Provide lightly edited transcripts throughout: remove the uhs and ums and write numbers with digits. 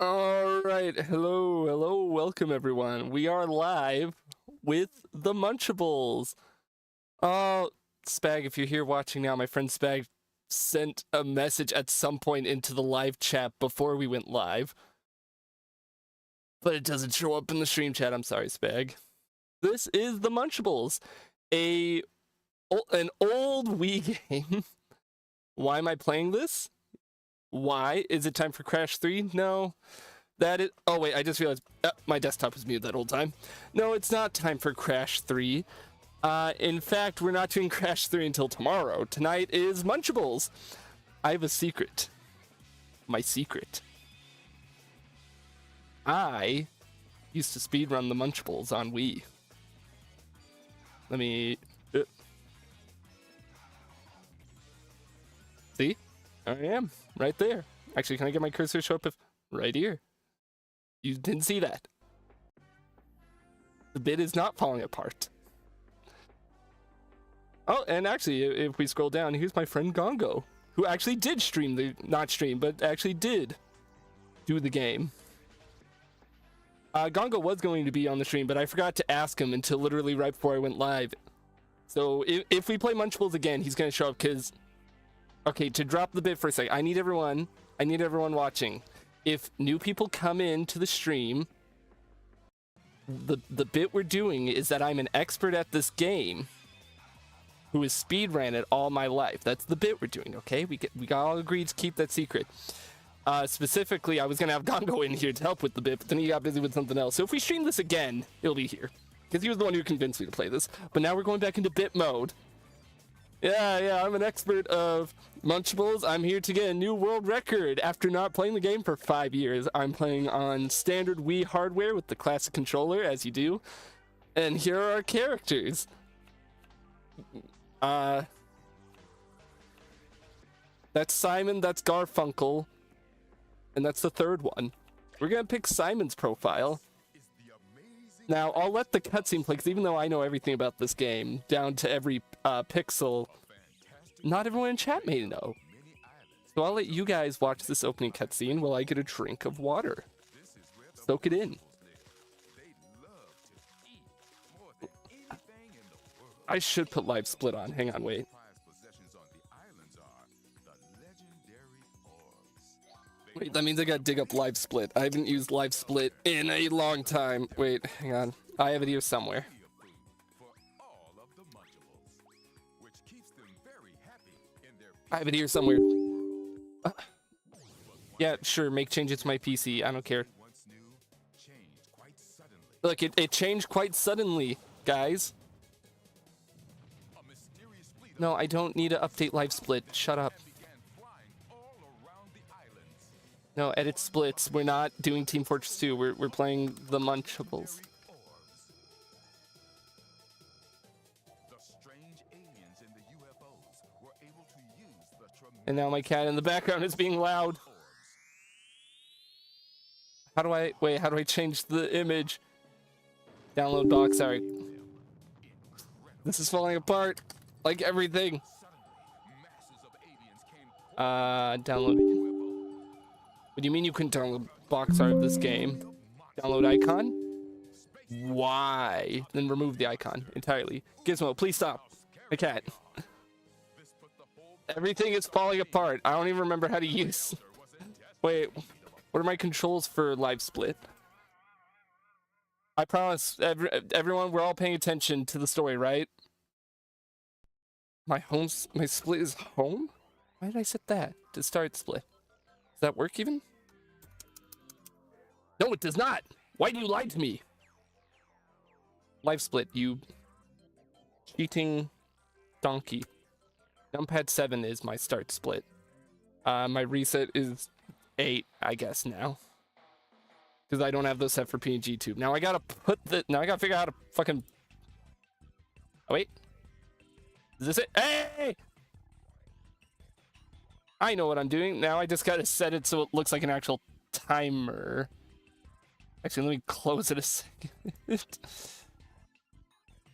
All right, hello, welcome everyone. We are live with the Munchables. Oh, Spag, if you're here watching now, my friend Spag sent a message at some point into the live chat before we went live, but it doesn't show up in the stream chat. I'm sorry, Spag. This is the Munchables, an old Wii game. Why am I playing this? Why? Is it time for Crash 3? No. That is. Oh, wait, I just realized my desktop was muted that whole time. No, it's not time for Crash 3. In fact, we're not doing Crash 3 until tomorrow. Tonight is Munchables. I have a secret. My secret. I used to speedrun the Munchables on Wii. Let me. See? I am. Right there. Actually, can I get my cursor to show up right here? You didn't see that. The bit is not falling apart. Oh, and actually, if we scroll down, here's my friend Gongo, who actually did not stream, but actually did do the game. Gongo was going to be on the stream, but I forgot to ask him until literally right before I went live. So if we play Munchables again, he's going to show up because... Okay, to drop the bit for a second, I need everyone watching. If new people come into the stream, the bit we're doing is that I'm an expert at this game who has speedran it all my life. That's the bit we're doing, okay? We all agreed to keep that secret. Specifically, I was going to have Gongo in here to help with the bit, but then he got busy with something else. So if we stream this again, he'll be here. Because he was the one who convinced me to play this. But now we're going back into bit mode. Yeah, I'm an expert of Munchables. I'm here to get a new world record. After not playing the game for 5 years, I'm playing on standard Wii hardware with the classic controller, as you do. And here are our characters. That's Simon, that's Garfunkel, and that's the third one. We're gonna pick Simon's profile. Now, I'll let the cutscene play, because even though I know everything about this game, down to every pixel, not everyone in chat may know. So I'll let you guys watch this opening cutscene while I get a drink of water. Soak it in. I should put live split on. Hang on, wait. Wait, that means I gotta dig up live split. I haven't used live split in a long time. Wait, hang on. I have it here somewhere. I have it here somewhere. Yeah, sure, make changes to my PC. I don't care. Look, it changed quite suddenly, guys. No, I don't need to update live split. Shut up. No, edit splits. We're not doing Team Fortress 2. We're playing the Munchables. And now my cat in the background is being loud. How do I change the image? Download doc, sorry. This is falling apart. Like everything. Download. What do you mean you couldn't download box art of this game? Download icon? Why? Then remove the icon entirely. Gizmo, please stop. I can't. Everything is falling apart. I don't even remember how to use. Wait, what are my controls for live split? I promise everyone, we're all paying attention to the story, right? My split is home? Why did I set that to start split? Does that work even? No, it does not. Why do you lie to me? Live split, you cheating donkey. Numpad 7 is my start split. My reset is 8, I guess now. Because I don't have those set for PNG tube. Now I gotta figure out how to fucking... Oh, wait. Is this it? Hey! I know what I'm doing. Now I just gotta set it so it looks like an actual timer. Actually, let me close it a second. How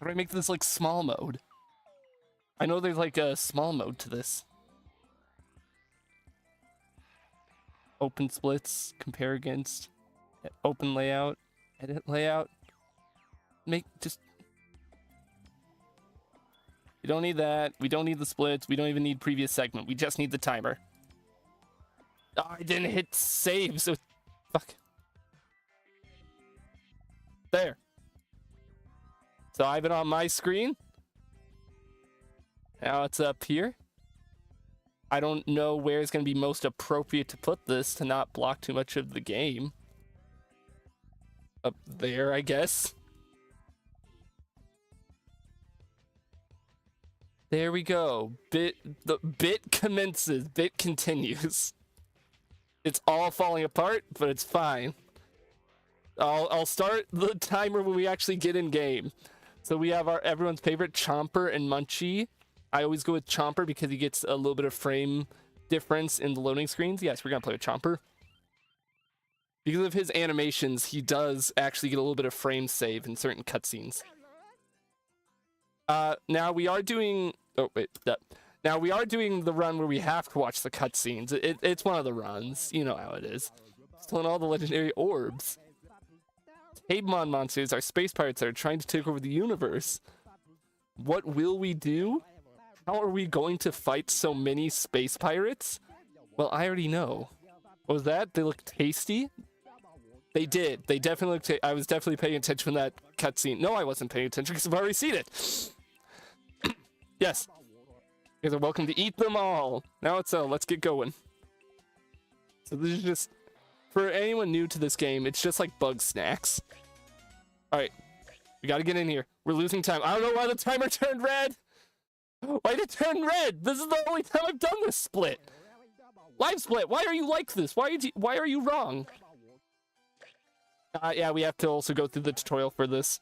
do I make this like small mode? I know there's like a small mode to this. Open splits, compare against, open layout, edit layout. Just... We don't need that. We don't need the splits. We don't even need previous segment. We just need the timer. Oh, I didn't hit save, so... Fuck. There. So I have it on my screen. Now it's up here. I don't know where it's going to be most appropriate to put this to not block too much of the game. Up there, I guess. There we go. The bit commences. Bit continues. It's all falling apart, but it's fine. I'll start the timer when we actually get in game. So we have everyone's favorite Chomper and Munchie. I always go with Chomper because he gets a little bit of frame difference in the loading screens. Yes, we're gonna play with Chomper. Because of his animations, he does actually get a little bit of frame save in certain cutscenes. Now we are doing... Oh, wait. Now we are doing the run where we have to watch the cutscenes. It's one of the runs. You know how it is. Stealing all the legendary orbs. Tabemon monsters are space pirates that are trying to take over the universe. What will we do? How are we going to fight so many space pirates? Well, I already know. What was that? They look tasty? They did. They definitely look I was definitely paying attention to that cutscene. No, I wasn't paying attention because I've already seen it. Yes. You guys are welcome to eat them all. Now let's get going. So this is just... For anyone new to this game, it's just like bug snacks. Alright. We gotta get in here. We're losing time. I don't know why the timer turned red! Why did it turn red? This is the only time I've done this split. Live split. Why are you like this? Why are you wrong? Yeah, we have to also go through the tutorial for this.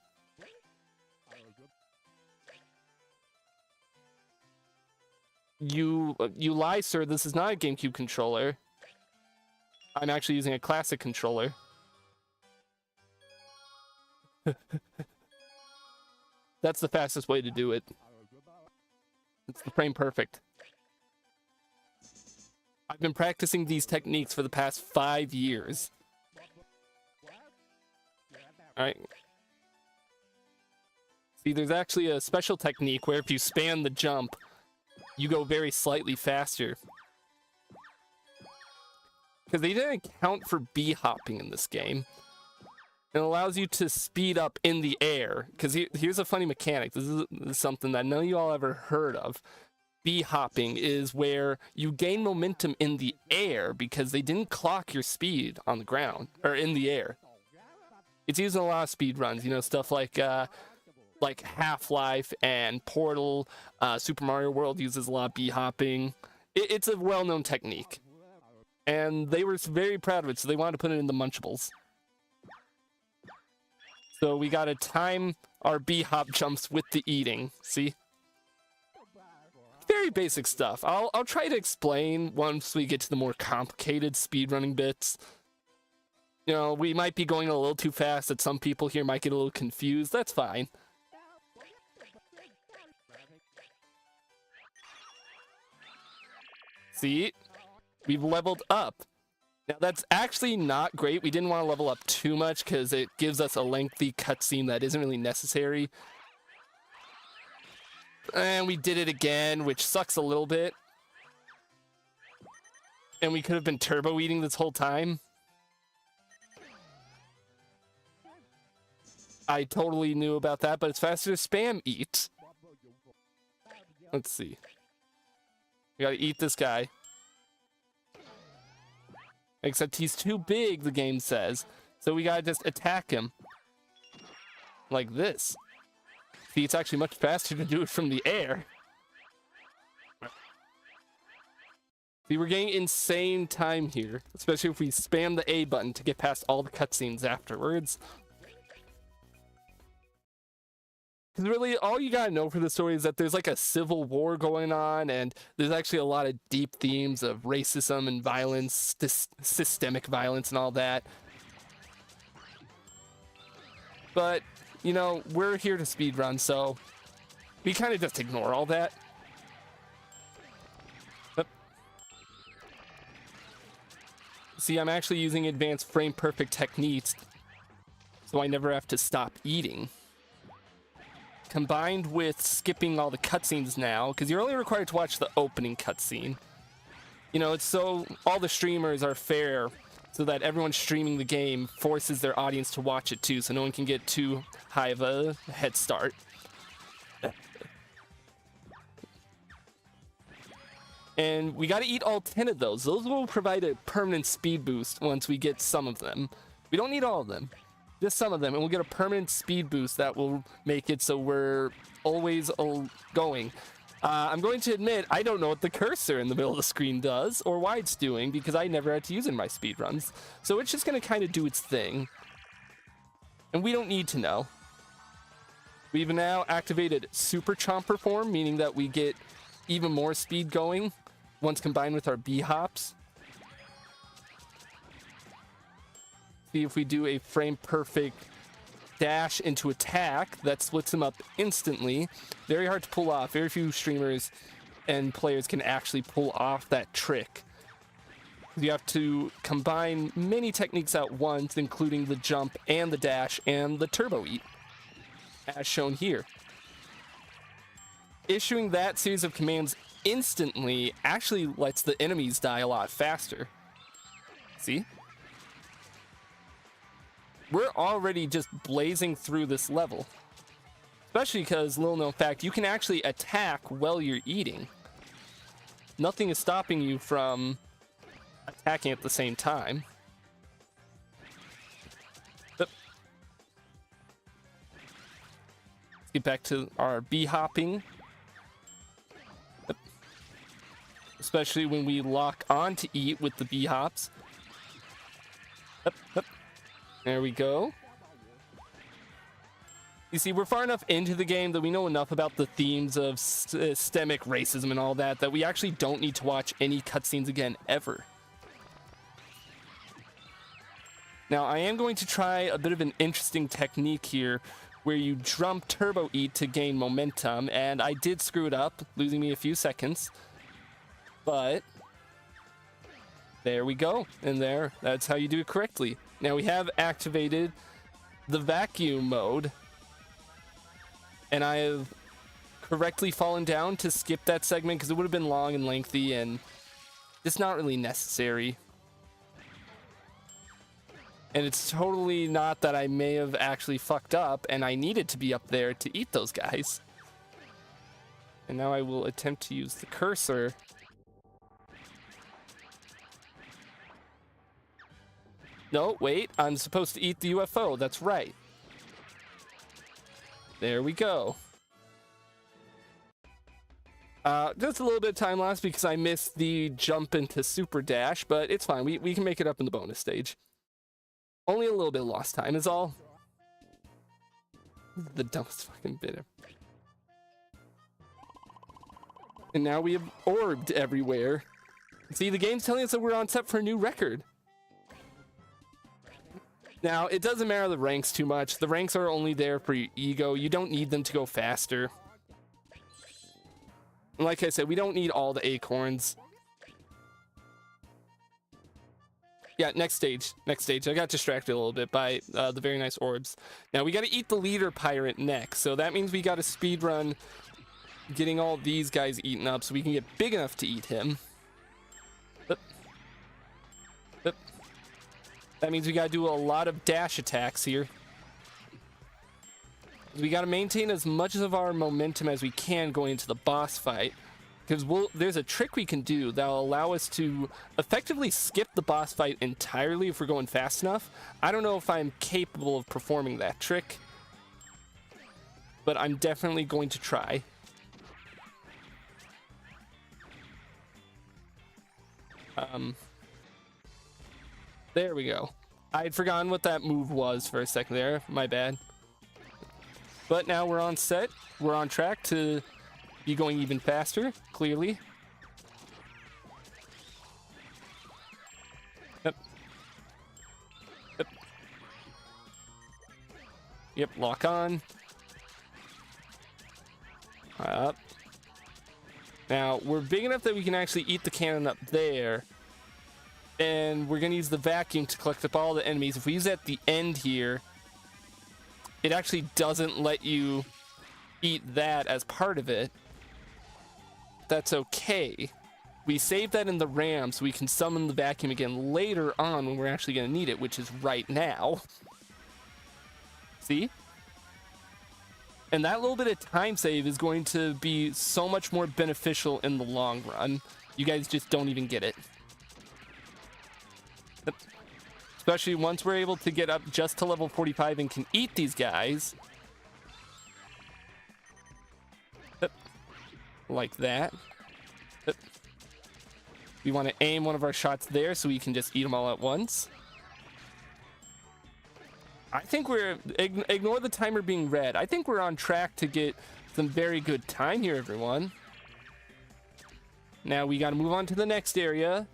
You lie, sir. This is not a GameCube controller. I'm actually using a classic controller. That's the fastest way to do it. It's the frame perfect. I've been practicing these techniques for the past 5 years. Alright. See, there's actually a special technique where if you spam the jump, you go very slightly faster. Because they didn't account for B-hopping in this game. It allows you to speed up in the air. Because here's a funny mechanic. This is something that none of you all ever heard of. B-hopping is where you gain momentum in the air because they didn't clock your speed on the ground, or in the air. It's used in a lot of speed runs, you know, stuff like Half-Life and Portal. Super Mario World uses a lot of B-hopping. It's a well-known technique. And they were very proud of it, so they wanted to put it in the Munchables. So we gotta time our B-hop jumps with the eating. See? Very basic stuff. I'll try to explain once we get to the more complicated speedrunning bits. You know, we might be going a little too fast that some people here might get a little confused. That's fine. See? We've leveled up. Now that's actually not great. We didn't want to level up too much because it gives us a lengthy cutscene that isn't really necessary. And we did it again, which sucks a little bit. And we could have been turbo eating this whole time. I totally knew about that, but it's faster to spam eat. Let's see. We gotta eat this guy. Except he's too big, the game says. So we gotta just attack him. Like this. See, it's actually much faster to do it from the air. See, we're getting insane time here. Especially if we spam the A button to get past all the cutscenes afterwards. Because really, all you gotta know for the story is that there's like a civil war going on, and there's actually a lot of deep themes of racism and violence, systemic violence and all that. But, you know, we're here to speedrun, so we kind of just ignore all that. See, I'm actually using advanced frame perfect techniques, so I never have to stop eating. Combined with skipping all the cutscenes now, because you're only required to watch the opening cutscene. You know, it's so all the streamers are fair, so that everyone streaming the game forces their audience to watch it too, so no one can get too high of a head start. And we gotta eat all 10 of those. Those will provide a permanent speed boost once we get some of them. We don't need all of them, just some of them, and we'll get a permanent speed boost that will make it so we're always going. I'm going to admit, I don't know what the cursor in the middle of the screen does, or why it's doing, because I never had to use it in my speedruns. So it's just gonna kind of do its thing. And we don't need to know. We've now activated Super Chomper form, meaning that we get even more speed going once combined with our B-hops. See if we do a frame perfect dash into attack that splits them up instantly. Very hard to pull off. Very few streamers and players can actually pull off that trick. You have to combine many techniques at once, including the jump and the dash and the turbo eat, as shown here. Issuing that series of commands instantly actually lets the enemies die a lot faster. See? We're already just blazing through this level. Especially because, little known fact, you can actually attack while you're eating. Nothing is stopping you from attacking at the same time. Let's get back to our B-hopping. Especially when we lock on to eat with the B-hops. There we go. You see, we're far enough into the game that we know enough about the themes of systemic racism and all that we actually don't need to watch any cutscenes again, ever. Now, I am going to try a bit of an interesting technique here, where you jump turbo eat to gain momentum, and I did screw it up, losing me a few seconds. But there we go, and that's how you do it correctly. Now we have activated the vacuum mode, and I have correctly fallen down to skip that segment because it would have been long and lengthy and it's not really necessary. And it's totally not that I may have actually fucked up and I needed to be up there to eat those guys. And now I will attempt to use the cursor. No, wait, I'm supposed to eat the UFO, that's right. There we go. Just a little bit of time loss because I missed the jump into super dash, but it's fine, we can make it up in the bonus stage. Only a little bit of lost time is all. The dumbest fucking bit ever. And now we have orbed everywhere. See, the game's telling us that we're on set for a new record. Now, it doesn't matter the ranks too much. The ranks are only there for your ego. You don't need them to go faster. And like I said, we don't need all the acorns. Yeah, next stage. Next stage. I got distracted a little bit by the very nice orbs. Now, we got to eat the leader pirate next. So that means we got to speedrun getting all these guys eaten up so we can get big enough to eat him. That means we gotta do a lot of dash attacks here. We gotta maintain as much of our momentum as we can going into the boss fight. Because there's a trick we can do that'll allow us to effectively skip the boss fight entirely if we're going fast enough. I don't know if I'm capable of performing that trick, but I'm definitely going to try. There we go. I had forgotten what that move was for a second there. My bad. But now we're on set. We're on track to be going even faster, clearly. Yep. Yep. Yep, lock on. Up. Now, we're big enough that we can actually eat the cannon up there. and we're gonna use the vacuum to collect up all the enemies. If we use it at the end here, it actually doesn't let you eat that as part of it. That's okay. We save that in the RAM so we can summon the vacuum again later on when we're actually gonna need it, which is right now. See? And that little bit of time save is going to be so much more beneficial in the long run. You guys just don't even get it. Especially once we're able to get up just to level 45 and can eat these guys. Like that. We want to aim one of our shots there so we can just eat them all at once. I think we're... Ignore the timer being red. I think we're on track to get some very good time here, everyone. Now we got to move on to the next area.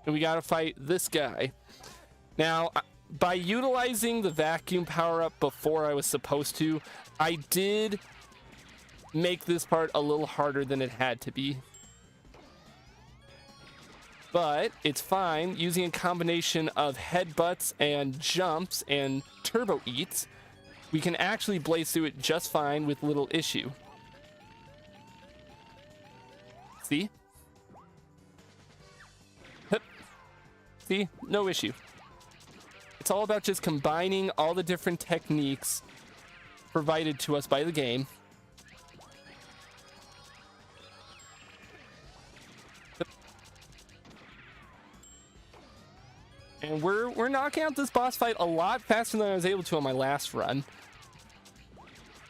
And we got to fight this guy. Now, by utilizing the vacuum power-up before I was supposed to, I did make this part a little harder than it had to be. But it's fine. Using a combination of headbutts and jumps and turbo eats, we can actually blaze through it just fine with little issue. See? Hup. See? No issue. It's all about just combining all the different techniques provided to us by the game. And we're knocking out this boss fight a lot faster than I was able to on my last run.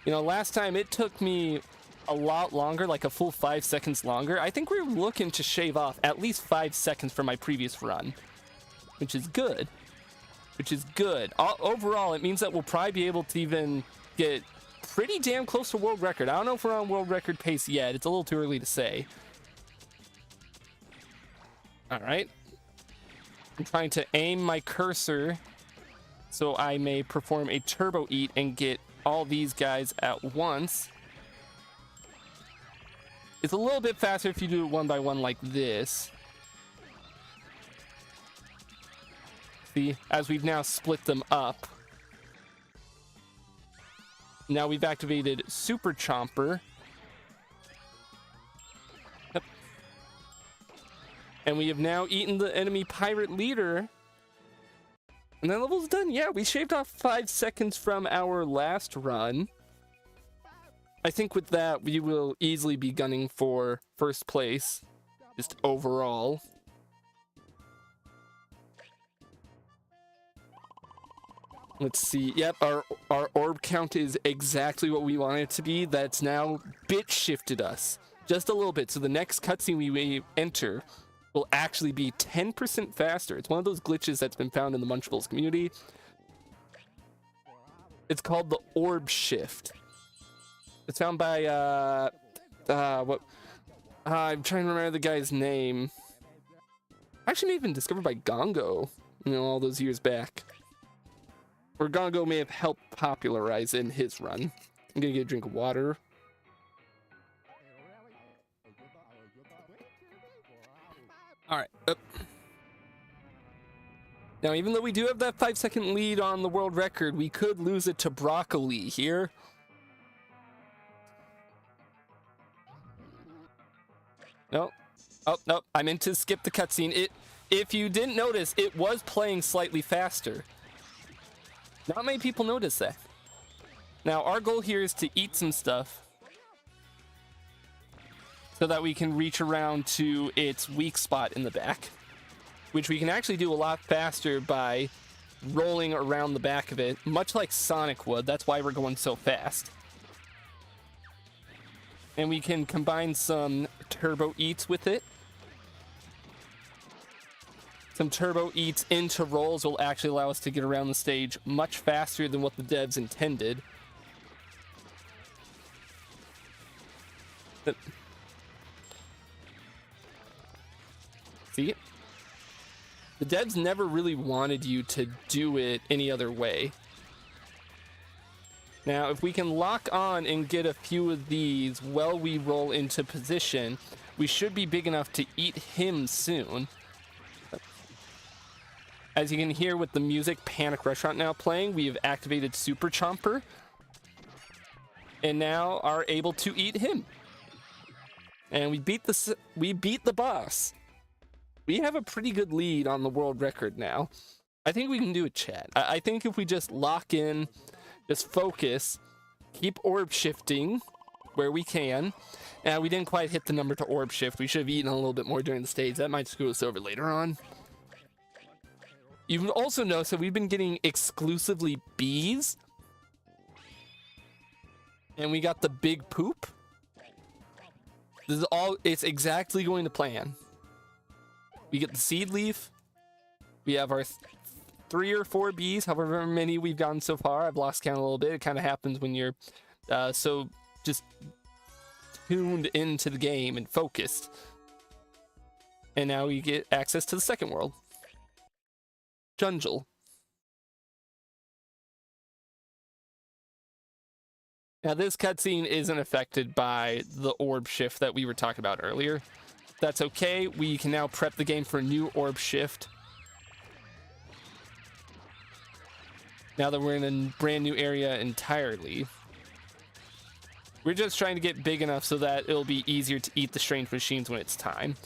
You know, last time it took me a lot longer, like a full 5 seconds longer. I think we're looking to shave off at least 5 seconds from my previous run, which is good. Overall, it means that we'll probably be able to even get pretty damn close to world record. I don't know if we're on world record pace yet. It's a little too early to say. All right. I'm trying to aim my cursor so I may perform a turbo eat and get all these guys at once. It's a little bit faster if you do it one by one like this. See, as we've now split them up. Now we've activated Super Chomper. Yep. And we have now eaten the enemy pirate leader. And that level's done. Yeah, we shaved off 5 seconds from our last run. I think with that, we will easily be gunning for first place, just overall. Let's see. Yep, our orb count is exactly what we want it to be. That's now bit shifted us just a little bit. So the next cutscene we enter will actually be 10% faster. It's one of those glitches that's been found in the Munchables community. It's called the orb shift. It's found by I'm trying to remember the guy's name. Actually, may have been discovered by Gongo, you know, all those years back. Or Gongo may have helped popularize in his run. I'm gonna get a drink of water. Alright. Now, even though we do have that 5-second lead on the world record, we could lose it to Broccoli here. No. Oh, no. I meant to skip the cutscene. If you didn't notice, it was playing slightly faster. Not many people notice that. Now, our goal here is to eat some stuff so that we can reach around to its weak spot in the back, which we can actually do a lot faster by rolling around the back of it, much like Sonic would. That's why we're going so fast. And we can combine some turbo eats with it. Some turbo eats into rolls will actually allow us to get around the stage much faster than what the devs intended. See? The devs never really wanted you to do it any other way. Now, if we can lock on and get a few of these while we roll into position, we should be big enough to eat him soon. As you can hear with the music Panic Restaurant now playing, we have activated Super Chomper. And now are able to eat him. And we beat the boss. We have a pretty good lead on the world record now. I think we can do it, chat. I think if we just lock in, just focus, keep orb shifting where we can. We didn't quite hit the number to orb shift. We should have eaten a little bit more during the stage. That might screw us over later on. You've also noticed that we've been getting exclusively bees. And we got the big poop. This is all, it's exactly going to plan. We get the seed leaf. We have our 3 or 4 bees, however many we've gotten so far. I've lost count a little bit. It kind of happens when you're so just tuned into the game and focused. And now we get access to the second world. Jungle. Now this cutscene isn't affected by the orb shift that we were talking about earlier. That's okay. We can now prep the game for a new orb shift. Now that we're in a brand new area entirely. We're just trying to get big enough so that it'll be easier to eat the strange machines when it's time.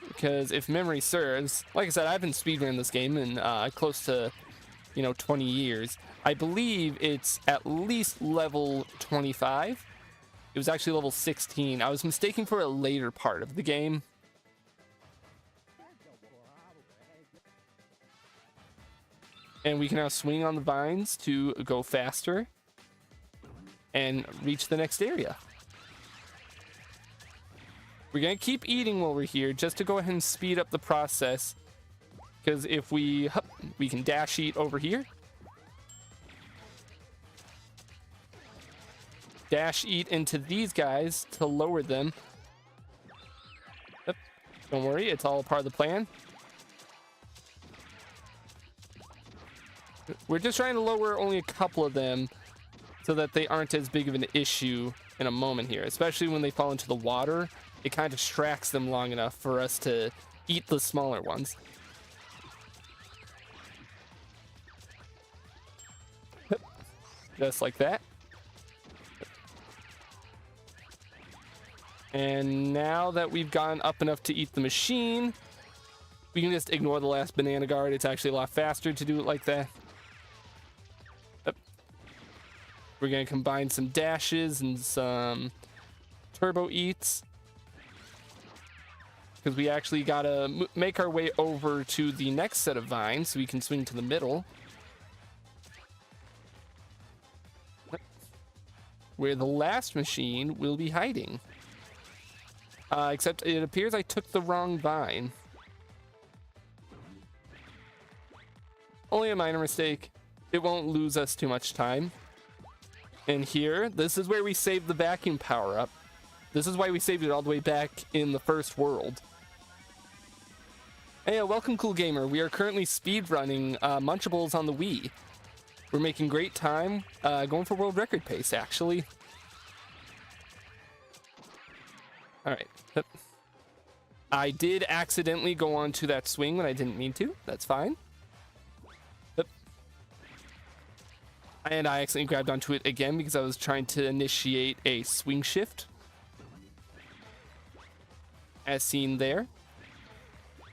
Because if memory serves, like I said, I've been speedrunning this game in close to, 20 years. I believe it's at least level 25. It was actually level 16. I was mistaken for a later part of the game. And we can now swing on the vines to go faster and reach the next area. We're gonna keep eating while we're here just to go ahead and speed up the process. Because if we can dash eat over here. Dash eat into these guys to lower them. Yep. Don't worry, it's all part of the plan. We're just trying to lower only a couple of them so that they aren't as big of an issue in a moment here, especially when they fall into the water. It kind of distracts them long enough for us to eat the smaller ones. Just like that. And now that we've gone up enough to eat the machine, we can just ignore the last banana guard. It's actually a lot faster to do it like that. Yep. We're going to combine some dashes and some turbo eats. Because we actually got to make our way over to the next set of vines so we can swing to the middle. Where the last machine will be hiding. Except it appears I took the wrong vine. Only a minor mistake. It won't lose us too much time. And here, this is where we save the vacuum power up. This is why we saved it all the way back in the first world. Hey, welcome, Cool Gamer. We are currently speedrunning Munchables on the Wii. We're making great time, going for world record pace, actually. Alright. Yep. I did accidentally go onto that swing when I didn't mean to. That's fine. Yep. And I accidentally grabbed onto it again because I was trying to initiate a swing shift. As seen there.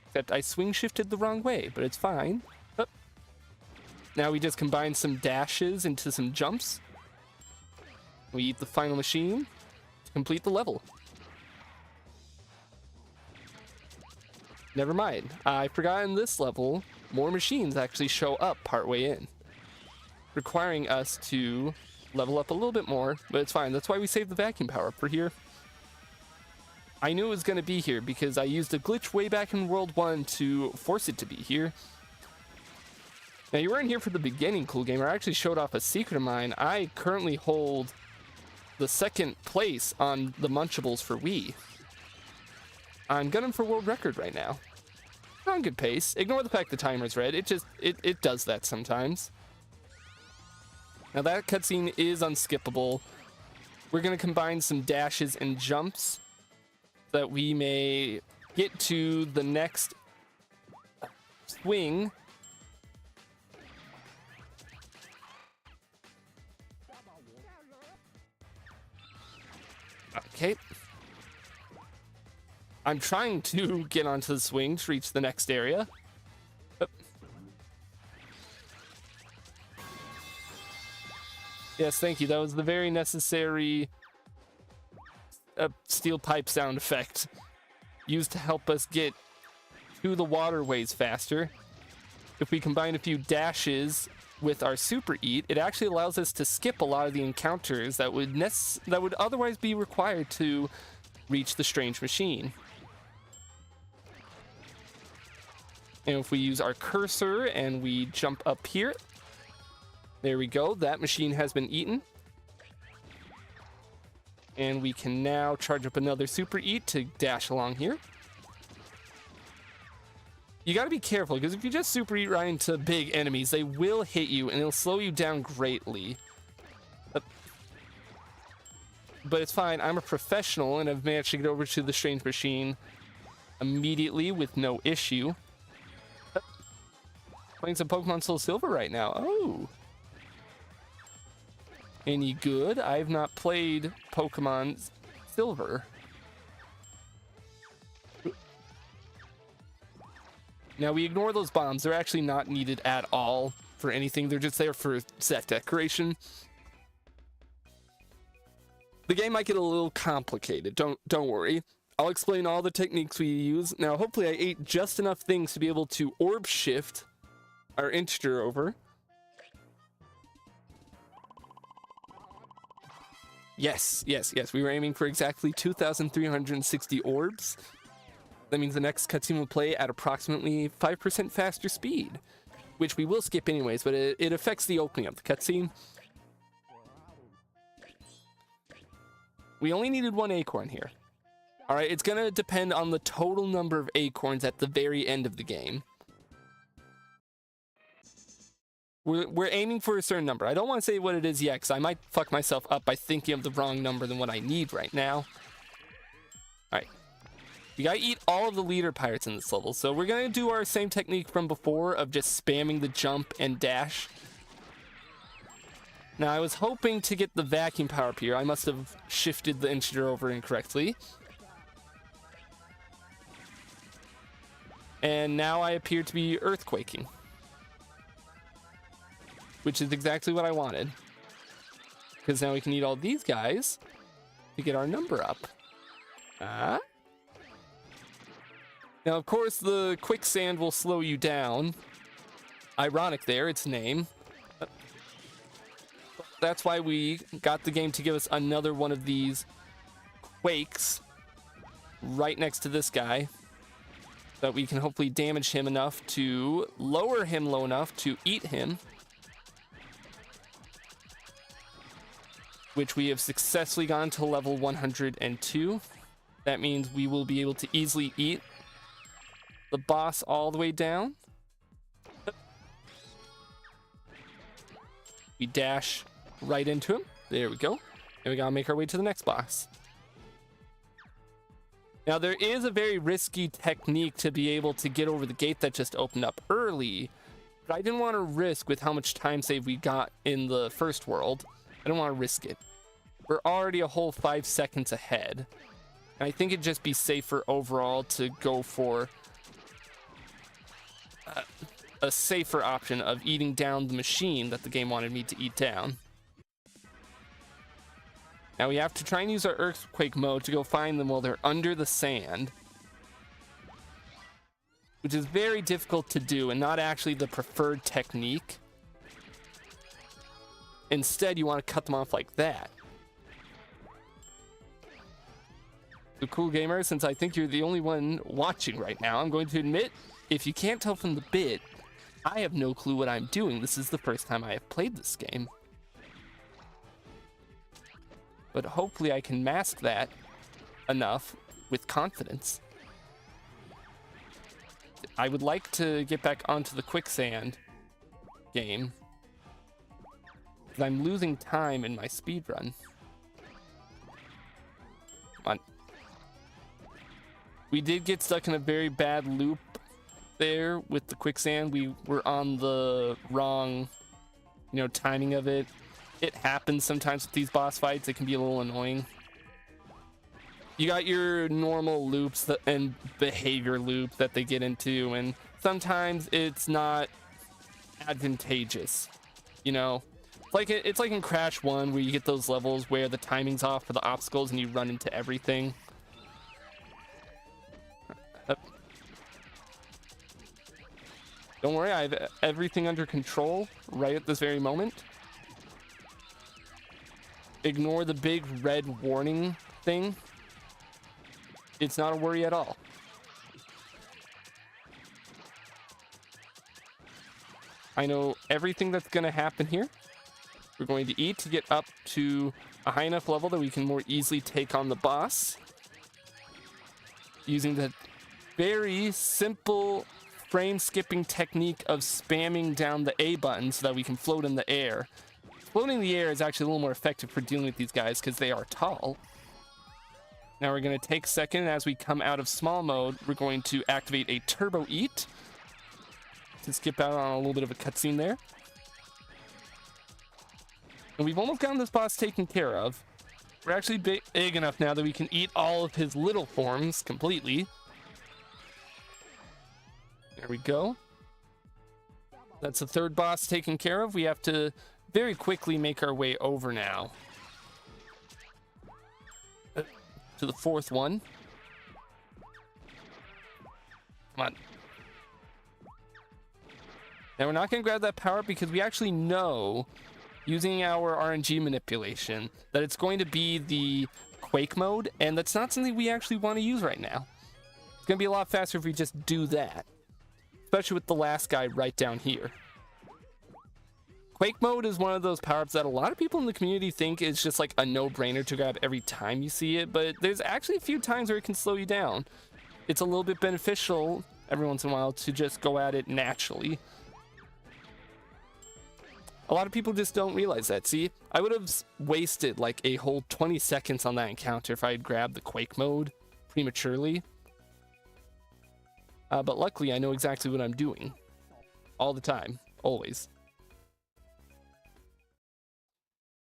Except I swing shifted the wrong way, but it's fine. Yep. Now we just combine some dashes into some jumps. We eat the final machine to complete the level. Never mind. I forgot in this level, more machines actually show up partway in, requiring us to level up a little bit more, but it's fine. That's why we saved the vacuum power for here. I knew it was going to be here because I used a glitch way back in World 1 to force it to be here. Now, you weren't here for the beginning, Cool Gamer. I actually showed off a secret of mine. I currently hold the second place on the Munchables for Wii. I'm gunning for world record right now. On good pace. Ignore the fact the timer's red. It does that sometimes. Now that cutscene is unskippable. We're going to combine some dashes and jumps so that we may get to the next swing. Okay. I'm trying to get onto the swing to reach the next area. Yes, thank you. That was the very necessary steel pipe sound effect used to help us get to the waterways faster. If we combine a few dashes with our super eat, it actually allows us to skip a lot of the encounters that would otherwise be required to reach the strange machine. And if we use our cursor and we jump up here, there we go. That machine has been eaten. And we can now charge up another super eat to dash along here. You gotta be careful, because if you just super eat right into big enemies, they will hit you and it'll slow you down greatly. But it's fine. I'm a professional and I've managed to get over to the strange machine immediately with no issue. Playing some Pokemon Soul Silver right now. Oh. Any good? I've not played Pokemon Silver. Now we ignore those bombs. They're actually not needed at all for anything. They're just there for set decoration. The game might get a little complicated. Don't worry. I'll explain all the techniques we use. Now, hopefully I ate just enough things to be able to orb shift our integer over. Yes. We were aiming for exactly 2,360 orbs. That means the next cutscene will play at approximately 5% faster speed, which we will skip anyways, but it affects the opening of the cutscene. We only needed 1 acorn here. All right, it's gonna depend on the total number of acorns at the very end of the game. We're aiming for a certain number. I don't want to say what it is yet, because I might fuck myself up by thinking of the wrong number than what I need right now. All right. We gotta eat all of the leader pirates in this level, so we're gonna do our same technique from before of just spamming the jump and dash. Now, I was hoping to get the vacuum power up here. I must have shifted the integer over incorrectly. And now I appear to be earthquaking, which is exactly what I wanted. Because now we can eat all these guys to get our number up. Now, of course, the quicksand will slow you down. Ironic there, its name. That's why we got the game to give us another one of these quakes right next to this guy, that we can hopefully damage him enough to lower him low enough to eat him, which we have successfully gone to level 102. That means we will be able to easily eat the boss all the way down. We dash right into him. There we go. And we gotta make our way to the next boss. Now, there is a very risky technique to be able to get over the gate that just opened up early, but I didn't want to risk with how much time save we got in the first world. I don't want to risk it. We're already a whole 5 seconds ahead. And I think it'd just be safer overall to go for a safer option of eating down the machine that the game wanted me to eat down. Now we have to try and use our earthquake mode to go find them while they're under the sand, which is very difficult to do and not actually the preferred technique. Instead, you want to cut them off like that. So, cool gamer, since I think you're the only one watching right now, I'm going to admit, if you can't tell from the bit, I have no clue what I'm doing. This is the first time I have played this game. But hopefully I can mask that enough with confidence. I would like to get back onto the quicksand game, because I'm losing time in my speedrun. Come on. We did get stuck in a very bad loop there with the quicksand. We were on the wrong, timing of it. It happens sometimes with these boss fights. It can be a little annoying. You got your normal loops and behavior loop that they get into, and sometimes it's not advantageous. It's like in Crash 1 where you get those levels where the timing's off for the obstacles and you run into everything. Don't worry, I have everything under control right at this very moment. Ignore the big red warning thing. It's not a worry at all. I know everything that's going to happen here. We're going to eat to get up to a high enough level that we can more easily take on the boss. Using the very simple frame skipping technique of spamming down the A button so that we can float in the air. Floating in the air is actually a little more effective for dealing with these guys because they are tall. Now we're going to take a second. As we come out of small mode, we're going to activate a turbo eat to skip out on a little bit of a cutscene there. And we've almost gotten this boss taken care of. We're actually big enough now that we can eat all of his little forms completely. There we go. That's the third boss taken care of. We have to very quickly make our way over now to the fourth one. Come on. Now we're not going to grab that power because we actually know, using our RNG manipulation, that it's going to be the Quake mode, and that's not something we actually want to use right now. It's going to be a lot faster if we just do that, especially with the last guy right down here. Quake mode is one of those power-ups that a lot of people in the community think is just like a no-brainer to grab every time you see it, but there's actually a few times where it can slow you down. It's a little bit beneficial every once in a while to just go at it naturally. A lot of people just don't realize that. See, I would have wasted like a whole 20 seconds on that encounter if I had grabbed the Quake mode prematurely. But luckily, I know exactly what I'm doing. All the time. Always.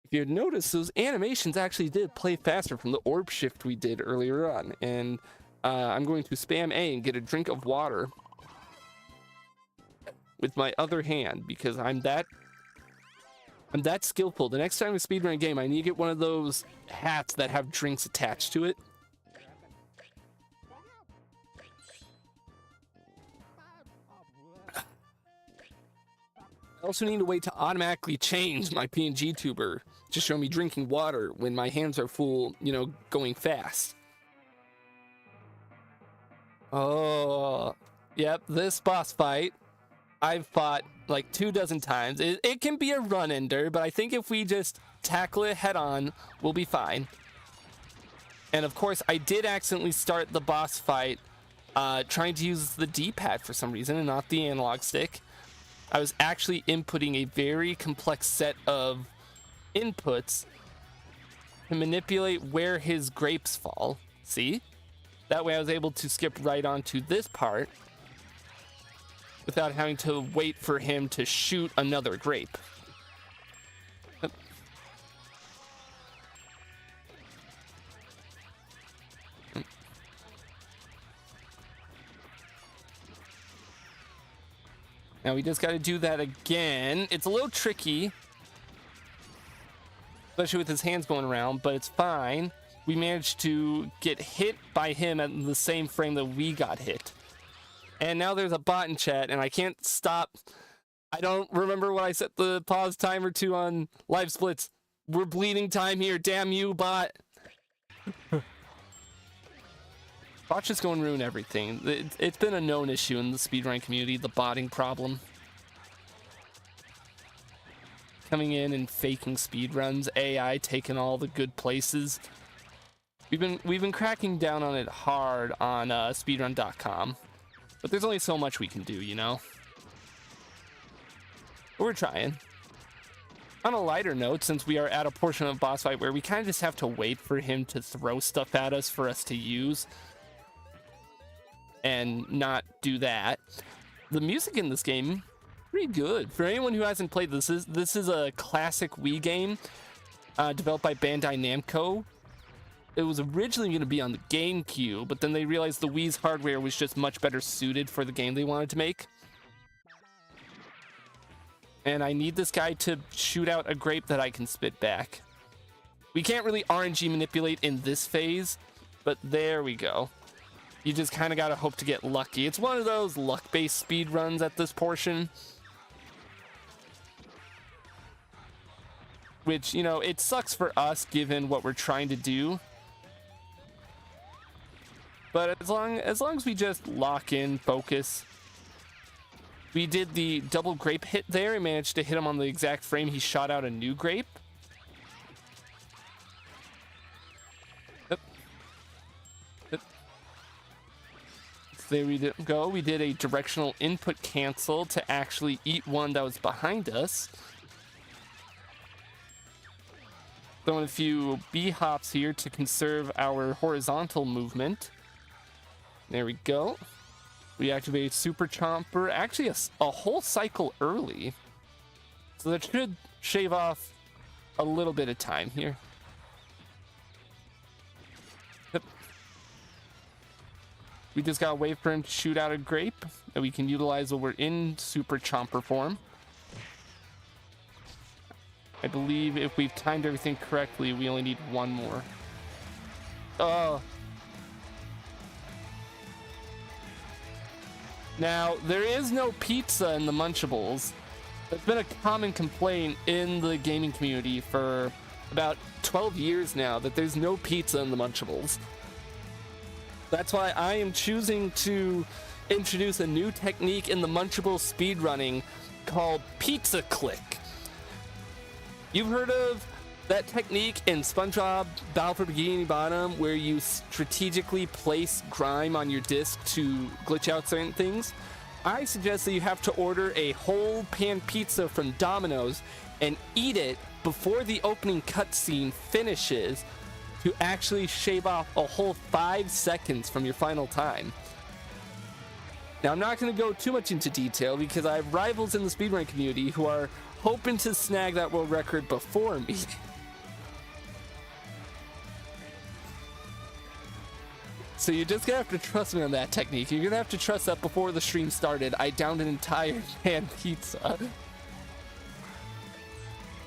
If you notice, those animations actually did play faster from the orb shift we did earlier on. And I'm going to spam A and get a drink of water with my other hand because I'm that skillful. The next time we speedrun a game, I need to get one of those hats that have drinks attached to it. I also need a way to automatically change my PNG tuber to show me drinking water when my hands are full, going fast. Oh, yep, this boss fight I've fought like 24 times. It can be a run ender, but I think if we just tackle it head on, we'll be fine. And of course, I did accidentally start the boss fight trying to use the D-pad for some reason and not the analog stick. I was actually inputting a very complex set of inputs to manipulate where his grapes fall. See? That way I was able to skip right onto this part without having to wait for him to shoot another grape. Now we just got to do that again. It's a little tricky, especially with his hands going around, but it's fine. We managed to get hit by him at the same frame that we got hit. And now there's a bot in chat, and I can't stop. I don't remember what I set the pause timer to on live splits. We're bleeding time here. Damn you, bot. Bots just go and ruin everything. It's been a known issue in the speedrun community, the botting problem. Coming in and faking speedruns, AI taking all the good places. We've been cracking down on it hard on speedrun.com. But there's only so much we can do, But we're trying. On a lighter note, since we are at a portion of boss fight where we kind of just have to wait for him to throw stuff at us for us to use, and not do that. The music in this game, pretty good. For anyone who hasn't played this is a classic Wii game developed by Bandai Namco. It was originally going to be on the GameCube, but then they realized the Wii's hardware was just much better suited for the game they wanted to make. And I need this guy to shoot out a grape that I can spit back. We can't really RNG manipulate in this phase, but there we go. You just kind of got to hope to get lucky. It's one of those luck-based speed runs at this portion. Which, you know, it sucks for us given what we're trying to do. But as long as we just lock in, focus. We did the double grape hit there and managed to hit him on the exact frame he shot out a new grape. Yep. Yep. There we go. We did a directional input cancel to actually eat one that was behind us. Throwing a few B hops here to conserve our horizontal movement. There we go. We activate Super Chomper, actually a whole cycle early. So that should shave off a little bit of time here. Yep. We just gotta wait for him to shoot out a grape that we can utilize when we're in Super Chomper form. I believe if we've timed everything correctly, we only need one more. Oh. Now, there is no pizza in the Munchables. It's been a common complaint in the gaming community for about 12 years now that there's no pizza in the Munchables. That's why I am choosing to introduce a new technique in the Munchables speedrunning called Pizza Click. You've heard of that technique in SpongeBob Battle for Bikini Bottom where you strategically place grime on your disc to glitch out certain things? I suggest that you have to order a whole pan pizza from Domino's and eat it before the opening cutscene finishes to actually shave off a whole 5 seconds from your final time. Now, I'm not going to go too much into detail because I have rivals in the speedrun community who are hoping to snag that world record before me. So you're just gonna have to trust me on that technique. You're gonna have to trust that before the stream started, I downed an entire pan pizza.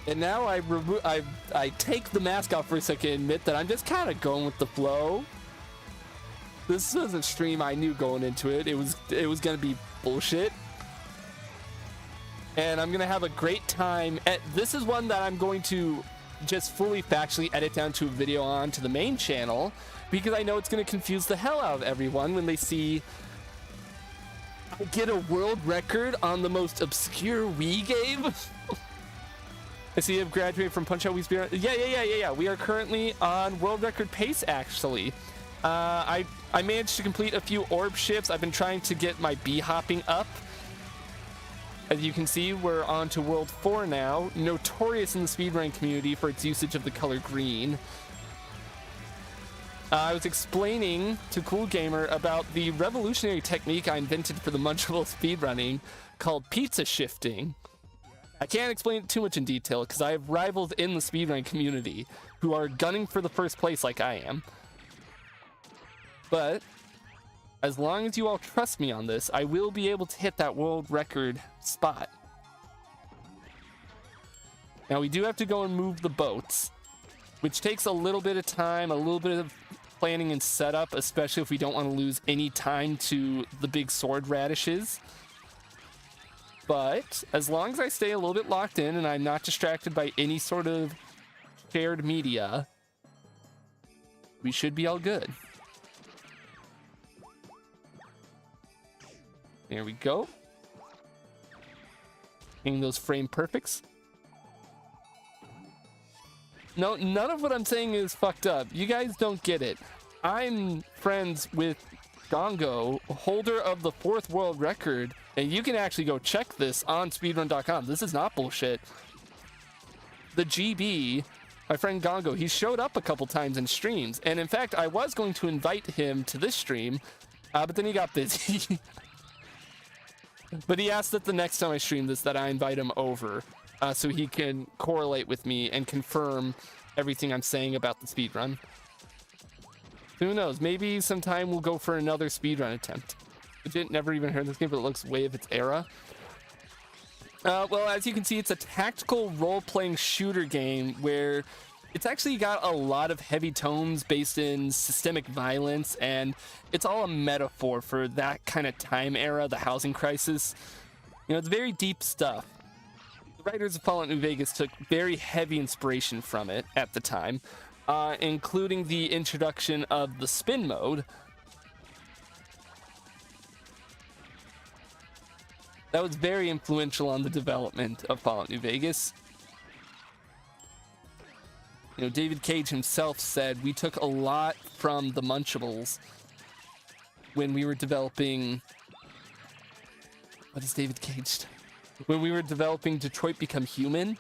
And now I take the mask off for a second and admit that I'm just kind of going with the flow. This wasn't stream I knew going into it. It was gonna be bullshit. And I'm gonna have a great time. This is one that I'm going to just fully factually edit down to a video on to the main channel because I know it's gonna confuse the hell out of everyone when they see I get a world record on the most obscure Wii game. I see you've graduated from Punch-Out Wii Speedrun. Yeah. We are currently on world record pace actually. I managed to complete a few orb shifts. I've been trying to get my bee hopping up. As you can see, we're on to World 4 now, notorious in the speedrun community for its usage of the color green. I was explaining to Cool Gamer about the revolutionary technique I invented for the Munchable speedrunning called pizza shifting. I can't explain it too much in detail because I have rivals in the speedrun community who are gunning for the first place like I am. But as long as you all trust me on this, I will be able to hit that world record spot. Now we do have to go and move the boats, which takes a little bit of time, a little bit of planning and setup, especially if we don't want to lose any time to the big sword radishes. But as long as I stay a little bit locked in and I'm not distracted by any sort of shared media, we should be all good. There we go. Getting those frame perfects. No, none of what I'm saying is fucked up. You guys don't get it. I'm friends with Gongo, holder of the 4th world record, and you can actually go check this on speedrun.com. This is not bullshit. The GB, my friend Gongo, he showed up a couple times in streams, and in fact, I was going to invite him to this stream, But then he got busy. But he asked that the next time I stream this that I invite him over so he can correlate with me and confirm everything I'm saying about the speedrun. Who knows? Maybe sometime we'll go for another speedrun attempt. Legit, never even heard this game, but it looks way of its era. Well, as you can see, it's a tactical role-playing shooter game where it's actually got a lot of heavy tones based in systemic violence, and it's all a metaphor for that kind of time era, the housing crisis. You know, it's very deep stuff. The writers of Fallout New Vegas took very heavy inspiration from it at the time, including the introduction of the spin mode. That was very influential on the development of Fallout New Vegas. You know, David Cage himself said we took a lot from the Munchables when we were developing... What is David Cage? When we were developing Detroit Become Human,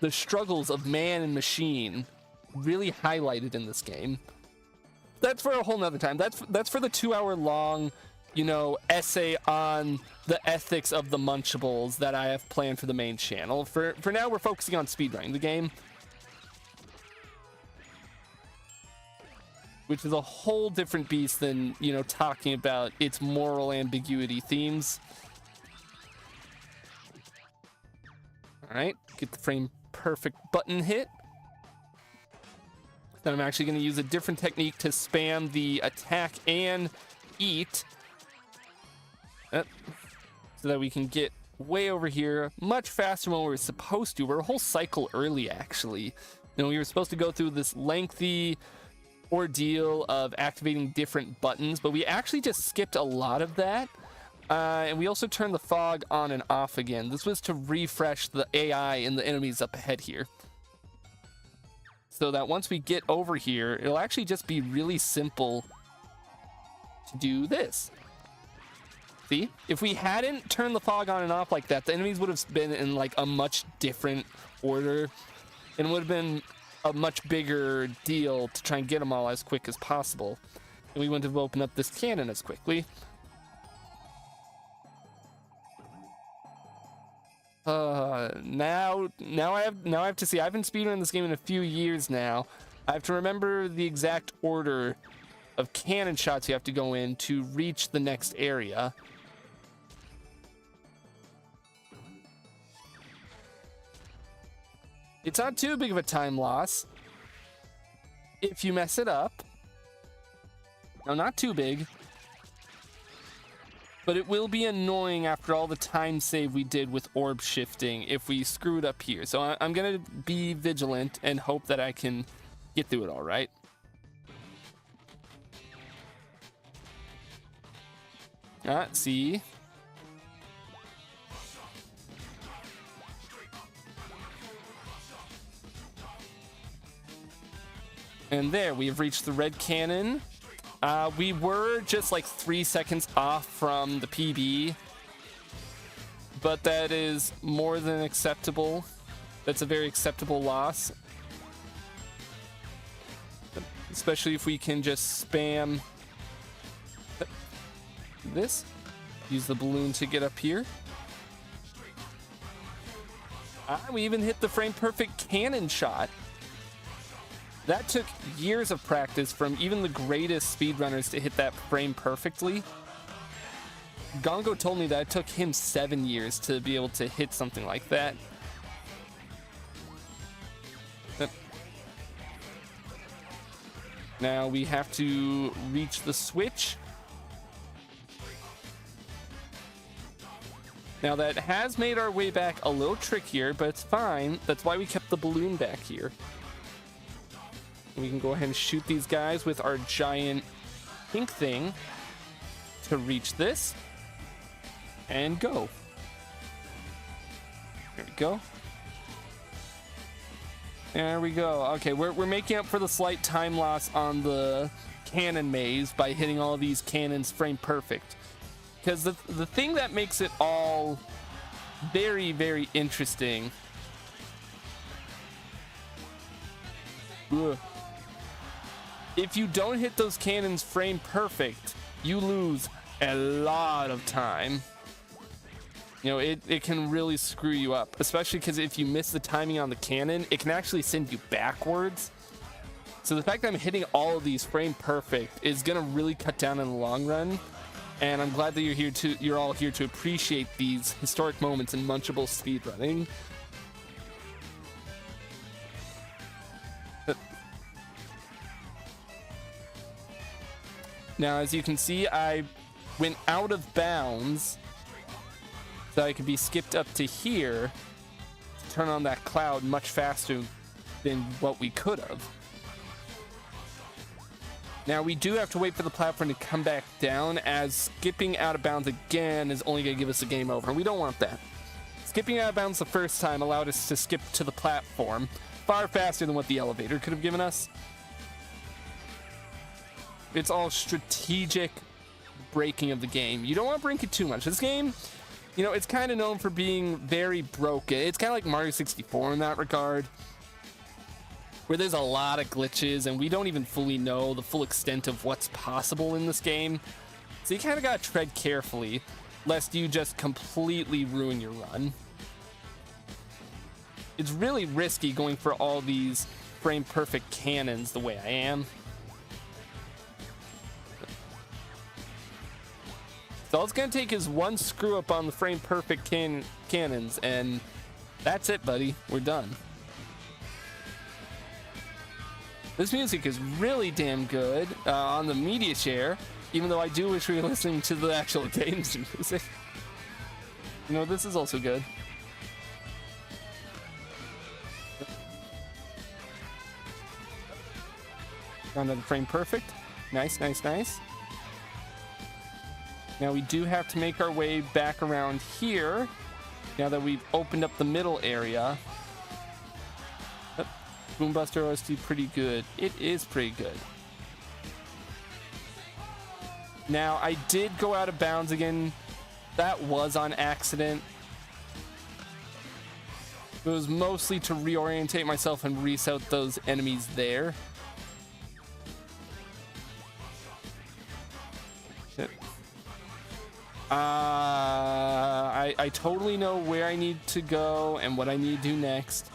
the struggles of man and machine really highlighted in this game. That's for a whole nother time. That's for the 2-hour-long, you know, essay on the ethics of the Munchables that I have planned for the main channel. For now, we're focusing on speedrunning the game, which is a whole different beast than, you know, talking about its moral ambiguity themes. All right, get the frame perfect button hit. Then I'm actually going to use a different technique to spam the attack and eat, so that we can get way over here much faster than we were supposed to. We're a whole cycle early, actually. You know, we were supposed to go through this lengthy ordeal of activating different buttons, but we actually just skipped a lot of that. And we also turned the fog on and off again. This was to refresh the AI and the enemies up ahead here, so that once we get over here, it'll actually just be really simple to do this. See? If we hadn't turned the fog on and off like that, the enemies would have been in like a much different order, and would have been a much bigger deal to try and get them all as quick as possible. And we wouldn't have opened up this cannon as quickly. Now I have to see. I've been speedrunning this game in a few years now. I have to remember the exact order of cannon shots you have to go in to reach the next area. It's not too big of a time loss if you mess it up. No, not too big. But it will be annoying after all the time save we did with orb shifting if we screwed up here. So I'm going to be vigilant and hope that I can get through it all right. See? And there, we have reached the red cannon. We were just like 3 seconds off from the PB, but that is more than acceptable. That's a very acceptable loss, especially if we can just spam this. Use the balloon to get up here. We even hit the frame perfect cannon shot. That took years of practice from even the greatest speedrunners to hit that frame perfectly. Gongo told me that it took him 7 years to be able to hit something like that. Now we have to reach the switch. Now that has made our way back a little trickier, but it's fine. That's why we kept the balloon back here. We can go ahead and shoot these guys with our giant pink thing to reach this and go. There we go. There we go. Okay, we're making up for the slight time loss on the cannon maze by hitting all these cannons frame perfect. Because the thing that makes it all very, very interesting. Ugh. If you don't hit those cannons frame perfect, you lose a lot of time. You know, it can really screw you up, especially because if you miss the timing on the cannon, it can actually send you backwards. So the fact that I'm hitting all of these frame perfect is gonna really cut down in the long run. And I'm glad that you're all here to appreciate these historic moments in Munchables speedrunning. Now, as you can see, I went out of bounds so I could be skipped up to here to turn on that cloud much faster than what we could have. Now, we do have to wait for the platform to come back down, as skipping out of bounds again is only going to give us a game over, and we don't want that. Skipping out of bounds the first time allowed us to skip to the platform far faster than what the elevator could have given us. It's all strategic breaking of the game. You don't want to break it too much. This game, you know, it's kind of known for being very broken. It's kind of like Mario 64 in that regard, where there's a lot of glitches and we don't even fully know the full extent of what's possible in this game. So you kind of got to tread carefully, lest you just completely ruin your run. It's really risky going for all these frame perfect cannons the way I am. So all it's going to take is one screw up on the frame perfect cannons, and that's it, buddy. We're done. This music is really damn good on the media share, even though I do wish we were listening to the actual game's music. You know, this is also good. Down to the frame perfect. Nice, nice, nice. Now we do have to make our way back around here, now that we've opened up the middle area. Boombuster OST pretty good. It is pretty good. Now, I did go out of bounds again. That was on accident. It was mostly to reorientate myself and reset those enemies there. Shit. I totally know where I need to go and what I need to do next.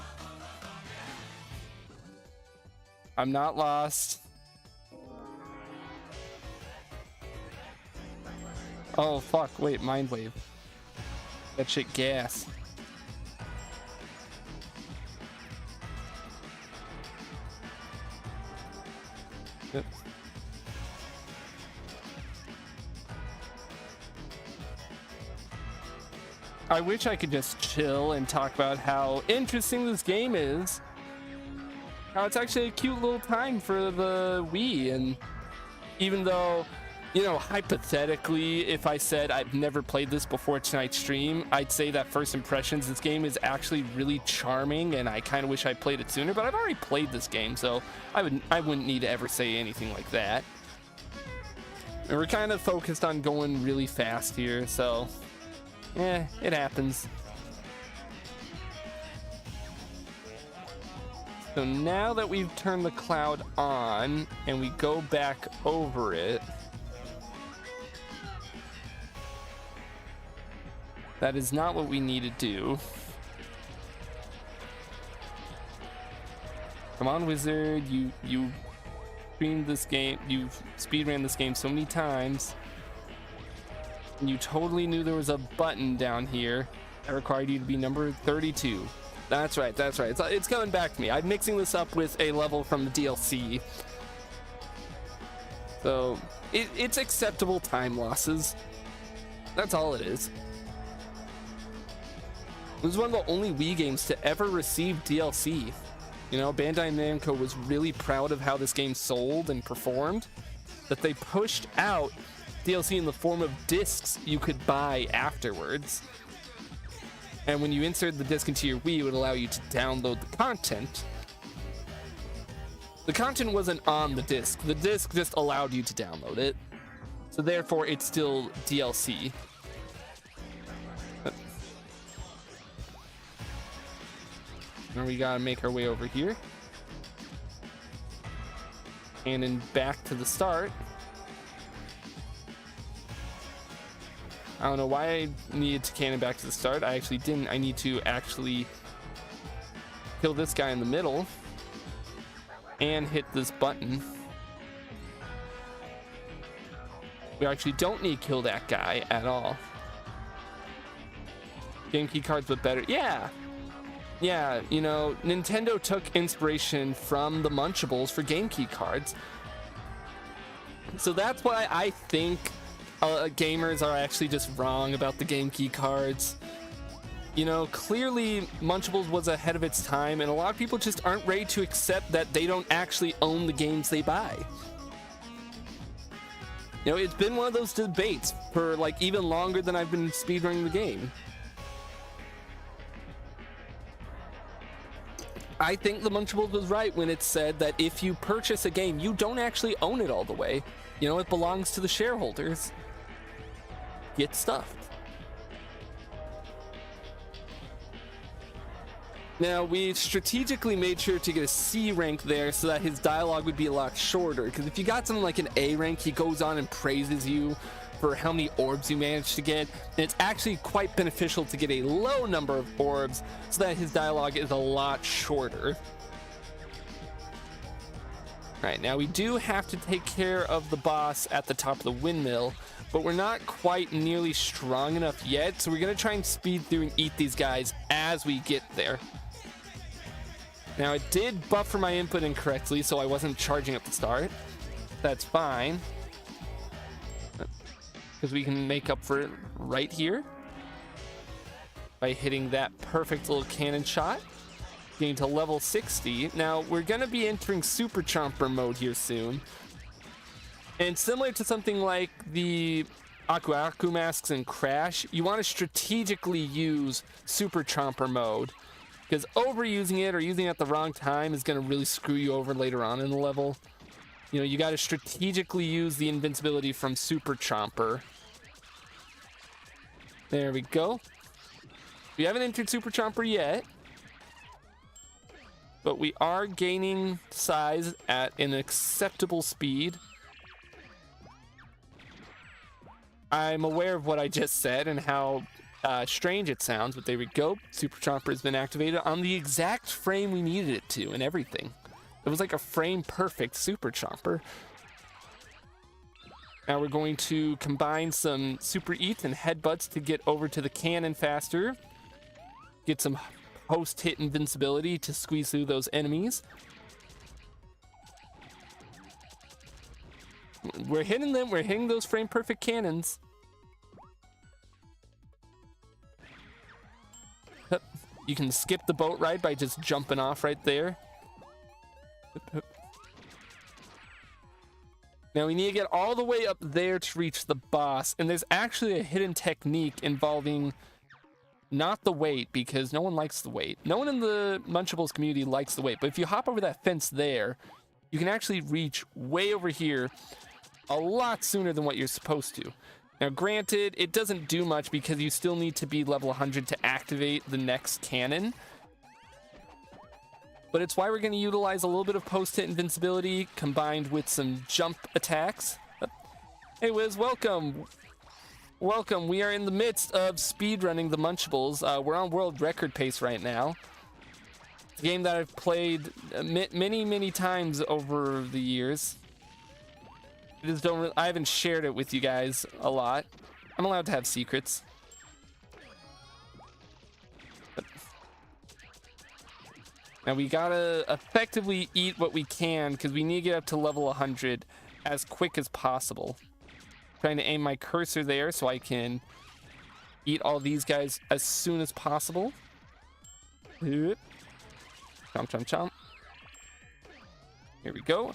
I'm not lost. Oh, fuck. Wait, Mind Wave. That shit gas. Yep. I wish I could just chill and talk about how interesting this game is. How it's actually a cute little time for the Wii, and even though, you know, hypothetically, if I said I've never played this before tonight's stream, I'd say that first impressions, this game is actually really charming, and I kind of wish I played it sooner, but I've already played this game, so I wouldn't need to ever say anything like that. And we're kind of focused on going really fast here, so yeah, it happens. So now that we've turned the cloud on and we go back over it, that is not what we need to do. Come on, wizard, you streamed this game, you've speedran this game so many times, and you totally knew there was a button down here that required you to be number 32. That's right, that's right. It's coming back to me. I'm mixing this up with a level from the DLC. So, it's acceptable time losses. That's all it is. It was one of the only Wii games to ever receive DLC. You know, Bandai Namco was really proud of how this game sold and performed, that they pushed out DLC in the form of discs you could buy afterwards. And when you inserted the disc into your Wii, it would allow you to download the content. The content wasn't on the disc just allowed you to download it. So therefore, it's still DLC. Now we gotta make our way over here. And then back to the start. I don't know why I needed to cannon back to the start. I actually didn't. I need to actually kill this guy in the middle and hit this button. We actually don't need to kill that guy at all. Game key cards, but better. Yeah, you know, Nintendo took inspiration from the Munchables for game key cards. So that's why I think gamers are actually just wrong about the game key cards. You know, clearly Munchables was ahead of its time, and a lot of people just aren't ready to accept that they don't actually own the games they buy. You know, it's been one of those debates for like even longer than I've been speedrunning the game. I think the Munchables was right when it said that if you purchase a game, you don't actually own it all the way. You know, it belongs to the shareholders. Get stuffed. Now, we strategically made sure to get a C rank there so that his dialogue would be a lot shorter. Because if you got something like an A rank, he goes on and praises you for how many orbs you managed to get. And it's actually quite beneficial to get a low number of orbs so that his dialogue is a lot shorter. Right, now we do have to take care of the boss at the top of the windmill, but we're not quite nearly strong enough yet, so we're going to try and speed through and eat these guys as we get there. Now, it did buffer my input incorrectly, so I wasn't charging at the start. That's fine, because we can make up for it right here by hitting that perfect little cannon shot. Getting to level 60. Now, we're going to be entering Super Chomper mode here soon. And similar to something like the Aku Aku masks in Crash, you want to strategically use Super Chomper mode, because overusing it or using it at the wrong time is going to really screw you over later on in the level. You know, you got to strategically use the invincibility from Super Chomper. There we go. We haven't entered Super Chomper yet, but we are gaining size at an acceptable speed. I'm aware of what I just said and how strange it sounds, but there we go. Super Chomper has been activated on the exact frame we needed it to and everything. It was like a frame perfect Super Chomper. Now we're going to combine some Super Eats and Headbutts to get over to the cannon faster. Get some post-hit invincibility to squeeze through those enemies. We're hitting them. We're hitting those frame perfect cannons. You can skip the boat ride by just jumping off right there. Now we need to get all the way up there to reach the boss, and there's actually a hidden technique involving not the weight, because no one likes the weight. No one in the Munchables community likes the weight, but if you hop over that fence there, you can actually reach way over here a lot sooner than what you're supposed to. Now granted, it doesn't do much because you still need to be level 100 to activate the next cannon, but it's why we're going to utilize a little bit of post-hit invincibility combined with some jump attacks. Hey Wiz, welcome! Welcome, we are in the midst of speedrunning the Munchables. We're on world record pace right now. It's a game that I've played many times over the years. I haven't shared it with you guys a lot. I'm allowed to have secrets. Now we gotta effectively eat what we can because we need to get up to level 100 as quick as possible. Trying to aim my cursor there so I can eat all these guys as soon as possible. Chomp, chomp, chomp. Here we go.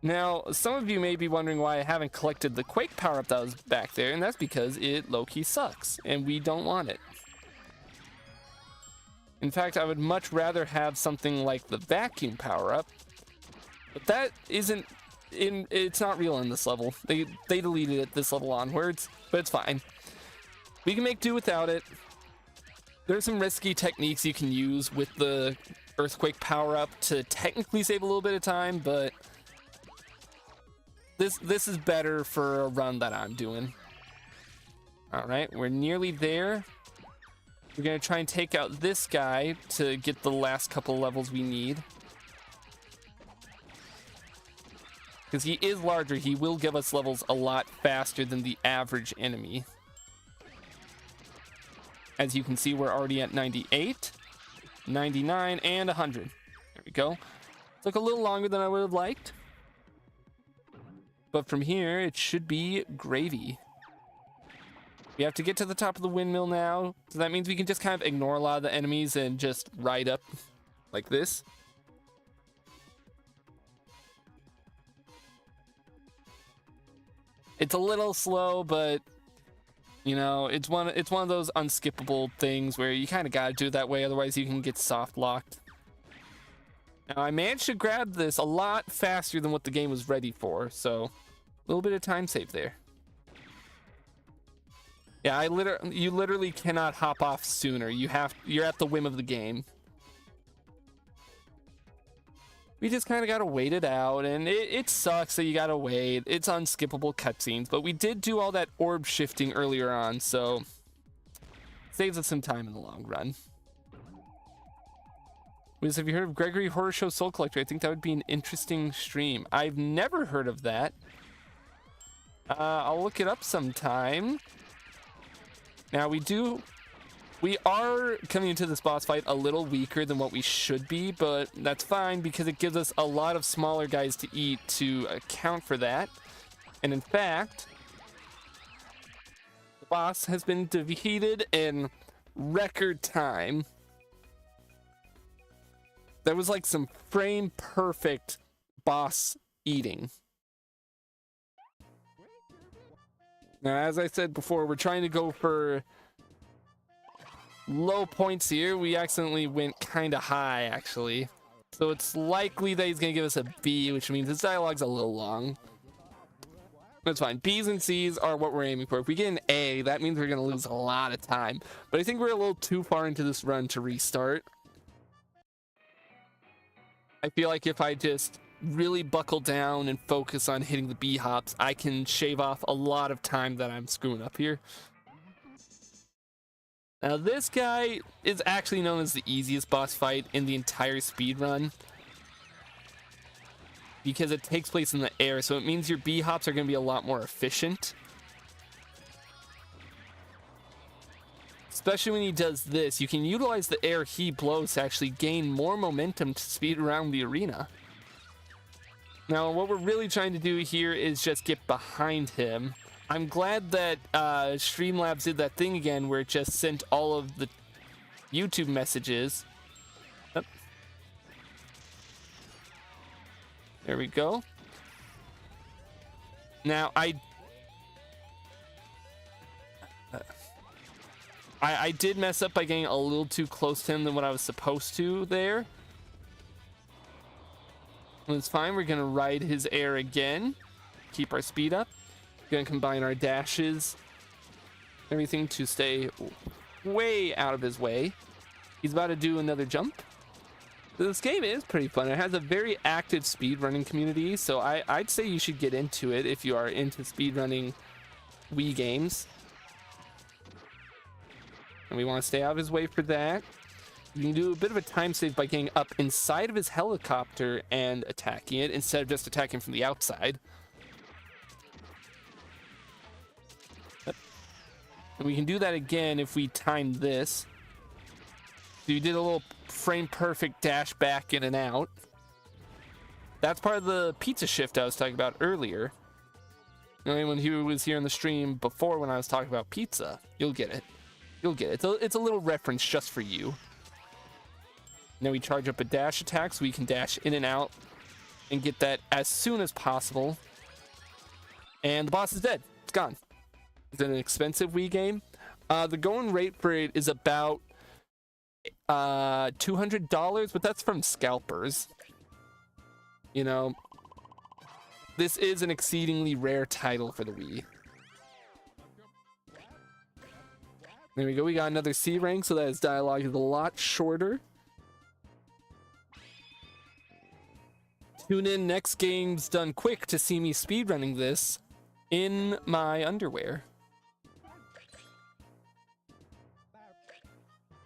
Now, some of you may be wondering why I haven't collected the Quake power-up that was back there, and that's because it low-key sucks, and we don't want it. In fact, I would much rather have something like the vacuum power-up, but that isn't it's not real in this level. They deleted it this level onwards, but it's fine. We can make do without it. There's some risky techniques you can use with the Earthquake power-up to technically save a little bit of time, but This is better for a run that I'm doing. All right, we're nearly there. We're gonna try and take out this guy to get the last couple levels we need. Because he is larger, he will give us levels a lot faster than the average enemy. As you can see, we're already at 98, 99, and 100. There we go. Took a little longer than I would have liked. But from here, it should be gravy. We have to get to the top of the windmill now. So that means we can just kind of ignore a lot of the enemies and just ride up like this. It's a little slow, but you know, it's one of those unskippable things where you kind of gotta do it that way, otherwise you can get soft locked. Now I managed to grab this a lot faster than what the game was ready for, so a little bit of time save there. Yeah, you literally cannot hop off sooner. You're at the whim of the game. We just kind of gotta wait it out, and it sucks that you gotta wait. It's unskippable cutscenes, but we did do all that orb shifting earlier on, so saves us some time in the long run. Have you heard of Gregory Horror Show Soul Collector? I think that would be an interesting stream. I've never heard of that. I'll look it up sometime. Now we are coming into this boss fight a little weaker than what we should be, but that's fine because it gives us a lot of smaller guys to eat to account for that. And in fact, the boss has been defeated in record time. That was like some frame perfect boss eating. Now, as I said before, we're trying to go for low points here. We accidentally went kind of high, actually. So it's likely that he's going to give us a B, which means his dialogue's a little long. That's fine. B's and C's are what we're aiming for. If we get an A, that means we're going to lose a lot of time. But I think we're a little too far into this run to restart. I feel like if I just really buckle down and focus on hitting the B hops, I can shave off a lot of time that I'm screwing up here. Now this guy is actually known as the easiest boss fight in the entire speedrun because it takes place in the air, so it means your B hops are going to be a lot more efficient. Especially when he does this, you can utilize the air he blows to actually gain more momentum to speed around the arena. Now, what we're really trying to do here is just get behind him. I'm glad that Streamlabs did that thing again where it just sent all of the YouTube messages. Oh. There we go. Now, I did mess up by getting a little too close to him than what I was supposed to there. It's fine. We're going to ride his air again. Keep our speed up. Going to combine our dashes. Everything to stay way out of his way. He's about to do another jump. This game is pretty fun. It has a very active speedrunning community, so I'd say you should get into it if you are into speedrunning Wii games. And we want to stay out of his way for that. You can do a bit of a time save by getting up inside of his helicopter and attacking it instead of just attacking from the outside. And we can do that again if we time this. So you did a little frame perfect dash back in and out. That's part of the pizza shift I was talking about earlier. Anyone who was here on the stream before when I was talking about pizza, you'll get it. You'll get it. It's a little reference just for you. Now we charge up a dash attack so we can dash in and out and get that as soon as possible. And the boss is dead. It's gone. It's an expensive Wii game. The going rate for it is about $200, but that's from scalpers. You know, this is an exceedingly rare title for the Wii. There we go. We got another C rank, so that his dialogue is a lot shorter. Tune in, next game's done quick to see me speedrunning this in my underwear.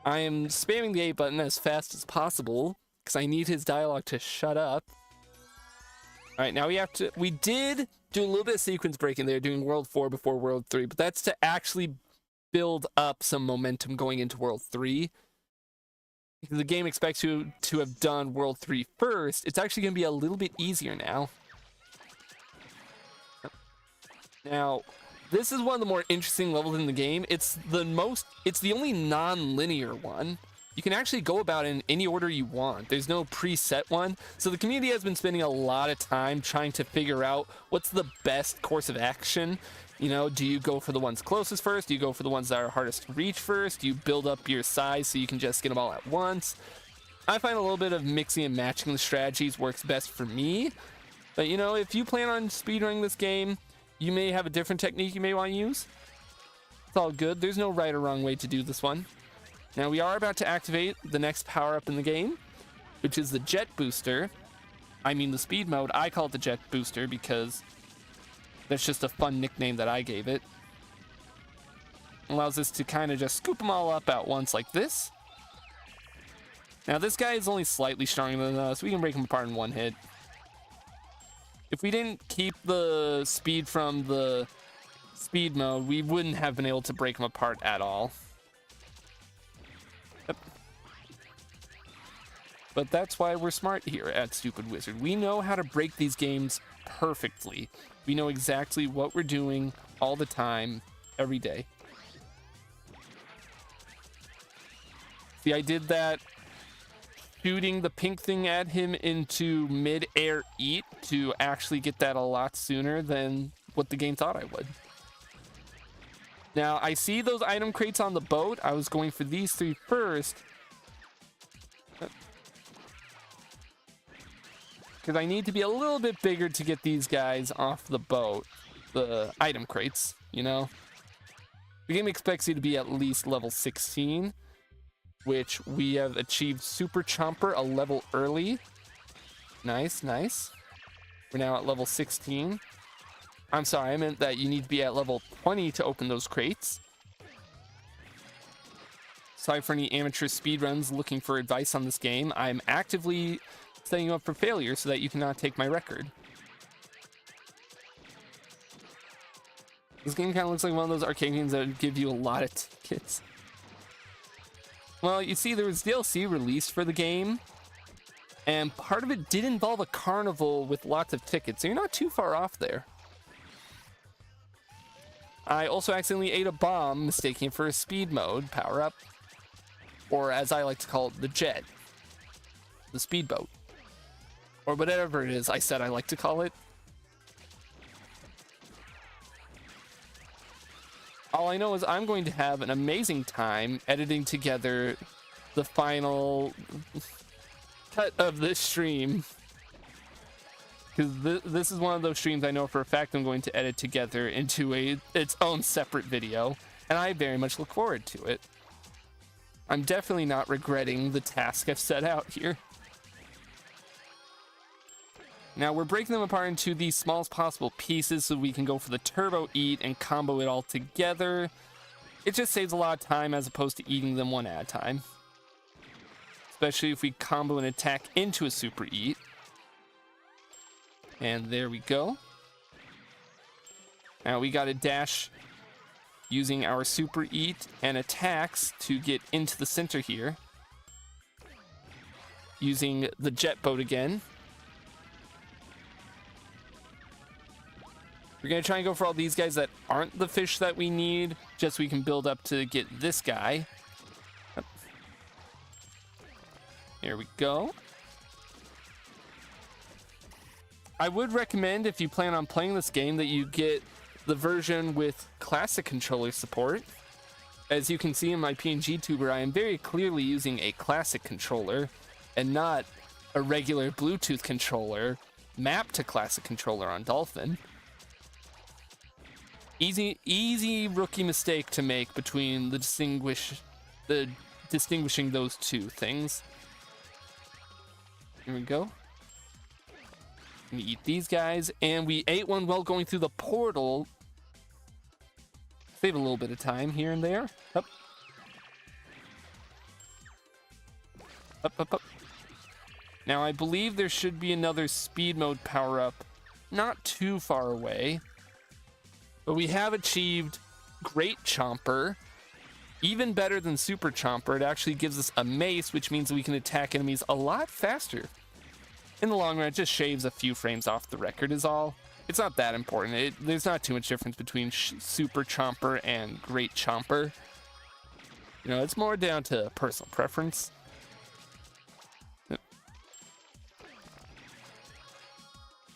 I am spamming the A button as fast as possible because I need his dialogue to shut up. All right, now we did do a little bit of sequence breaking there, doing World 4 before World 3, but that's to actually build up some momentum going into World 3. Because the game expects you to have done World 3 first, it's actually going to be a little bit easier now. Now, this is one of the more interesting levels in the game. It's the only non-linear one. You can actually go about it in any order you want. There's no preset one. So the community has been spending a lot of time trying to figure out what's the best course of action. You know, do you go for the ones closest first? Do you go for the ones that are hardest to reach first? Do you build up your size so you can just get them all at once? I find a little bit of mixing and matching the strategies works best for me. But, you know, if you plan on speedrunning this game, you may have a different technique you may want to use. It's all good. There's no right or wrong way to do this one. Now, we are about to activate the next power-up in the game, which is the Jet Booster. I mean the speed mode. I call it the Jet Booster because that's just a fun nickname that I gave it. Allows us to kind of just scoop them all up at once like this. Now, this guy is only slightly stronger than us. We can break him apart in one hit. If we didn't keep the speed from the speed mode, we wouldn't have been able to break him apart at all. Yep. But that's why we're smart here at Stupid Wizard. We know how to break these games perfectly. We know exactly what we're doing all the time, every day. See, I did that shooting the pink thing at him into mid-air eat to actually get that a lot sooner than what the game thought I would. Now, I see those item crates on the boat. I was going for these three first. Because I need to be a little bit bigger to get these guys off the boat. The item crates, you know? The game expects you to be at least level 16. Which we have achieved Super Chomper a level early. Nice, nice. We're now at level 16. I'm sorry, I meant that you need to be at level 20 to open those crates. Sorry for any amateur speedruns looking for advice on this game. I'm actively setting you up for failure so that you cannot take my record. This game kind of looks like one of those arcade games that would give you a lot of tickets. Well, you see, there was DLC released for the game, and part of it did involve a carnival with lots of tickets, so you're not too far off there. I also accidentally ate a bomb, mistaking it for a speed mode power-up, or as I like to call it, the jet, the speedboat, or whatever it is I said I like to call it. All I know is I'm going to have an amazing time editing together the final cut of this stream. Because this is one of those streams I know for a fact I'm going to edit together into its own separate video. And I very much look forward to it. I'm definitely not regretting the task I've set out here. Now, we're breaking them apart into the smallest possible pieces so we can go for the turbo eat and combo it all together. It just saves a lot of time as opposed to eating them one at a time. Especially if we combo an attack into a super eat. And there we go. Now we gotta dash using our super eat and attacks to get into the center here. Using the jet boat again. We're going to try and go for all these guys that aren't the fish that we need, just so we can build up to get this guy. Here we go. I would recommend, if you plan on playing this game, that you get the version with classic controller support. As you can see in my PNG tuber, I am very clearly using a classic controller and not a regular Bluetooth controller mapped to classic controller on Dolphin. Easy rookie mistake to make between distinguishing those two things. Here we go. We eat these guys, and we ate one while going through the portal. Save a little bit of time here and there. Up. Up, up, up. Now, I believe there should be another speed mode power-up not too far away. But we have achieved Great Chomper. Even better than Super Chomper, it actually gives us a mace, which means we can attack enemies a lot faster. In the long run, it just shaves a few frames off the record is all. It's not that important. There's not too much difference between Super Chomper and Great Chomper. You know, it's more down to personal preference.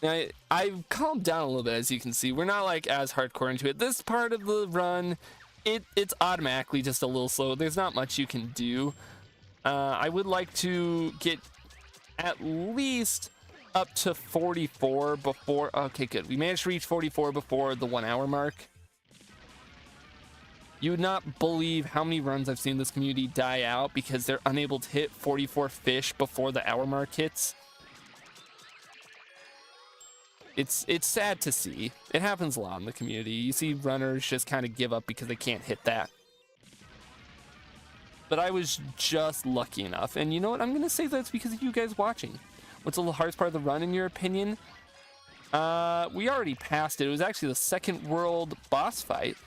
Now, I've calmed down a little bit, as you can see. We're not like as hardcore into it. This part of the run, it's automatically just a little slow. There's not much you can do. I would like to get at least up to 44 before... Okay, good. We managed to reach 44 before the 1 hour mark. You would not believe how many runs I've seen this community die out because they're unable to hit 44 fish before the hour mark hits. It's sad to see. It happens a lot in the community. You see runners just kind of give up because they can't hit that. But I was just lucky enough. And you know what? I'm going to say that's because of you guys watching. What's the hardest part of the run, in your opinion? We already passed it. It was actually the second world boss fight.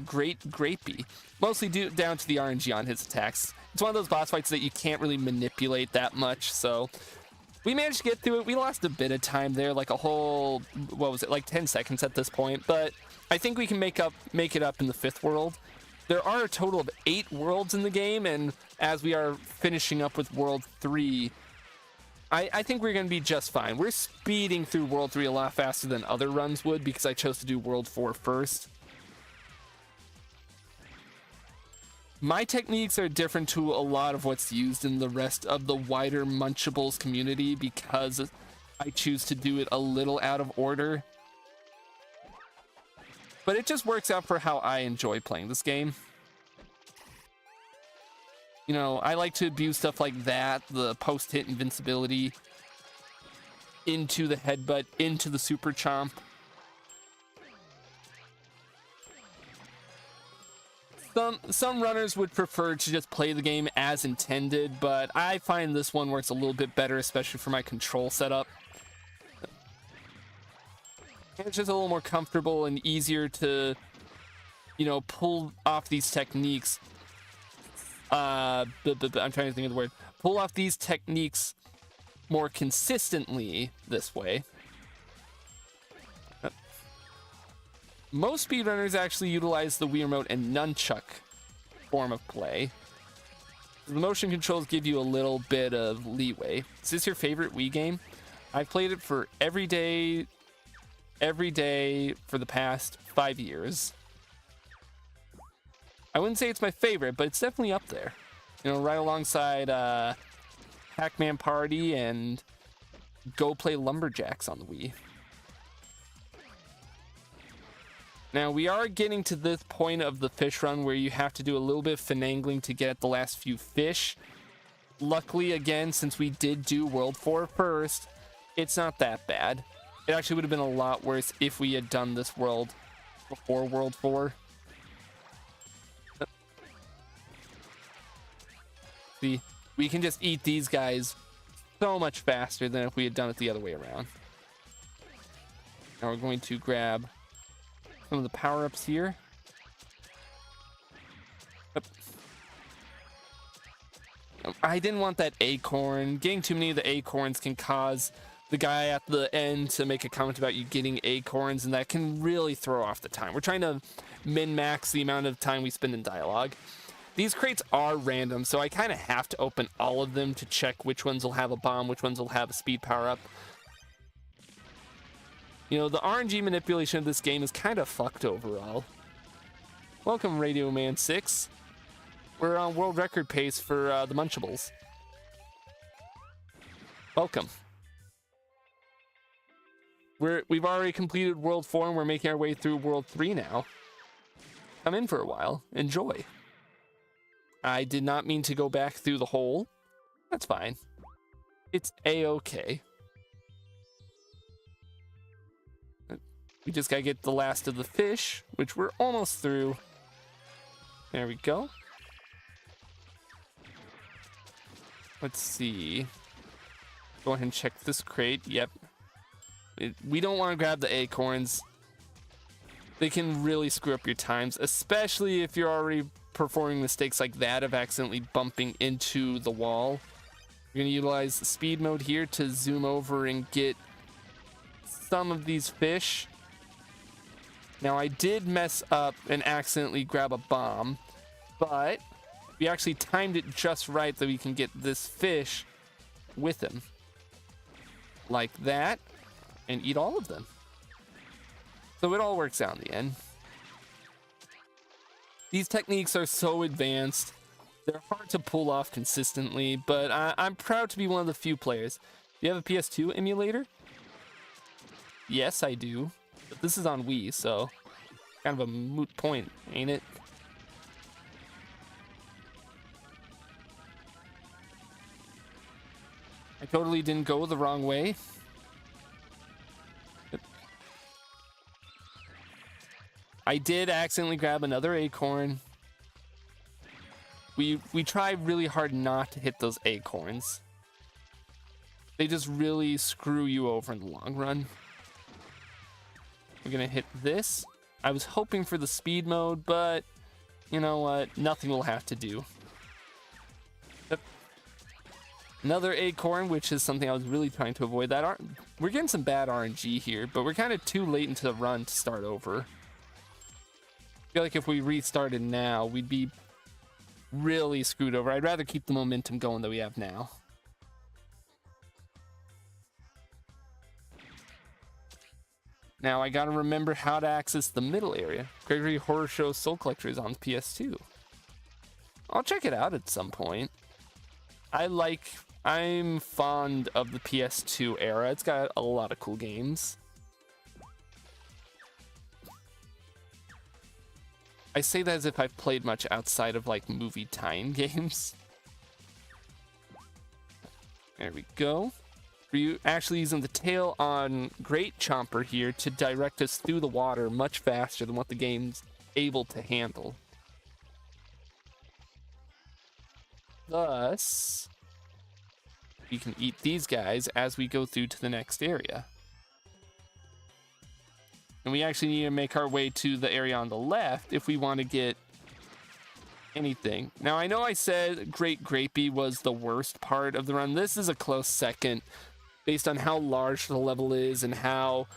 Great Grapey. Mostly down to the RNG on his attacks. It's one of those boss fights that you can't really manipulate that much, so... We managed to get through it. We lost a bit of time there, like a whole, what was it, like 10 seconds at this point. But I think we can make it up in the 5th world. There are a total of 8 worlds in the game, and as we are finishing up with World 3, I think we're going to be just fine. We're speeding through World 3 a lot faster than other runs would because I chose to do World 4 first. My techniques are different to a lot of what's used in the rest of the wider Munchables community because I choose to do it a little out of order. But it just works out for how I enjoy playing this game. You know, I like to abuse stuff like that, the post-hit invincibility, into the headbutt, into the super chomp. Some runners would prefer to just play the game as intended, but I find this one works a little bit better, especially for my control setup. It's just a little more comfortable and easier to, you know, pull off these techniques. I'm trying to think of the word. Pull off these techniques more consistently this way. Most speedrunners actually utilize the Wii Remote and Nunchuck form of play. The motion controls give you a little bit of leeway. Is this your favorite Wii game? I've played it for every day for the past 5 years. I wouldn't say it's my favorite, but it's definitely up there. You know, right alongside Pac-Man Party and Go Play Lumberjacks on the Wii. Now, we are getting to this point of the fish run where you have to do a little bit of finagling to get at the last few fish. Luckily, again, since we did do World 4 first, it's not that bad. It actually would have been a lot worse if we had done this world before World 4. See, we can just eat these guys so much faster than if we had done it the other way around. Now we're going to grab some of the power-ups here. I didn't want that acorn. Getting too many of the acorns can cause the guy at the end to make a comment about you getting acorns, and that can really throw off the time. We're trying to min-max the amount of time we spend in dialogue. These crates are random, so I kind of have to open all of them to check which ones will have a bomb, which ones will have a speed power-up. You know, the RNG manipulation of this game is kind of fucked overall. Welcome, Radio Man 6. We're on world record pace for the Munchables. Welcome. We've already completed World 4 and we're making our way through World 3 now. Come in for a while. Enjoy. I did not mean to go back through the hole. That's fine. It's A-okay. We just gotta get the last of the fish, which we're almost through. There we go. Let's see. Go ahead and check this crate. Yep. We don't want to grab the acorns. They can really screw up your times, especially if you're already performing mistakes like that of accidentally bumping into the wall. You're going to utilize the speed mode here to zoom over and get some of these fish. Now, I did mess up and accidentally grab a bomb, but we actually timed it just right that we can get this fish with him. Like that, and eat all of them. So it all works out in the end. These techniques are so advanced. They're hard to pull off consistently, but I'm proud to be one of the few players. Do you have a PS2 emulator? Yes, I do. But this is on Wii, so kind of a moot point, ain't it? I totally didn't go the wrong way. I did accidentally grab another acorn. We try really hard not to hit those acorns. They just really screw you over in the long run. We're gonna hit this. I was hoping for the speed mode, but you know what? Nothing will have to do. Yep. Another acorn, which is something I was really trying to avoid. We're getting some bad RNG here, but we're kind of too late into the run to start over. I feel like if we restarted now, we'd be really screwed over. I'd rather keep the momentum going that we have now. Now I gotta remember how to access the middle area. Gregory Horror Show Soul Collector is on the PS2. I'll check it out at some point. I'm fond of the PS2 era. It's got a lot of cool games. I say that as if I've played much outside of like movie tie-in games. There we go. We're actually using the tail on Great Chomper here to direct us through the water much faster than what the game's able to handle. Thus, we can eat these guys as we go through to the next area. And we actually need to make our way to the area on the left if we want to get anything. Now, I know I said Great Grapey was the worst part of the run. This is a close second based on how large the level is and how,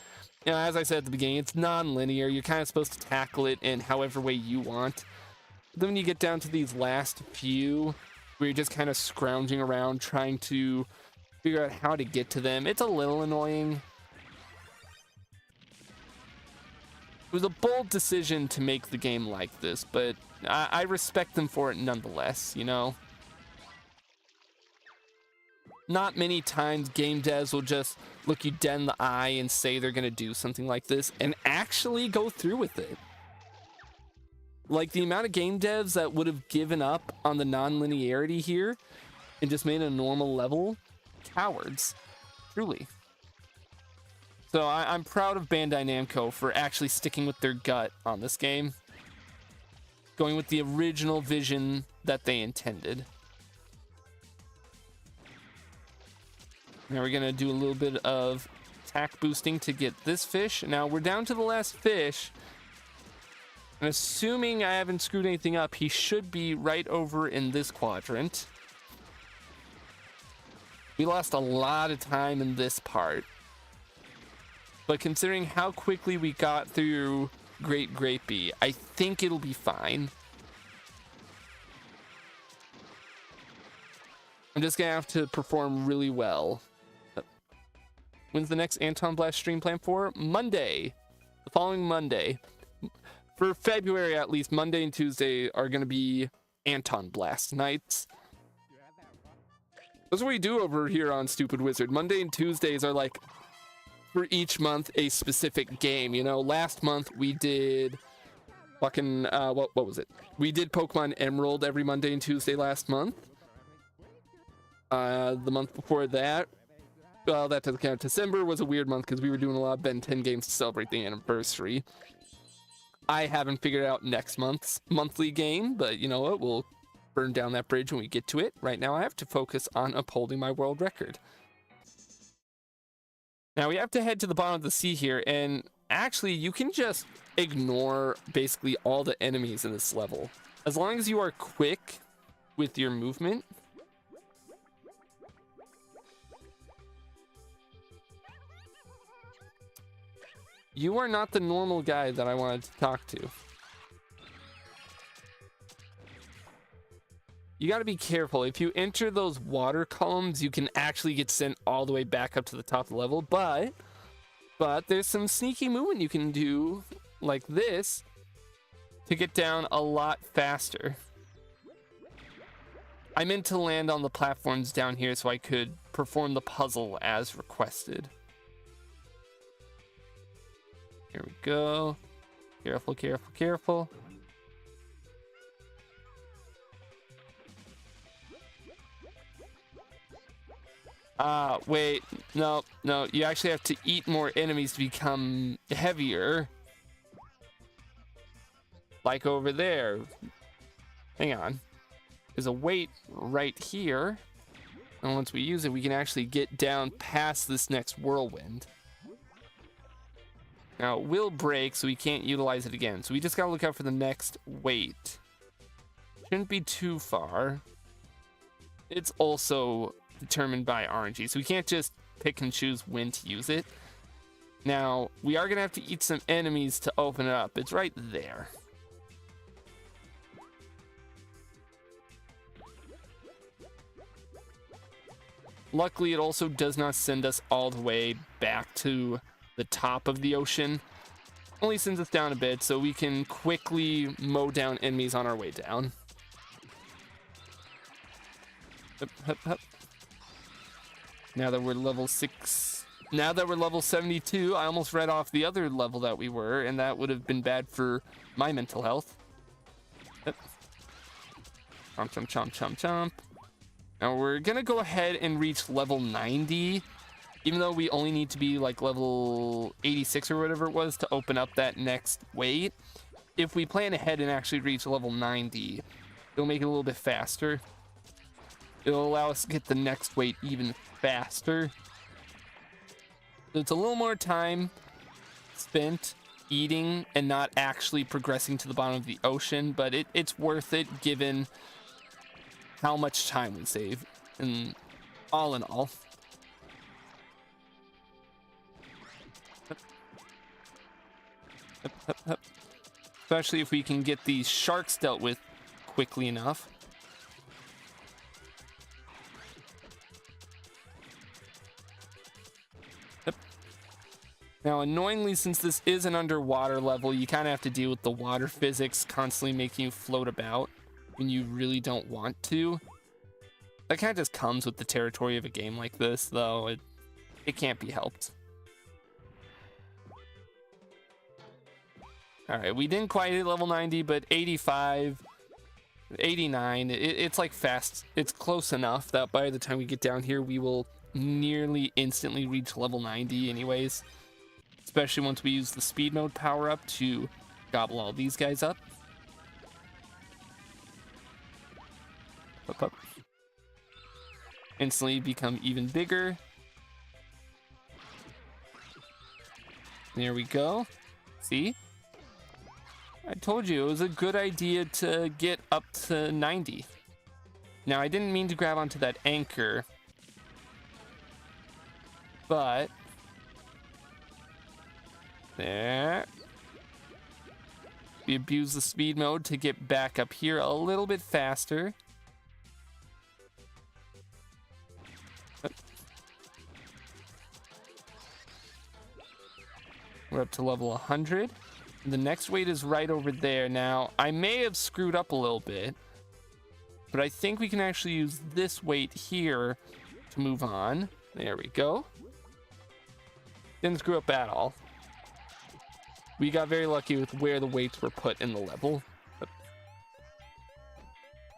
you know, as I said at the beginning, it's non-linear. You're kind of supposed to tackle it in however way you want. But then when you get down to these last few, where you're just kind of scrounging around trying to figure out how to get to them, it's a little annoying. It was a bold decision to make the game like this, but I respect them for it nonetheless, you know? Not many times game devs will just look you dead in the eye and say they're gonna do something like this and actually go through with it. Like, the amount of game devs that would have given up on the non-linearity here and just made a normal level, cowards, truly. So I'm proud of Bandai Namco for actually sticking with their gut on this game. Going with the original vision that they intended. Now we're gonna do a little bit of attack boosting to get this fish. Now we're down to the last fish. And assuming I haven't screwed anything up, he should be right over in this quadrant. We lost a lot of time in this part. But considering how quickly we got through Great Grapey, I think it'll be fine. I'm just gonna have to perform really well. When's the next Anton Blast stream planned for? Monday. The following Monday. For February, at least, Monday and Tuesday are gonna be Anton Blast nights. That's what we do over here on Stupid Wizard. Monday and Tuesdays are like, for each month, a specific game. You know, last month we did fucking, what was it? We did Pokemon Emerald every Monday and Tuesday last month. The month before that, well, that doesn't count. December was a weird month because we were doing a lot of Ben 10 games to celebrate the anniversary. I haven't figured out next month's monthly game, but you know what? We'll burn down that bridge when we get to it. Right now, I have to focus on upholding my world record. Now, we have to head to the bottom of the sea here, and actually, you can just ignore basically all the enemies in this level. As long as you are quick with your movement. You are not the normal guy that I wanted to talk to. You got to be careful. If you enter those water columns, you can actually get sent all the way back up to the top of the level. But there's some sneaky movement you can do like this to get down a lot faster. I meant to land on the platforms down here so I could perform the puzzle as requested. Here we go. Careful, careful, careful. Wait. No, no. You actually have to eat more enemies to become heavier. Like over there. Hang on. There's a weight right here. And once we use it, we can actually get down past this next whirlwind. Now, it will break, so we can't utilize it again. So we just gotta look out for the next weight. Shouldn't be too far. It's also determined by RNG, so we can't just pick and choose when to use it. Now, we are gonna have to eat some enemies to open it up. It's right there. Luckily, it also does not send us all the way back to the top of the ocean. Only sends us down a bit, so we can quickly mow down enemies on our way down. Hup, hup, hup. Now that we're level 6, now that we're level 72, I almost read off the other level that we were, and that would have been bad for my mental health. Hup. Chomp, chomp, chomp, chomp, chomp. Now we're gonna go ahead and reach level 90, even though we only need to be like level 86 or whatever it was to open up that next weight. If we plan ahead and actually reach level 90, it'll make it a little bit faster. It'll allow us to get the next weight even faster. So it's a little more time spent eating and not actually progressing to the bottom of the ocean, but it's worth it given how much time we save, and all in all. Hup, hup, hup. Especially if we can get these sharks dealt with quickly enough. Hup. Now, annoyingly, since this is an underwater level, you kind of have to deal with the water physics constantly making you float about when you really don't want to. That kind of just comes with the territory of a game like this, though. It can't be helped. Alright, we didn't quite hit level 90, but 85, 89, it's like fast. It's close enough that by the time we get down here, we will nearly instantly reach level 90 anyways. Especially once we use the speed mode power up to gobble all these guys up. Up, up. Instantly become even bigger. There we go. See? I told you it was a good idea to get up to 90. Now, I didn't mean to grab onto that anchor, but there. We abuse the speed mode to get back up here a little bit faster. We're up to level 100. The next weight is right over there. Now, I may have screwed up a little bit, but I think we can actually use this weight here to move on. There we go. Didn't screw up at all. We got very lucky with where the weights were put in the level.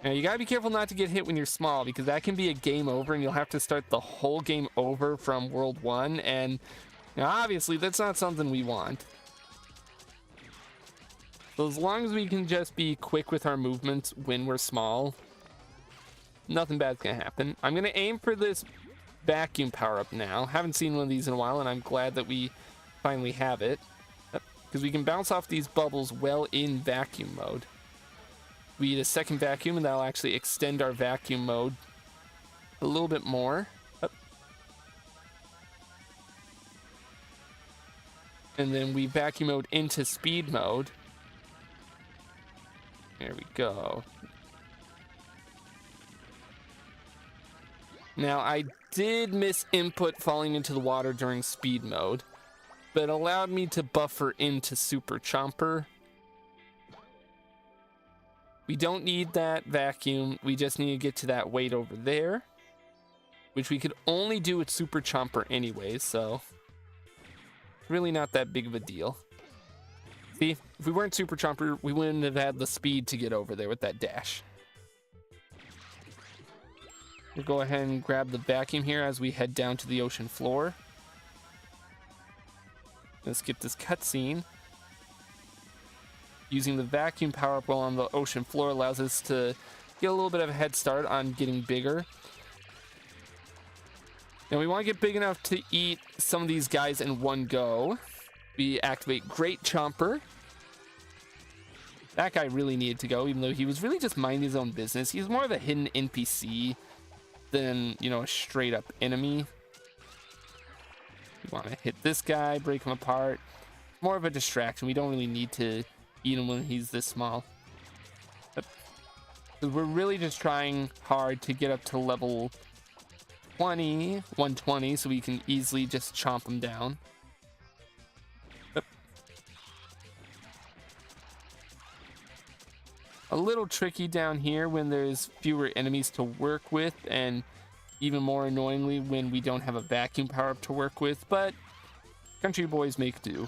Now, you gotta be careful not to get hit when you're small, because that can be a game over, and you'll have to start the whole game over from World 1, and you know, obviously, that's not something we want. So as long as we can just be quick with our movements when we're small, nothing bad's gonna happen. I'm gonna aim for this vacuum power-up now. Haven't seen one of these in a while, and I'm glad that we finally have it, because we can bounce off these bubbles well in vacuum mode. We need a second vacuum, and that'll actually extend our vacuum mode a little bit more. And then we vacuum mode into speed mode. There we go. Now, I did miss input falling into the water during speed mode, but it allowed me to buffer into Super Chomper. We don't need that vacuum, we just need to get to that weight over there, which we could only do with Super Chomper anyways, so really not that big of a deal. See, if we weren't Super Chomper, we wouldn't have had the speed to get over there with that dash. We'll go ahead and grab the vacuum here as we head down to the ocean floor. Let's get this cutscene. Using the vacuum power-up while on the ocean floor allows us to get a little bit of a head start on getting bigger. Now we want to get big enough to eat some of these guys in one go. We activate Great Chomper. That guy really needed to go, even though he was really just minding his own business. He's more of a hidden NPC than, you know, a straight-up enemy. We want to hit this guy, break him apart. More of a distraction. We don't really need to eat him when he's this small. But we're really just trying hard to get up to level 120, so we can easily just chomp him down. Yep. A little tricky down here when there's fewer enemies to work with, and even more annoyingly when we don't have a vacuum power up to work with, but country boys make do.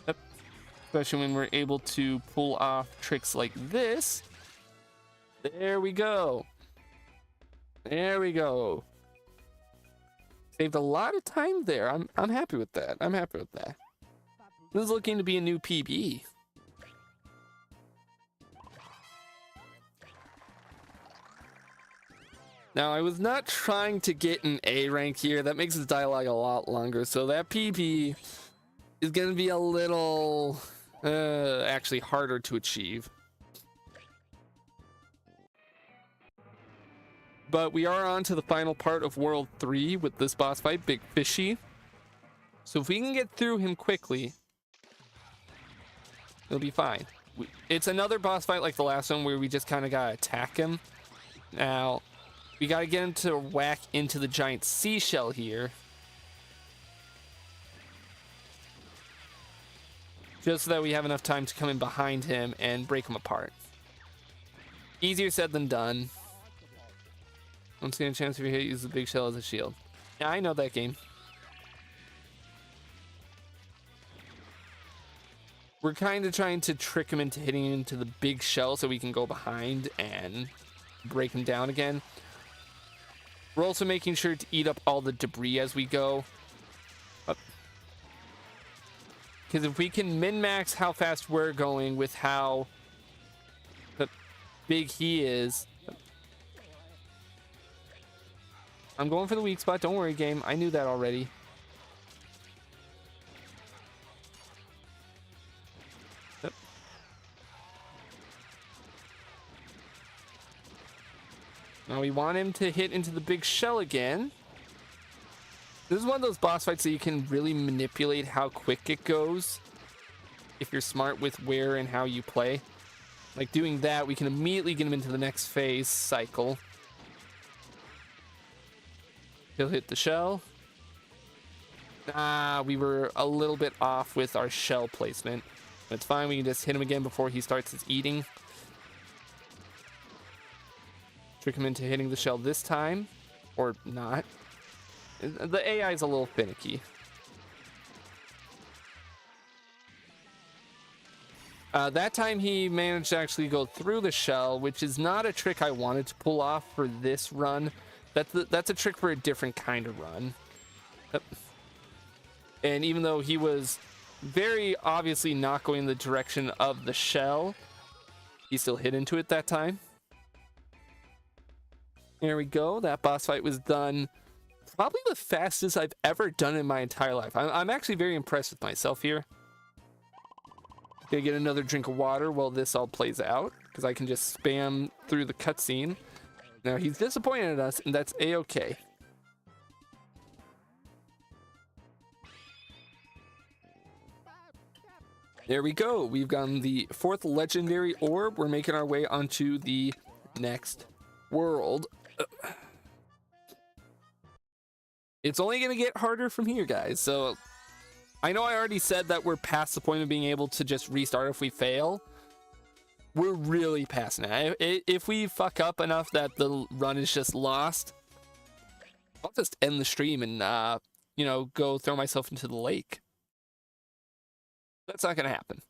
Yep. Especially when we're able to pull off tricks like this. There we go. There we go. Saved a lot of time there. I'm happy with that. I'm happy with that. This is looking to be a new PB. Now, I was not trying to get an A rank here. That makes this dialogue a lot longer. So that PB is going to be a little actually harder to achieve. But we are on to the final part of World 3 with this boss fight, Big Fishy. So if we can get through him quickly, it'll be fine. It's another boss fight like the last one where we just kind of gotta attack him. Now, we gotta get him to whack into the giant seashell here. Just so that we have enough time to come in behind him and break him apart. Easier said than done. Don't stand a chance if you hit, use the big shell as a shield. Yeah, I know that game. We're kind of trying to trick him into hitting into the big shell so we can go behind and break him down again. We're also making sure to eat up all the debris as we go. Because if we can min-max how fast we're going with how big he is. I'm going for the weak spot. Don't worry, game. I knew that already. Yep. Now we want him to hit into the big shell again. This is one of those boss fights that you can really manipulate how quick it goes if you're smart with where and how you play. Like doing that, we can immediately get him into the next phase cycle. He'll hit the shell. We were a little bit off with our shell placement. It's fine, we can just hit him again before he starts his eating. Trick him into hitting the shell this time, or not. The AI is a little finicky. That time he managed to actually go through the shell, which is not a trick I wanted to pull off for this run. That's a trick for a different kind of run. Yep. And even though he was very obviously not going in the direction of the shell, he still hit into it that time. There we go. That boss fight was done probably the fastest I've ever done in my entire life. I'm actually very impressed with myself here. Gonna get another drink of water while this all plays out, because I can just spam through the cutscene. Now he's disappointed in us, and that's a-okay. There we go. We've gotten the 4th legendary orb. We're making our way onto the next world. It's only gonna get harder from here, guys. So I know I already said that we're past the point of being able to just restart if we fail. We're really past now. If we fuck up enough that the run is just lost, I'll just end the stream and, you know, go throw myself into the lake. That's not going to happen.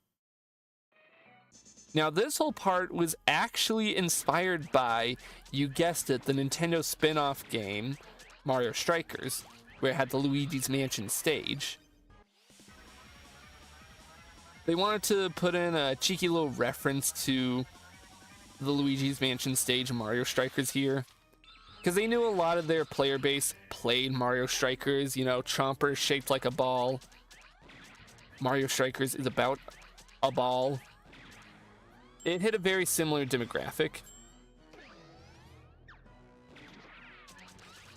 Now, this whole part was actually inspired by, you guessed it, the Nintendo spin-off game, Mario Strikers, where it had the Luigi's Mansion stage. They wanted to put in a cheeky little reference to the Luigi's Mansion stage of Mario Strikers here, because they knew a lot of their player base played Mario Strikers. You know, Chomper shaped like a ball. Mario Strikers is about a ball. It hit a very similar demographic.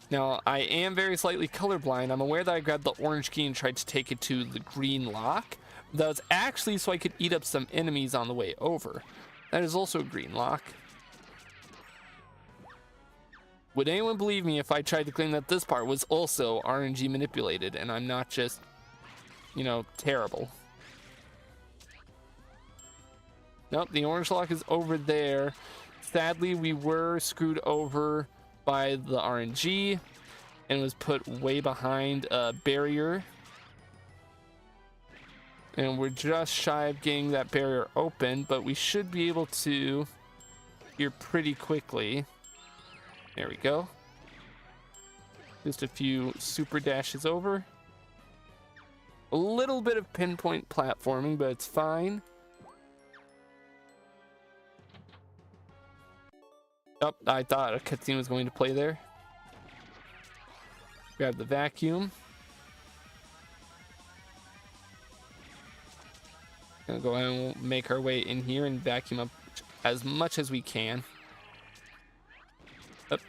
Now, I am very slightly colorblind. I'm aware that I grabbed the orange key and tried to take it to the green lock. That was actually so I could eat up some enemies on the way over. That is also a green lock. Would anyone believe me if I tried to claim that this part was also RNG manipulated and I'm not just, you know, terrible? Nope, the orange lock is over there. Sadly, we were screwed over by the RNG and was put way behind a barrier. And we're just shy of getting that barrier open, but we should be able to here pretty quickly. There we go. Just a few super dashes over. A little bit of pinpoint platforming, but it's fine. Oh, I thought a cutscene was going to play there. Grab the vacuum. Gonna go ahead and make our way in here and vacuum up as much as we can. Up.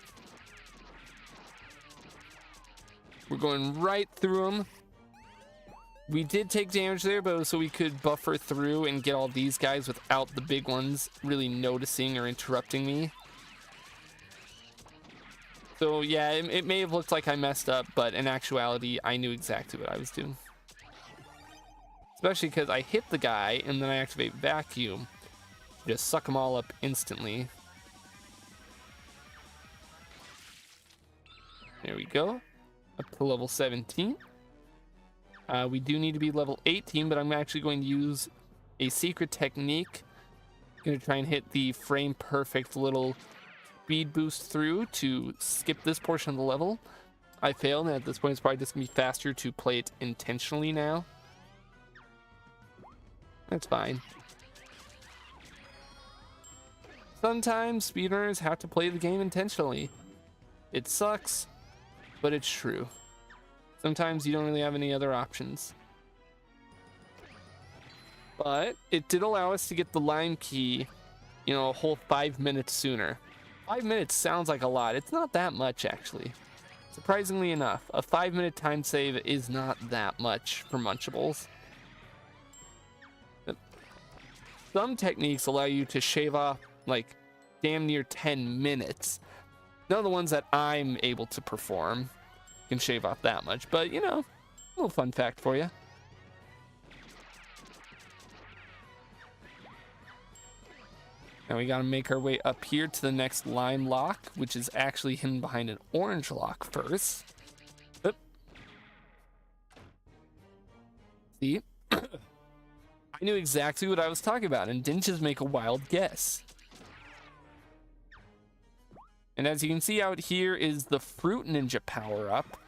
We're going right through them. We did take damage there, but so we could buffer through and get all these guys without the big ones really noticing or interrupting me. So yeah, it may have looked like I messed up, but in actuality, I knew exactly what I was doing. Especially because I hit the guy and then I activate vacuum. Just suck them all up instantly. There we go. Up to level 17. We do need to be level 18, but I'm actually going to use a secret technique. I'm going to try and hit the frame perfect little speed boost through to skip this portion of the level. I failed, and at this point it's probably just going to be faster to play it intentionally now. That's fine. Sometimes speedrunners have to play the game intentionally. It sucks, but it's true. Sometimes you don't really have any other options. But it did allow us to get the lime key, you know, a whole 5 minutes sooner. 5 minutes sounds like a lot. It's not that much, actually. Surprisingly enough, a 5-minute time save is not that much for Munchables. Some techniques allow you to shave off like damn near 10 minutes. None of the ones that I'm able to perform can shave off that much, but you know, a little fun fact for you. Now we gotta make our way up here to the next lime lock, which is actually hidden behind an orange lock first. Oop. See? I knew exactly what I was talking about and didn't just make a wild guess. And as you can see out here is the Fruit Ninja power-up.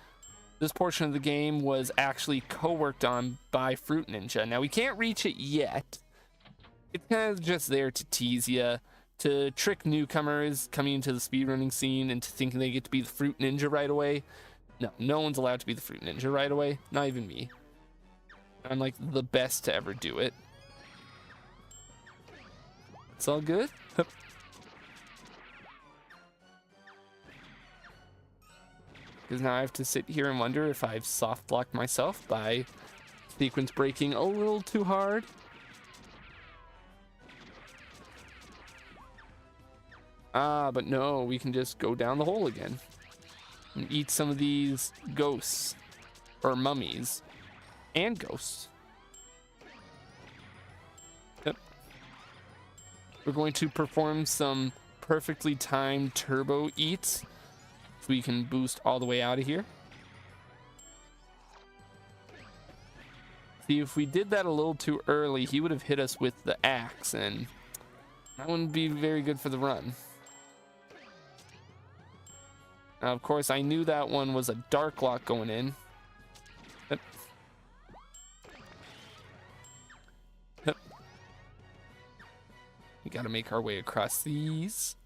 This portion of the game was actually co-worked on by Fruit Ninja. Now, we can't reach it yet. It's kind of just there to tease you, to trick newcomers coming into the speedrunning scene into thinking they get to be the Fruit Ninja right away. No, no one's allowed to be the Fruit Ninja right away. Not even me. I'm like the best to ever do it. It's all good. Because now I have to sit here and wonder if I've soft blocked myself by sequence breaking a little too hard. But no, we can just go down the hole again and eat some of these ghosts or mummies and ghosts. Yep. We're going to perform some perfectly timed turbo eats so we can boost all the way out of here. See, if we did that a little too early, he would have hit us with the axe, and that wouldn't be very good for the run. Now, of course, I knew that one was a dark lock going in. Yep. Yep. We gotta make our way across these.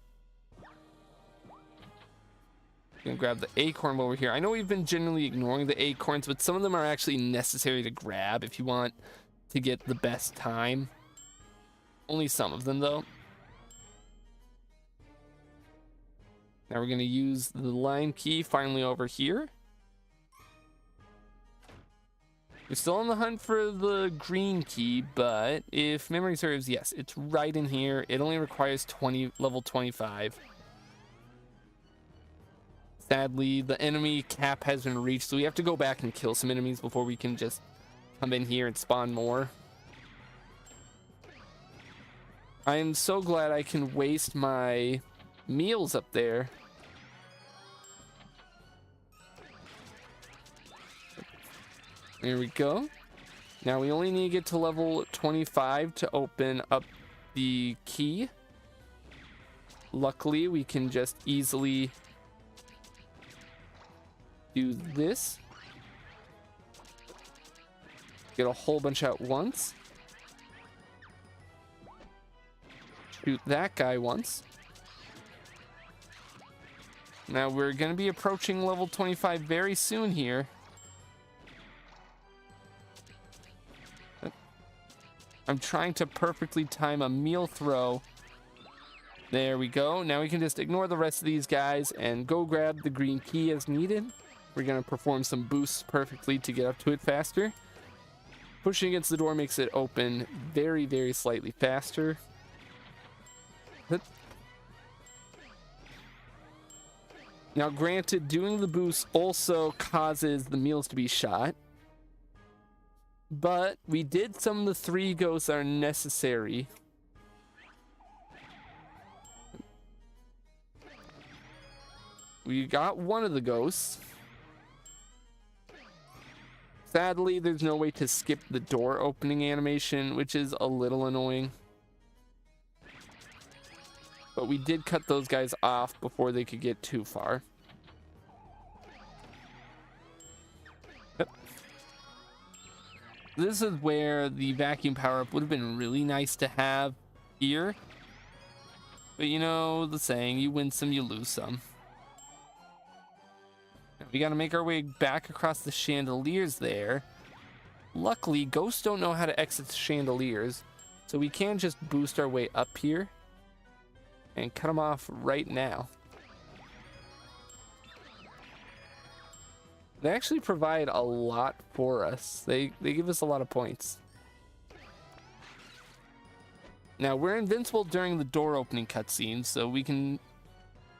Gonna grab the acorn over here. I know we've been generally ignoring the acorns, but some of them are actually necessary to grab if you want to get the best time. Only some of them, though. Now we're gonna use the line key finally over here. We're still on the hunt for the green key, but if memory serves, yes, it's right in here. It only requires level 25. Sadly, the enemy cap has been reached, so we have to go back and kill some enemies before we can just come in here and spawn more. I am so glad I can waste my meals up there. There we go. Now we only need to get to level 25 to open up the key. Luckily, we can just easily do this. Get a whole bunch at once. Shoot that guy once. Now we're going to be approaching level 25 very soon here. I'm trying to perfectly time a meal throw. There we go. Now we can just ignore the rest of these guys and go grab the green key as needed. We're going to perform some boosts perfectly to get up to it faster. Pushing against the door makes it open very, very slightly faster. Now, granted, doing the boost also causes the meals to be shot. But we did some of the 3 ghosts that are necessary. We got one of the ghosts. Sadly, there's no way to skip the door opening animation, which is a little annoying. But we did cut those guys off before they could get too far. Yep. This is where the vacuum power-up would have been really nice to have here. But you know the saying, you win some, you lose some. We gotta make our way back across the chandeliers there. Luckily, ghosts don't know how to exit the chandeliers, so we can just boost our way up here and cut them off right now. They actually provide a lot for us. They give us a lot of points. Now, we're invincible during the door opening cutscene, so we can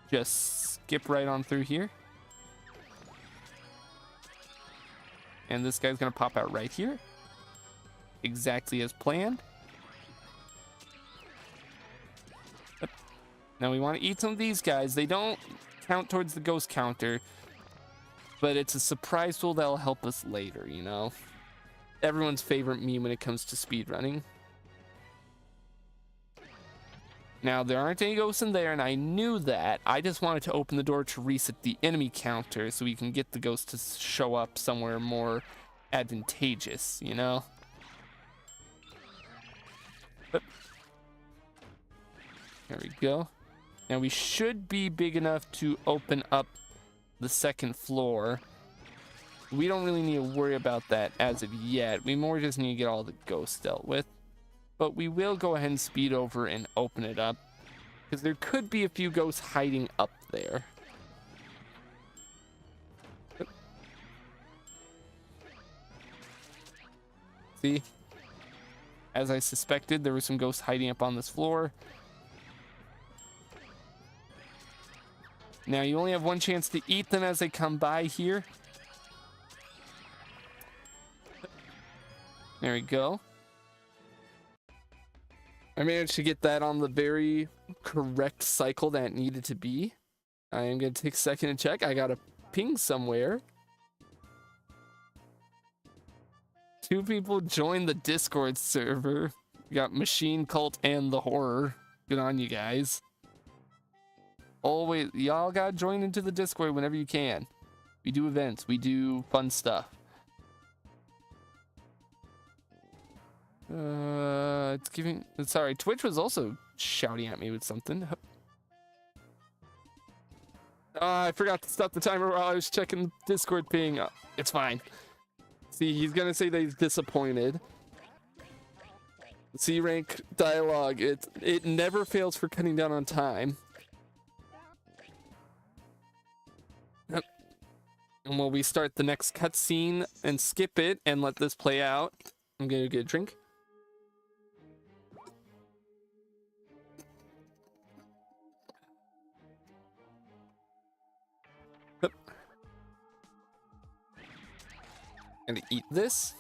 just skip right on through here. And this guy's gonna pop out right here. Exactly as planned. Yep. Now we want to eat some of these guys. They don't count towards the ghost counter, but it's a surprise tool that'll help us later, you know? everyone's favorite meme when it comes to speedrunning. Now, there aren't any ghosts in there, and I knew that. I just wanted to open the door to reset the enemy counter so we can get the ghost to show up somewhere more advantageous, you know? But there we go. Now, we should be big enough to open up the second floor. We don't really need to worry about that as of yet. We more just need to get all the ghosts dealt with. But we will go ahead and speed over and open it up, because there could be a few ghosts hiding up there. See? As I suspected, there were some ghosts hiding up on this floor. Now you only have one chance to eat them as they come by here. There we go. I managed to get that on the very correct cycle that it needed to be. I am going to take a second and check. I got a ping somewhere. 2 people joined the Discord server. We got Machine Cult and the Horror. Good on you guys. Always, y'all gotta join into the Discord whenever you can. We do events. We do fun stuff. It's giving. Sorry, Twitch was also shouting at me with something. I forgot to stop the timer while I was checking Discord ping. It's fine. See, he's gonna say that he's disappointed. C rank dialogue. It never fails for cutting down on time. Yep. And while we start the next cutscene and skip it and let this play out, I'm gonna get a drink. Gonna eat this.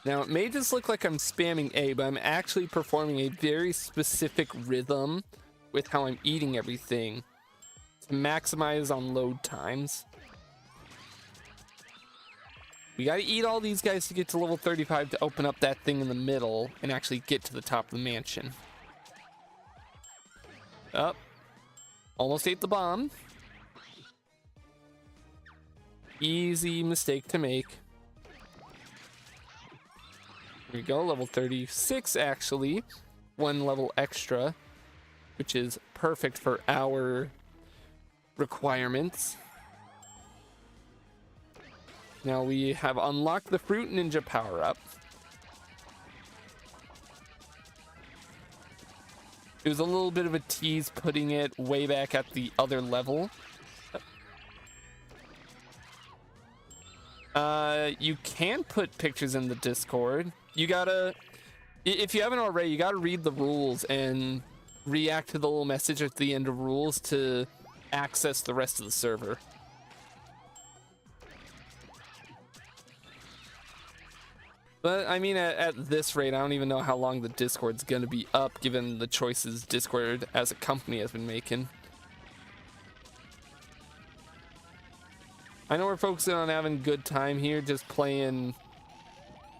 Now it may just look like I'm spamming A, but I'm actually performing a very specific rhythm with how I'm eating everything to maximize on load times. We gotta eat all these guys to get to level 35 to open up that thing in the middle and actually get to the top of the mansion. Up. Almost ate the bomb. Easy mistake to make. Here we go, level 36 actually. 1 level extra, which is perfect for our requirements. Now we have unlocked the Fruit Ninja power-up. It was a little bit of a tease putting it way back at the other level. You can put pictures in the Discord. You gotta, if you haven't already, you gotta read the rules and react to the little message at the end of rules to access the rest of the server. But I mean, at this rate, I don't even know how long the Discord's gonna be up, given the choices Discord as a company has been making. I know we're focusing on having a good time here, just playing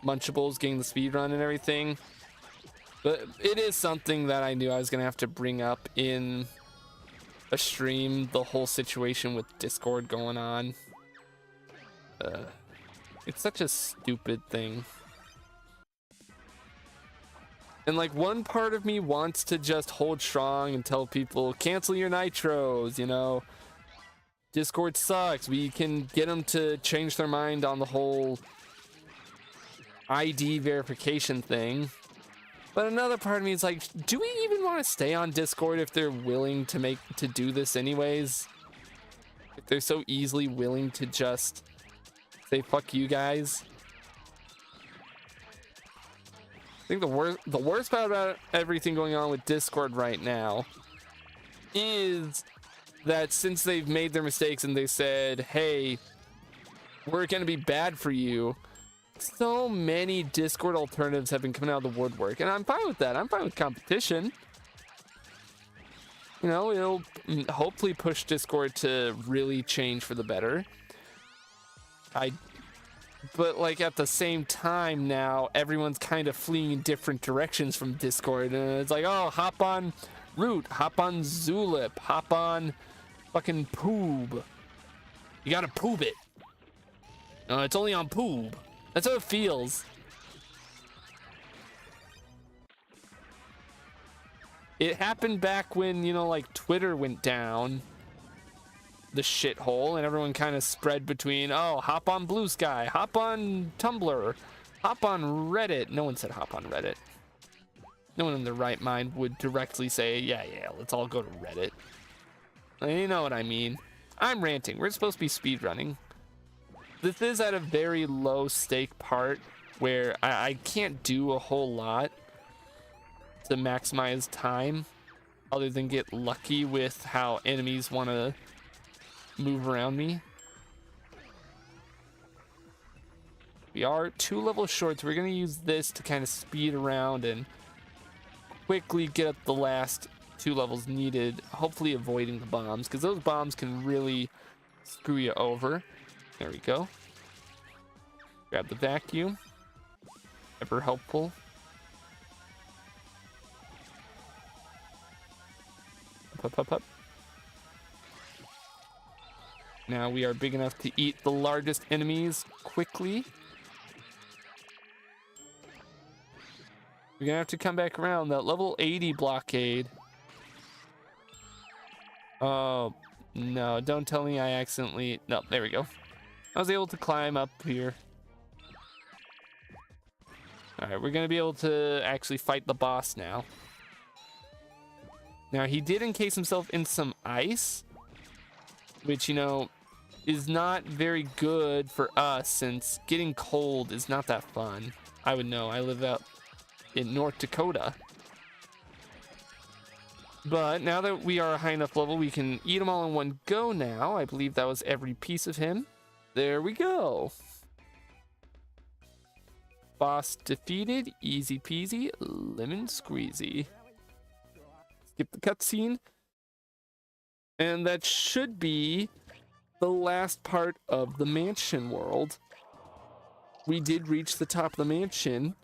Munchables, getting the speedrun and everything. But it is something that I knew I was going to have to bring up in a stream, the whole situation with Discord going on. It's such a stupid thing. And like, one part of me wants to just hold strong and tell people, cancel your nitros, you know. Discord sucks. We can get them to change their mind on the whole ID verification thing. But another part of me is like, do we even want to stay on Discord if they're willing to do this anyways? If they're so easily willing to just say fuck you guys. I think the worst part about everything going on with Discord right now is that since they've made their mistakes and they said, hey, we're gonna be bad for you, so many Discord alternatives have been coming out of the woodwork, and I'm fine with that. I'm fine with competition. You know, it'll hopefully push Discord to really change for the better. But like at the same time now, everyone's kind of fleeing in different directions from Discord, and it's like, oh, hop on Root, hop on Zulip, hop on fucking Poob. You gotta poob it. No, it's only on Poob. That's how it feels. It happened back when, you know, like Twitter went down the shithole and everyone kind of spread between, oh, hop on Blue Sky, hop on Tumblr, hop on Reddit. No one said hop on Reddit. No one in their right mind would directly say, yeah, let's all go to Reddit. You know what I mean. I'm ranting. We're supposed to be speedrunning. This is at a very low stake part where I can't do a whole lot to maximize time other than get lucky with how enemies want to move around me. We are 2 levels short, so we're going to use this to kind of speed around and quickly get up the last 2 levels needed, hopefully avoiding the bombs, because those bombs can really screw you over. There we go. Grab the vacuum. Ever helpful. Up. Now we are big enough to eat the largest enemies quickly. We're gonna have to come back around that level 80 blockade. Oh, no, don't tell me I accidentally... No, there we go. I was able to climb up here. Alright, we're gonna be able to actually fight the boss now. Now, he did encase himself in some ice, which, you know, is not very good for us since getting cold is not that fun. I would know. I live out in North Dakota. But now that we are a high enough level, we can eat them all in one go now. I believe that was every piece of him. There we go. Boss defeated. Easy peasy. Lemon squeezy. Skip the cutscene. And that should be the last part of the mansion world. We did reach the top of the mansion.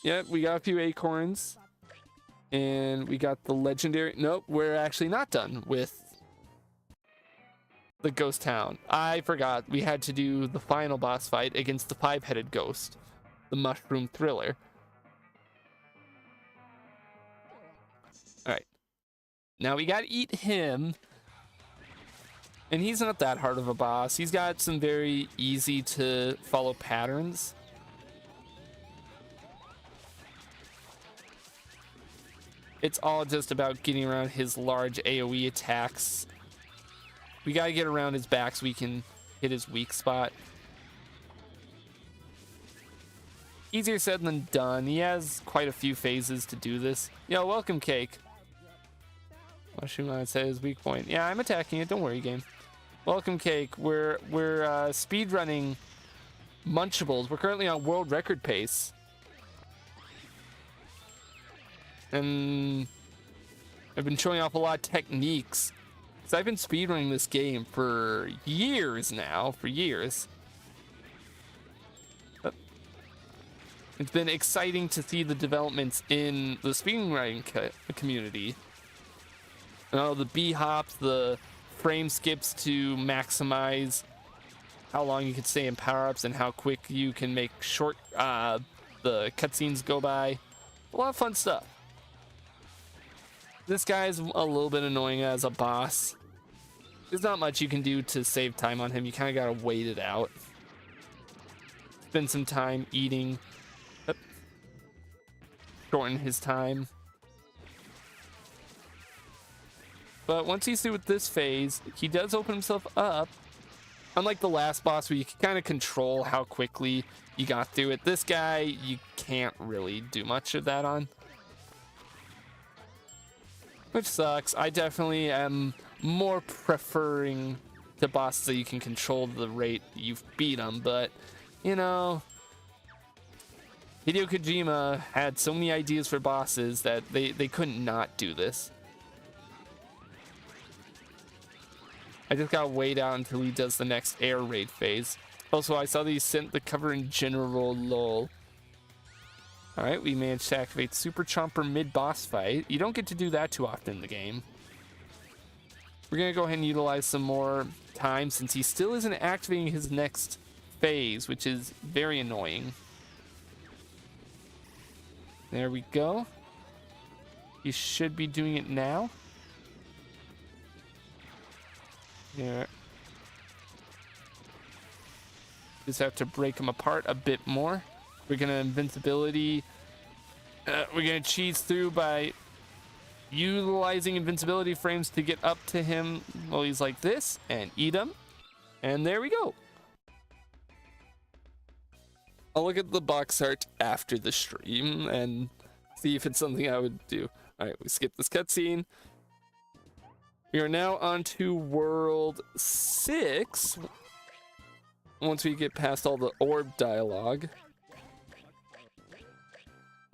Yep, we got a few acorns. And we got the legendary... Nope, we're actually not done with the ghost town. I forgot we had to do the final boss fight against the 5-headed ghost. The mushroom thriller. Alright. Now we gotta eat him. And he's not that hard of a boss. He's got some very easy to follow patterns. It's all just about getting around his large AoE attacks. We gotta get around his back so we can hit his weak spot. Easier said than done. He has quite a few phases to do this. Yo, welcome, Cake. Mushroom on his weak point. Yeah, I'm attacking it. Don't worry, game. Welcome, Cake. We're speedrunning Munchables. We're currently on world record pace. And I've been showing off a lot of techniques. Because I've been speedrunning this game for years now. For years. But it's been exciting to see the developments in the speedrunning community. You know, the B-hops, the frame skips to maximize how long you can stay in power-ups and how quick you can make short the cutscenes go by. A lot of fun stuff. This guy's a little bit annoying as a boss. There's not much you can do to save time on him. You kind of got to wait it out. Spend some time eating. Shorten his time. But once he's through with this phase, he does open himself up. Unlike the last boss where you can kind of control how quickly you got through it, this guy, you can't really do much of that on. Which sucks. I definitely am more preferring the bosses that you can control the rate you've beat them, but, you know, Hideo Kojima had so many ideas for bosses that they couldn't not do this. I just gotta wait out until he does the next air raid phase. Also, I saw that he sent the cover in general, lol. Alright, we managed to activate Super Chomper mid-boss fight. You don't get to do that too often in the game. We're gonna go ahead and utilize some more time since he still isn't activating his next phase, which is very annoying. There we go. He should be doing it now. Yeah. Just have to break him apart a bit more. We're gonna invincibility. We're gonna cheese through by utilizing invincibility frames to get up to him while he's like this and eat him. And there we go. I'll look at the box art after the stream and see if it's something I would do. All right, we skip this cutscene. We are now on to World 6. Once we get past all the orb dialogue.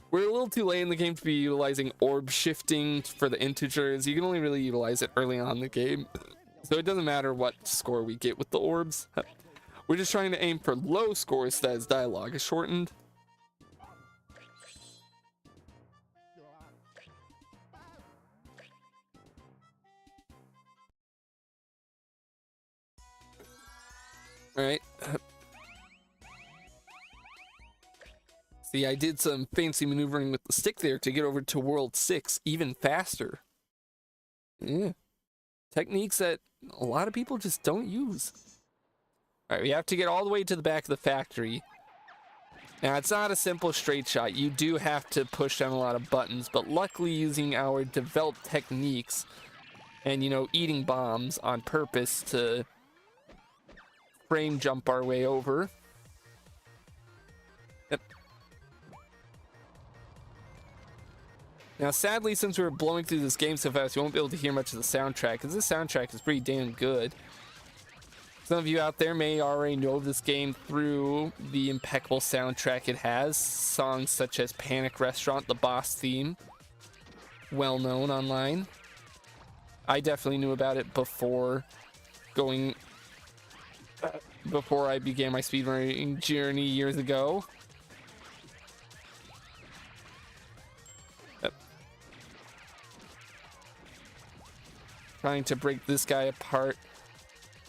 We're a little too late in the game to be utilizing orb shifting for the integers. You can only really utilize it early on in the game. So it doesn't matter what score we get with the orbs. We're just trying to aim for low scores so that as dialogue is shortened. Alright. See, I did some fancy maneuvering with the stick there to get over to World 6 even faster. Yeah. Techniques that a lot of people just don't use. Alright, we have to get all the way to the back of the factory. Now, it's not a simple straight shot. You do have to push down a lot of buttons, but luckily using our developed techniques and, you know, eating bombs on purpose to frame jump our way over. Yep. Now, sadly, since we were blowing through this game so fast, you won't be able to hear much of the soundtrack, because this soundtrack is pretty damn good. Some of you out there may already know this game through the impeccable soundtrack it has. Songs such as Panic Restaurant, the boss theme, well known online. I definitely knew about it before I began my speedrunning journey years ago. Yep. Trying to break this guy apart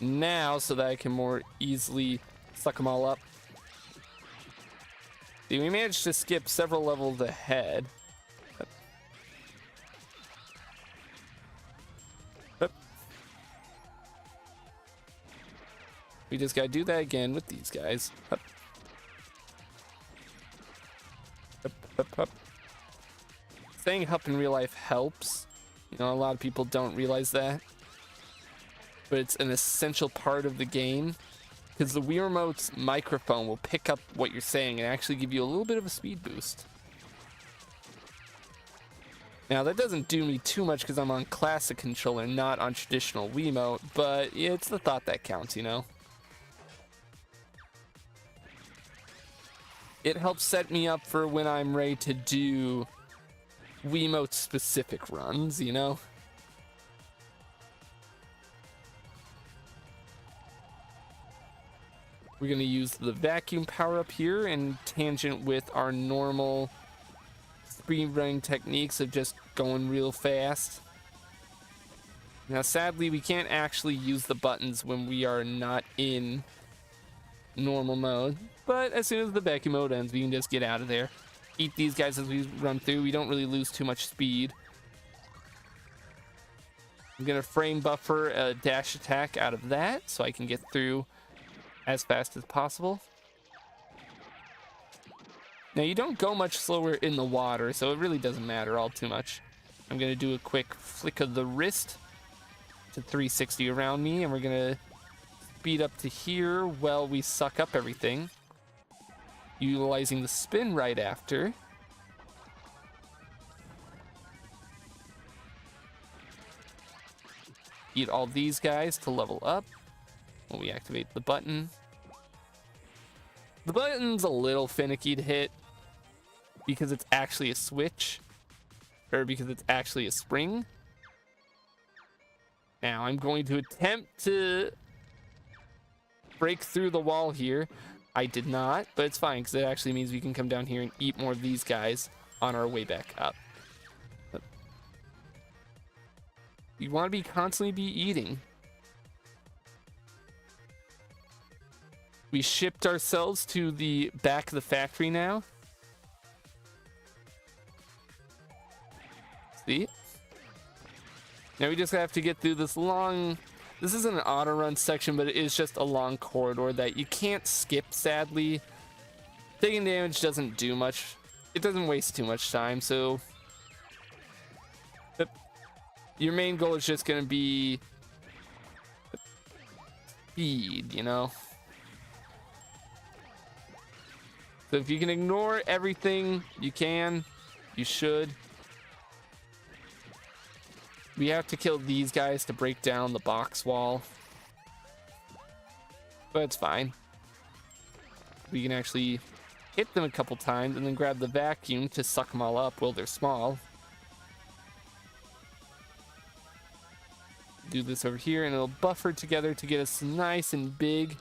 now so that I can more easily suck them all up. See, we managed to skip several levels ahead. Yep. Yep. We just gotta do that again with these guys. Hup. Hup, hup, hup. Saying hup in real life helps. You know, a lot of people don't realize that. But it's an essential part of the game. Because the Wii Remote's microphone will pick up what you're saying and actually give you a little bit of a speed boost. Now, that doesn't do me too much because I'm on classic controller, not on traditional Wiimote, but it's the thought that counts, you know? It helps set me up for when I'm ready to do Wiimote-specific runs, you know? We're going to use the vacuum power-up here in tangent with our normal speedrunning techniques of just going real fast. Now, sadly, we can't actually use the buttons when we are not in normal mode, but as soon as the vacuum mode ends, we can just get out of there. Eat these guys as we run through. We don't really lose too much speed. I'm going to frame buffer a dash attack out of that so I can get through as fast as possible. Now, you don't go much slower in the water, so it really doesn't matter all too much. I'm going to do a quick flick of the wrist to 360 around me, and we're going to speed up to here while we suck up everything, utilizing the spin right after. Eat all these guys to level up when we activate the button. The button's a little finicky to hit because it's actually a switch, or because it's actually a spring. Now I'm going to attempt to break through the wall here. I did not, but it's fine because it actually means we can come down here and eat more of these guys on our way back up. You want to be constantly eating. We shipped ourselves to the back of the factory now. See? Now we just have to get through this long... This isn't an auto run section, but it is just a long corridor that you can't skip, sadly. Taking damage doesn't do much. It doesn't waste too much time, so... Your main goal is just going to be... speed, you know? So if you can ignore everything, you can. You should. We have to kill these guys to break down the box wall. But it's fine. We can actually hit them a couple times and then grab the vacuum to suck them all up while they're small. Do this over here and it'll buffer together to get us nice and big.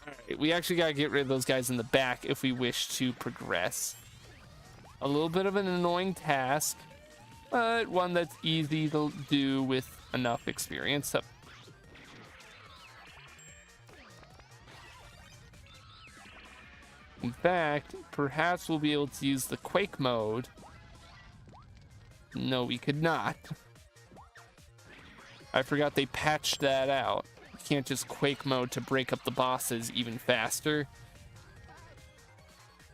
Alright, we actually gotta get rid of those guys in the back if we wish to progress. A little bit of an annoying task, but one that's easy to do with enough experience. So in fact, perhaps we'll be able to use the Quake mode. No, we could not. I forgot they patched that out. You can't just Quake mode to break up the bosses even faster.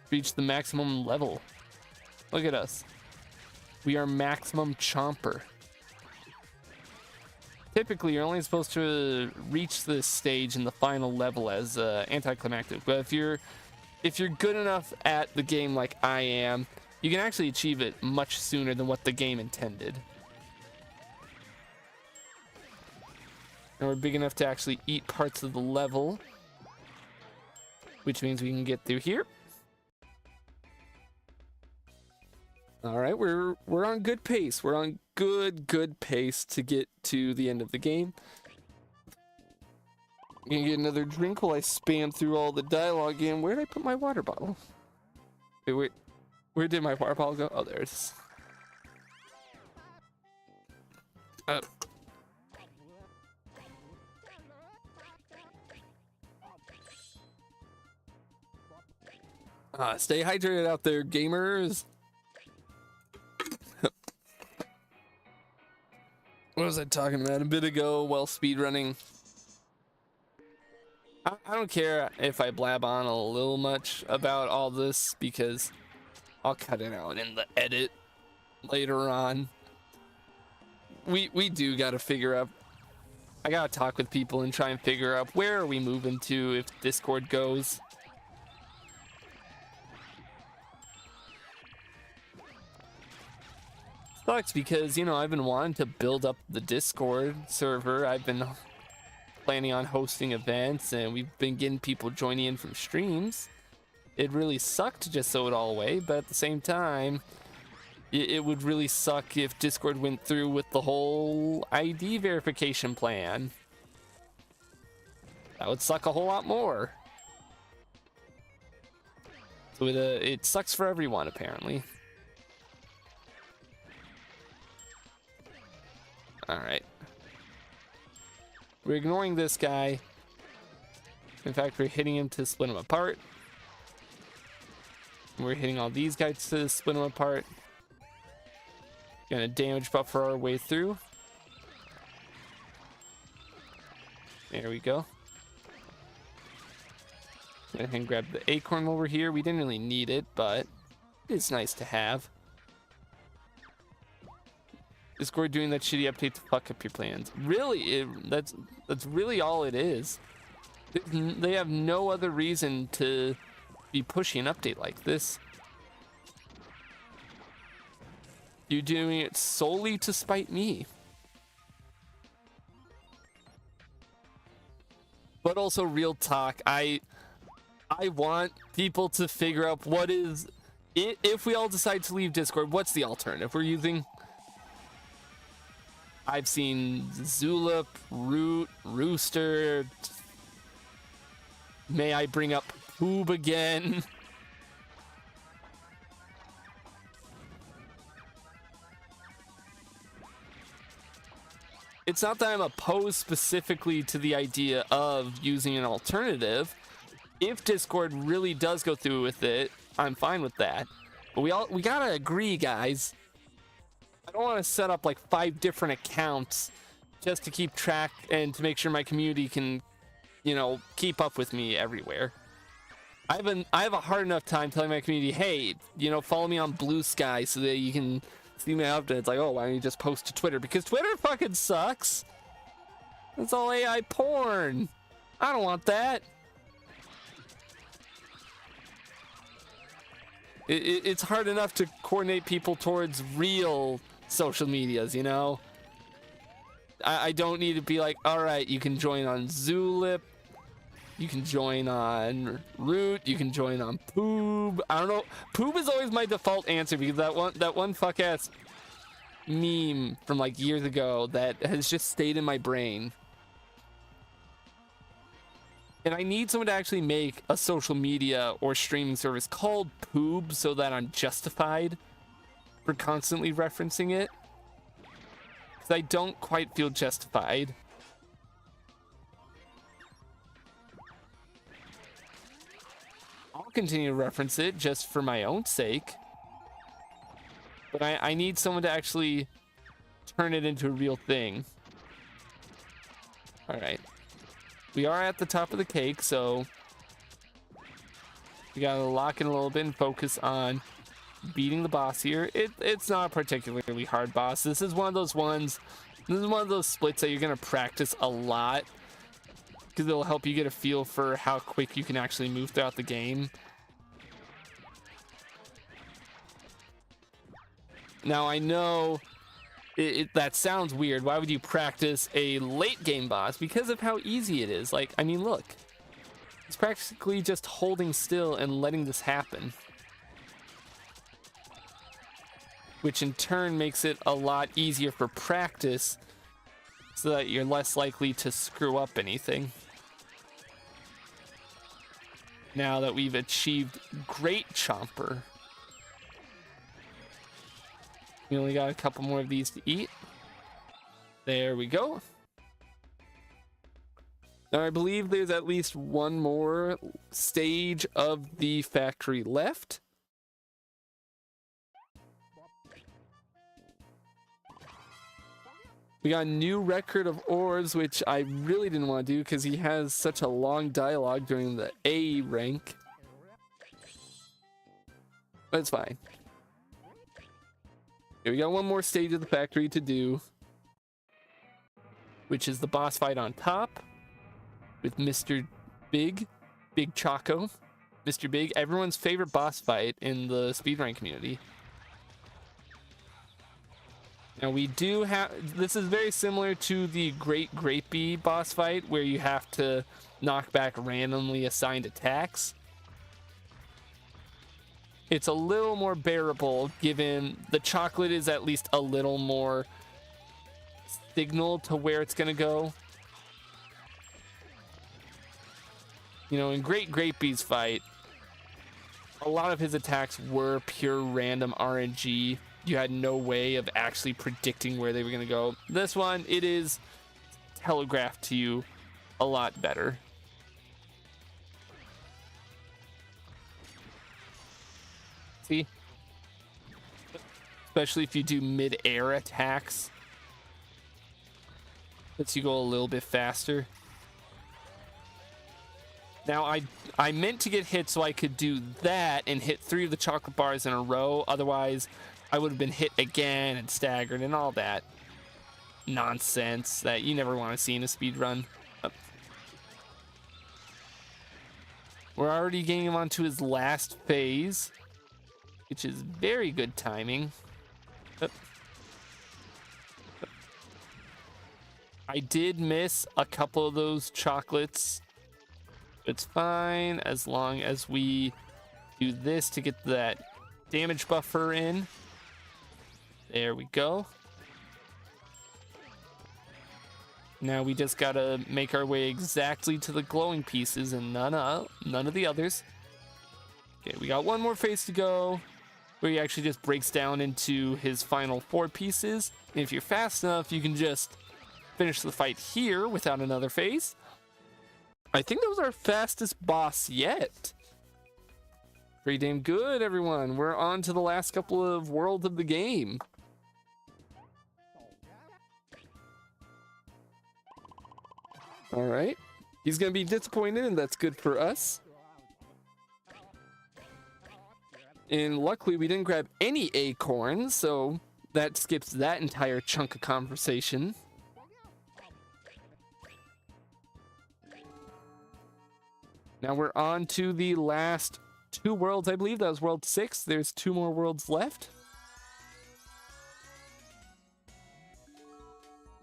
Reach the maximum level. Look at us. We are maximum chomper. Typically, you're only supposed to reach this stage in the final level as anticlimactic, but if you're good enough at the game like I am, you can actually achieve it much sooner than what the game intended. And we're big enough to actually eat parts of the level, which means we can get through here. All right, we're on good pace. We're on good pace to get to the end of the game. I'm gonna get another drink while I spam through all the dialogue again. Where did I put my water bottle? Wait, where did my water bottle go? Oh, there it is. Stay hydrated out there, gamers. What was I talking about a bit ago while speedrunning? I don't care if I blab on a little much about all this because I'll cut it out in the edit later on. We do gotta figure out. I gotta talk with people and try and figure out where are we moving to if Discord goes. Sucks because, you know, I've been wanting to build up the Discord server. I've been planning on hosting events and we've been getting people joining in from streams. It really sucked to just throw it all away, but at the same time, it would really suck if Discord went through with the whole ID verification plan. That would suck a whole lot more. So it sucks for everyone, apparently. Alright. We're ignoring this guy. In fact, we're hitting him to split him apart. We're hitting all these guys to split them apart. Gonna damage buffer our way through. There we go. Go ahead and grab the acorn over here. We didn't really need it, but it's nice to have. Discord doing that shitty update to fuck up your plans. Really, that's really all it is. They have no other reason to be pushing an update like this. You're doing it solely to spite me. But also, real talk, I want people to figure out what is If we all decide to leave Discord, what's the alternative we're using? I've seen Zulip, Root, Rooster. May I bring up Poob again? It's not that I'm opposed specifically to the idea of using an alternative. If Discord really does go through with it, I'm fine with that. But we gotta agree, guys. I don't want to set up like 5 different accounts just to keep track and to make sure my community can, you know, keep up with me everywhere. I have a hard enough time telling my community, hey, you know, follow me on Blue Sky so that you can see my updates. Like, oh, why don't you just post to Twitter? Because Twitter fucking sucks. It's all AI porn. I don't want that. It's hard enough to coordinate people towards real social medias, you know? I don't need to be like, all right, you can join on Zulip, you can join on Root, you can join on Poob. I don't know. Poob is always my default answer because that one fuck ass meme from like years ago that has just stayed in my brain. And I need someone to actually make a social media or streaming service called Poob so that I'm justified for constantly referencing it. Because I don't quite feel justified. I'll continue to reference it just for my own sake. But I need someone to actually turn it into a real thing. Alright. We are at the top of the cake, so we gotta lock in a little bit and focus on beating the boss here. It's not a particularly hard boss. This is one of those ones, this is one of those splits that you're gonna practice a lot because it'll help you get a feel for how quick you can actually move throughout the game. Now I know that sounds weird. Why would you practice a late game boss? Because of how easy it is. Like, I mean, look. It's practically just holding still and letting this happen. Which in turn makes it a lot easier for practice so that you're less likely to screw up anything. Now that we've achieved Great Chomper. We only got a couple more of these to eat. There we go. Now I believe there's at least one more stage of the factory left. We got a new record of ores, which I really didn't want to do because he has such a long dialogue during the A rank. But it's fine. Okay, we got one more stage of the factory to do, which is the boss fight on top with Mr. Big Choco. Mr. Big, everyone's favorite boss fight in the speedrun community. Now we do have, this is very similar to the Great Grapey boss fight where you have to knock back randomly assigned attacks. It's a little more bearable given the chocolate is at least a little more signal to where it's gonna go. You know, in Great Grapey's fight, a lot of his attacks were pure random RNG. You had no way of actually predicting where they were gonna go. This one, it is telegraphed to you a lot better. See? Especially if you do mid-air attacks. Lets you go a little bit faster. Now, I meant to get hit so I could do that and hit 3 of the chocolate bars in a row. Otherwise, I would have been hit again and staggered and all that nonsense that you never want to see in a speedrun. We're already getting him onto his last phase, which is very good timing. I did miss a couple of those chocolates. It's fine as long as we do this to get that damage buffer in. There we go. Now we just gotta make our way exactly to the glowing pieces and none of the others. Okay, we got one more phase to go, where he actually just breaks down into his final 4 pieces. And if you're fast enough, you can just finish the fight here without another phase. I think that was our fastest boss yet. Pretty damn good, everyone. We're on to the last couple of worlds of the game. All right. He's going to be disappointed, and that's good for us. And luckily, we didn't grab any acorns, so that skips that entire chunk of conversation. Now we're on to the last 2 worlds, I believe. That was world 6. There's 2 more worlds left.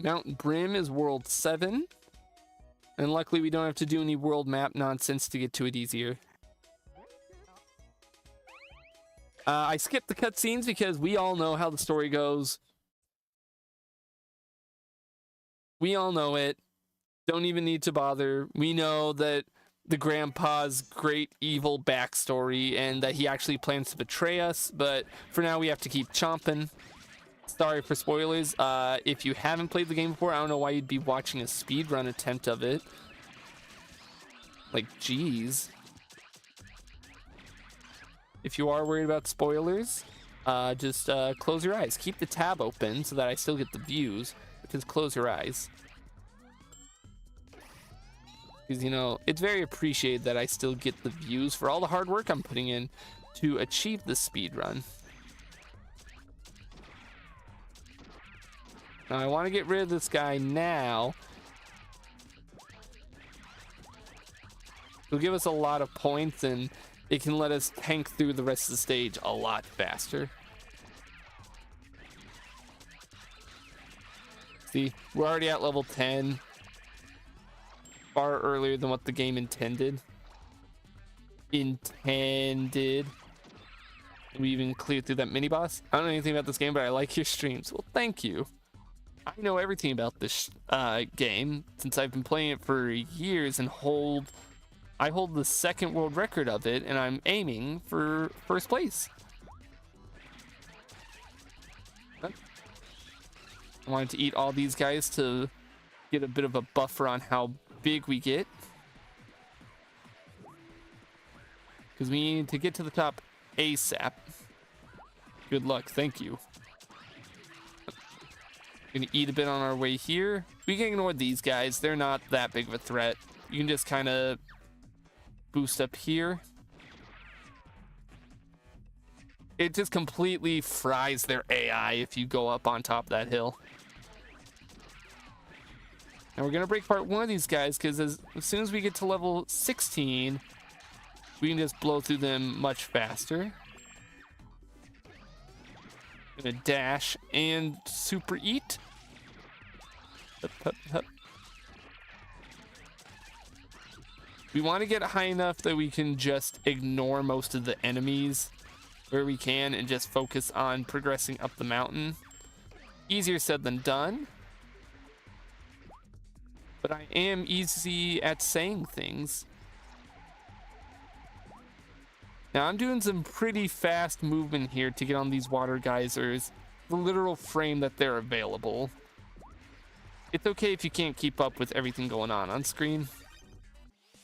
Mount Brim is world 7. And luckily, we don't have to do any world map nonsense to get to it easier. I skipped the cutscenes because we all know how the story goes. We all know it. Don't even need to bother. We know that the grandpa's great evil backstory and that he actually plans to betray us, but for now we have to keep chomping. Sorry for spoilers. If you haven't played the game before, I don't know why you'd be watching a speedrun attempt of it. Like, geez. If you are worried about spoilers, just close your eyes. Keep the tab open so that I still get the views, but just close your eyes. Because, you know, it's very appreciated that I still get the views for all the hard work I'm putting in to achieve the speedrun. Now, I want to get rid of this guy now. It'll give us a lot of points, and it can let us tank through the rest of the stage a lot faster. See, we're already at level 10. Far earlier than what the game intended. We even cleared through that mini boss. I don't know anything about this game, but I like your streams. Well, thank you. I know everything about this game since I've been playing it for years and I hold the 2nd world record of it, and I'm aiming for 1st place. I wanted to eat all these guys to get a bit of a buffer on how big we get. Because we need to get to the top ASAP. Good luck, thank you. Gonna eat a bit on our way here. We can ignore these guys, they're not that big of a threat. You can just kind of boost up here. It just completely fries their AI if you go up on top of that hill. And we're gonna break apart one of these guys because as soon as we get to level 16, we can just blow through them much faster. Gonna dash and super eat. Hup, hup, hup. We want to get high enough that we can just ignore most of the enemies where we can and just focus on progressing up the mountain. Easier said than done. But I am easy at saying things. Now I'm doing some pretty fast movement here to get on these water geysers, the literal frame that they're available. It's okay if you can't keep up with everything going on screen.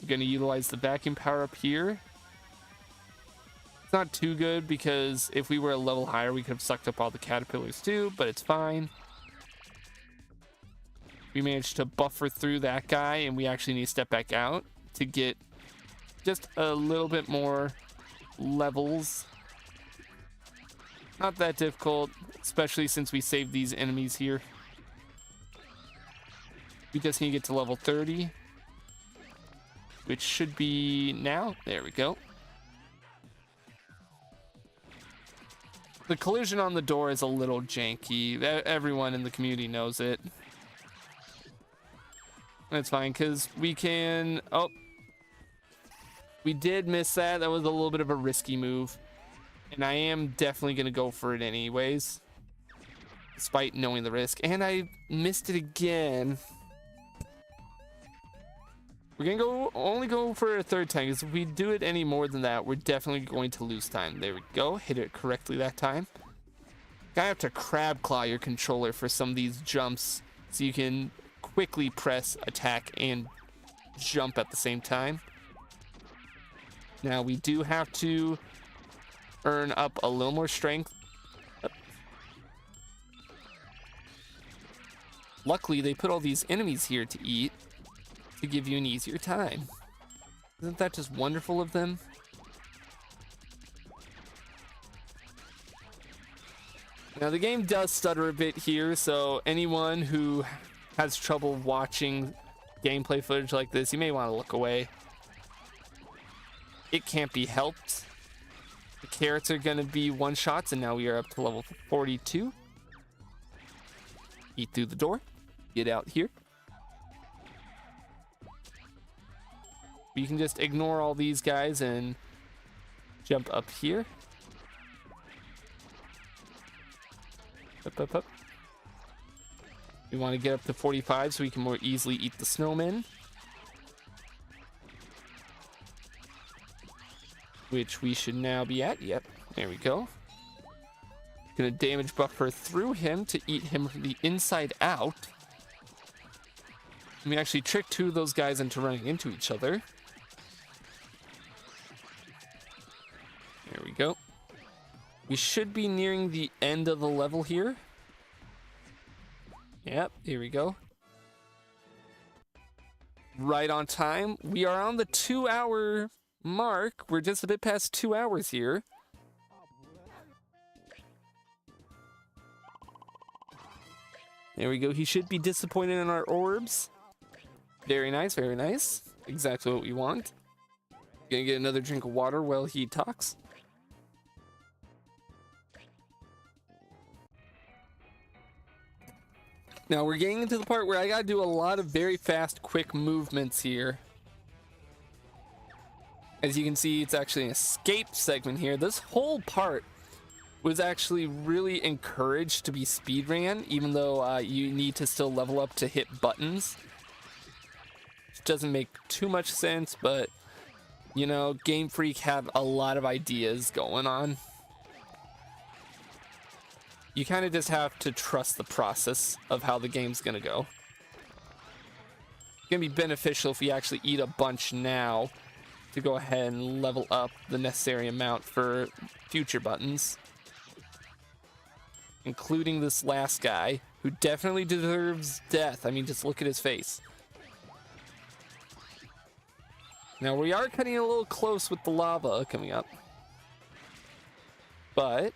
I'm gonna utilize the vacuum power up here. It's not too good because if we were a level higher, we could have sucked up all the caterpillars too, but it's fine. We managed to buffer through that guy, and we actually need to step back out to get just a little bit more levels. Not that difficult, especially since we saved these enemies here. We just need to get to level 30, which should be now. There we go. The collision on the door is a little janky. Everyone in the community knows it. That's fine, because we can... Oh. We did miss that. That was a little bit of a risky move. And I am definitely going to go for it anyways, despite knowing the risk. And I missed it again. We're going to only go for a third time, because if we do it any more than that, we're definitely going to lose time. There we go. Hit it correctly that time. Gotta have to crab claw your controller for some of these jumps so you can quickly press attack and jump at the same time. Now we do have to earn up a little more strength. Luckily, they put all these enemies here to eat to give you an easier time. Isn't that just wonderful of them? Now the game does stutter a bit here, so anyone who has trouble watching gameplay footage like this, you may want to look away. It can't be helped. The carrots are going to be one-shots, and now we are up to level 42. Eat through the door. Get out here. You can just ignore all these guys and jump up here. Up. We want to get up to 45 so we can more easily eat the snowmen. Which we should now be at. Yep, there we go. Gonna damage buffer through him to eat him from the inside out. And we actually tricked two of those guys into running into each other. There we go. We should be nearing the end of the level here. Yep, here we go. Right on time. We are on the 2-hour mark. We're just a bit past 2 hours here. There we go. He should be disappointed in our orbs. Very nice, very nice. Exactly what we want. Gonna get another drink of water while he talks. Now we're getting into the part where I gotta do a lot of very fast, quick movements here. As you can see, it's actually an escape segment here. This whole part was actually really encouraged to be speedran, even though you need to still level up to hit buttons. Which doesn't make too much sense, but, you know, Game Freak have a lot of ideas going on. You kind of just have to trust the process of how the game's gonna go. It's gonna be beneficial if we actually eat a bunch now to go ahead and level up the necessary amount for future buttons. Including this last guy, who definitely deserves death. I mean, just look at his face. Now, we are cutting a little close with the lava coming up. But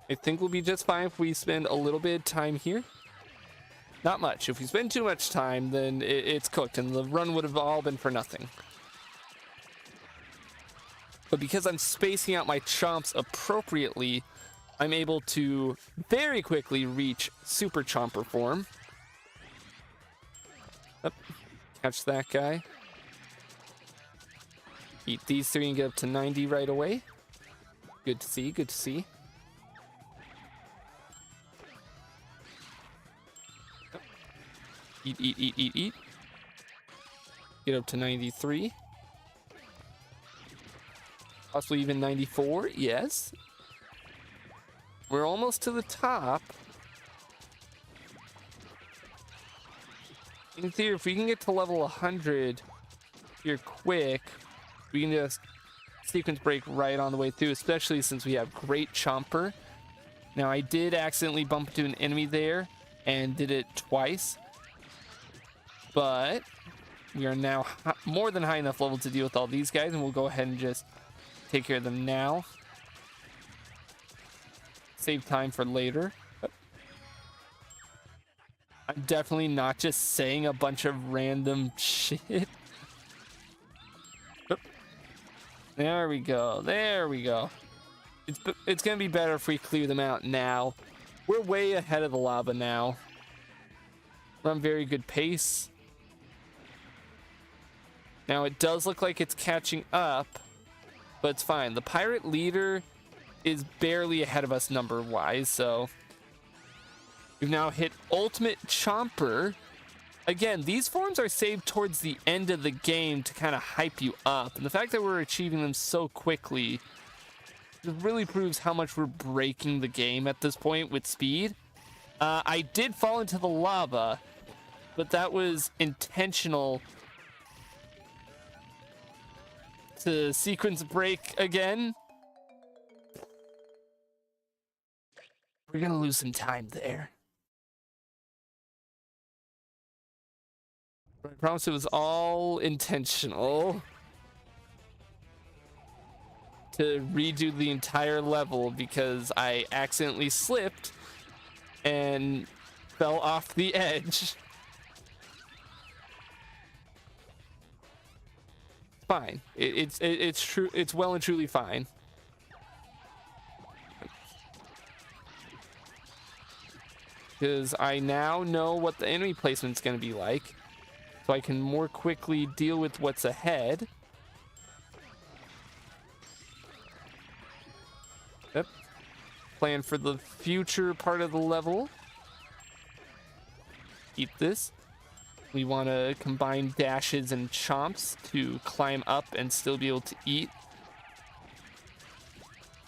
I think we'll be just fine if we spend a little bit of time here. Not much. If we spend too much time, then it's cooked, and the run would have all been for nothing. But because I'm spacing out my chomps appropriately, I'm able to very quickly reach Super Chomper form. Up. Catch that guy. Eat these three and get up to 90 right away. Good to see, good to see. Eat. Get up to 93. Possibly even 94, yes. We're almost to the top. In theory, if we can get to level 100 here quick, we can just sequence break right on the way through, especially since we have great Chomper. Now, I did accidentally bump into an enemy there and did it twice. But we are now more than high enough level to deal with all these guys, and we'll go ahead and just take care of them now. Save time for later. I'm definitely not just saying a bunch of random shit. There we go. There we go. It's going to be better if we clear them out now. We're way ahead of the lava now. We're on very good pace. Now, it does look like it's catching up. but it's fine. The pirate leader is barely ahead of us number-wise, so we've now hit Ultimate Chomper. Again, these forms are saved towards the end of the game to kind of hype you up, and the fact that we're achieving them so quickly really proves how much we're breaking the game at this point with speed. I did fall into the lava, but that was intentional to sequence break again. We're gonna lose some time there. I promise it was all intentional to redo the entire level because I accidentally slipped and fell off the edge. It's fine. It's true. It's well and truly fine. Because I now know what the enemy placement's going to be like, so I can more quickly deal with what's ahead. Yep. Plan for the future part of the level. Eat this. We want to combine dashes and chomps to climb up and still be able to eat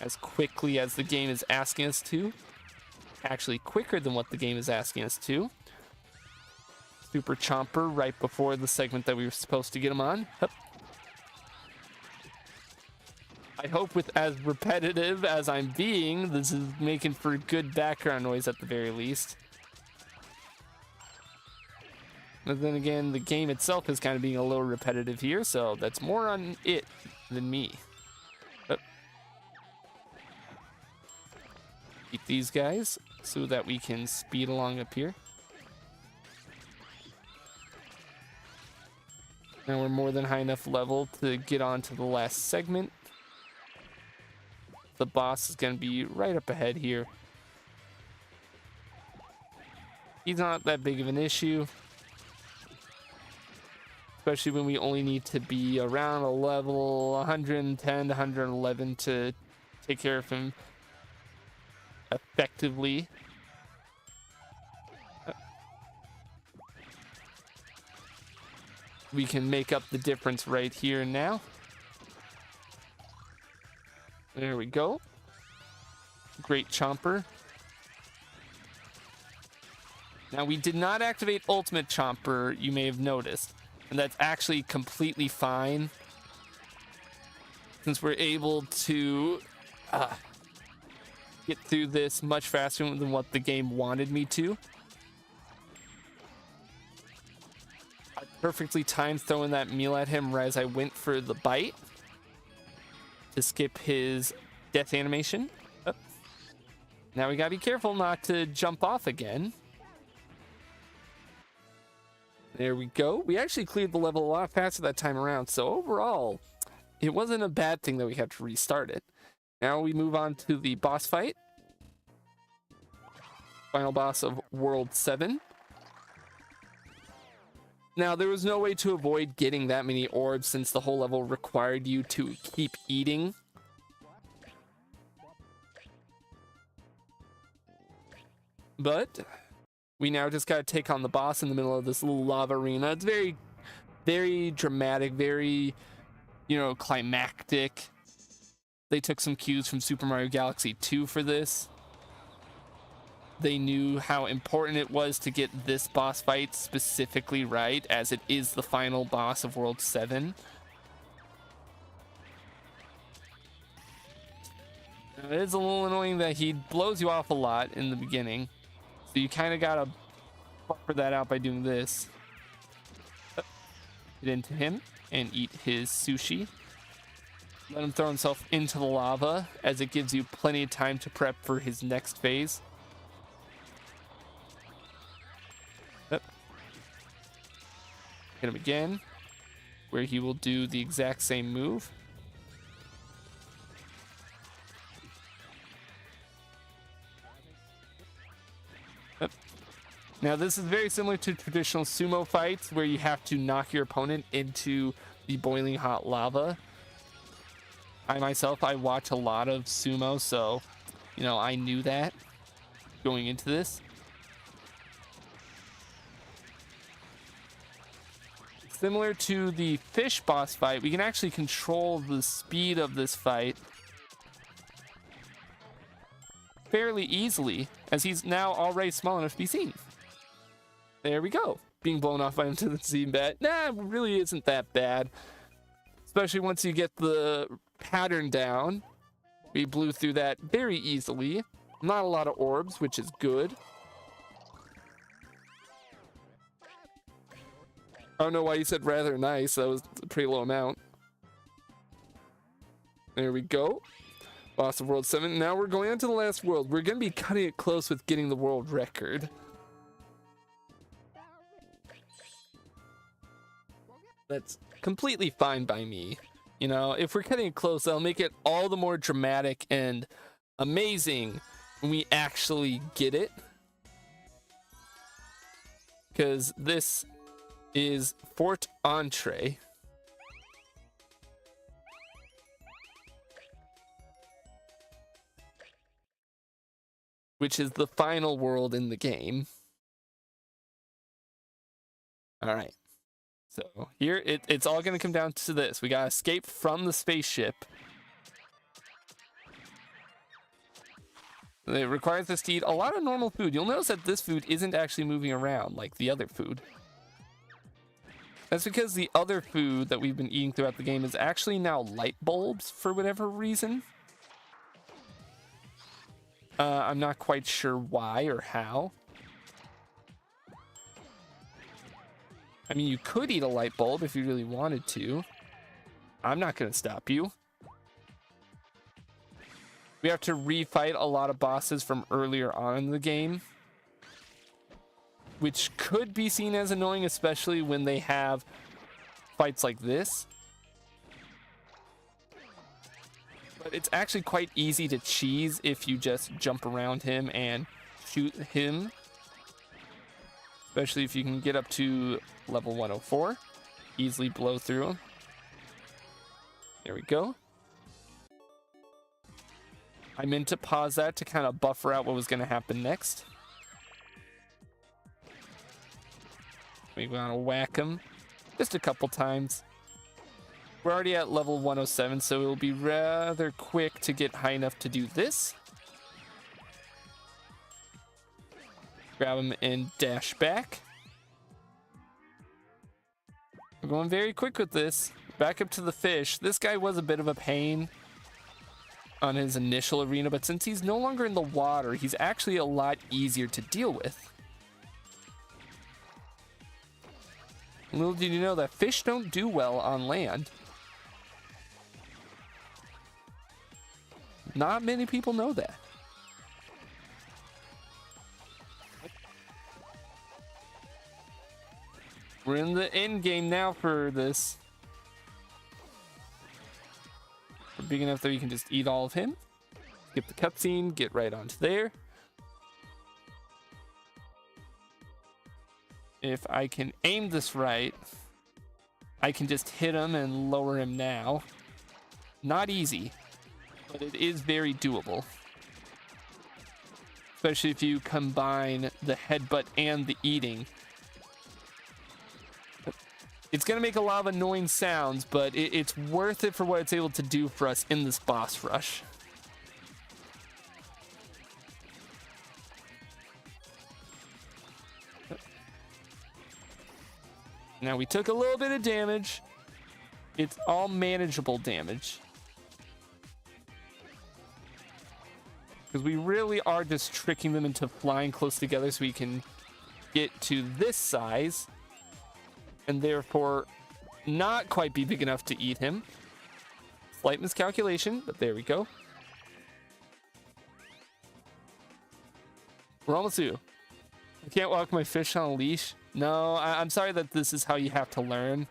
as quickly as the game is asking us to. Actually, quicker than what the game is asking us to. Super Chomper right before the segment that we were supposed to get him on. Hup. I hope with as repetitive as I'm being, this is making for good background noise at the very least. But then again, the game itself is kind of being a little repetitive here, so that's more on it than me. Hup. Keep these guys so that we can speed along up here. Now we're more than high enough level to get on to the last segment. The boss is going to be right up ahead here. He's not that big of an issue, especially when we only need to be around a level 110 to 111 to take care of him effectively. We can make up the difference right here and now. There we go. Great Chomper. Now we did not activate Ultimate Chomper, you may have noticed, and that's actually completely fine since we're able to get through this much faster than what the game wanted me to. I perfectly timed throwing that meal at him right as I went for the bite to skip his death animation. Oh. Now we gotta be careful not to jump off again. There we go. We actually cleared the level a lot faster that time around, so overall, it wasn't a bad thing that we had to restart it. Now we move on to the boss fight. Final boss of World 7. Now, there was no way to avoid getting that many orbs since the whole level required you to keep eating. But we now just gotta take on the boss in the middle of this little lava arena. It's very, very dramatic, very, climactic. They took some cues from Super Mario Galaxy 2 for this. They knew how important it was to get this boss fight specifically right, as it is the final boss of World 7. Now, it is a little annoying that he blows you off a lot in the beginning, so you kind of gotta buffer that out by doing this. Get into him and eat his sushi. Let him throw himself into the lava, as it gives you plenty of time to prep for his next phase. Hit him again, where he will do the exact same move. Yep. Now this is very similar to traditional sumo fights where you have to knock your opponent into the boiling hot lava. I myself, I watch a lot of sumo, so, you know, I knew that going into this. Similar to the fish boss fight, we can actually control the speed of this fight fairly easily, as he's now already small enough to be seen. There we go. Being blown off by him to the seam bat. Nah, it really isn't that bad. Especially once you get the pattern down. We blew through that very easily. Not a lot of orbs, which is good. I don't know why you said rather nice. That was a pretty low amount. There we go. Boss of World 7. Now we're going on to the last world. We're going to be cutting it close with getting the world record. That's completely fine by me. You know, if we're cutting it close, that'll make it all the more dramatic and amazing when we actually get it. Because this is Fort Entree. Which is the final world in the game. All right. So here, it's all going to come down to this. We got to escape from the spaceship. It requires us to eat a lot of normal food. You'll notice that this food isn't actually moving around like the other food. That's because the other food that we've been eating throughout the game is actually now light bulbs for whatever reason. I'm not quite sure why or how. I mean, you could eat a light bulb if you really wanted to. I'm not going to stop you. We have to refight a lot of bosses from earlier on in the game, which could be seen as annoying, especially when they have fights like this. But it's actually quite easy to cheese if you just jump around him and shoot him. Especially if you can get up to level 104. Easily blow through him. There we go. I meant to pause that to kind of buffer out what was going to happen next. We want to whack him just a couple times. We're already at level 107, so it'll be rather quick to get high enough to do this. Grab him and dash back. We're going very quick with this. Back up to the fish. This guy was a bit of a pain on his initial arena, but since he's no longer in the water, he's actually a lot easier to deal with. Little did you know that fish don't do well on land. Not many people know that. We're in the end game now for this. We're big enough that we can just eat all of him. Skip the cutscene, get right onto there. If I can aim this right, I can just hit him and lower him now. Not easy, but it is very doable. Especially if you combine the headbutt and the eating. It's going to make a lot of annoying sounds, but it's worth it for what it's able to do for us in this boss rush. Now we took a little bit of damage. It's all manageable damage. Because we really are just tricking them into flying close together so we can get to this size. And therefore not quite be big enough to eat him. Slight miscalculation, but there we go. We're almost through. I can't walk my fish on a leash. No, I'm sorry that this is how you have to learn.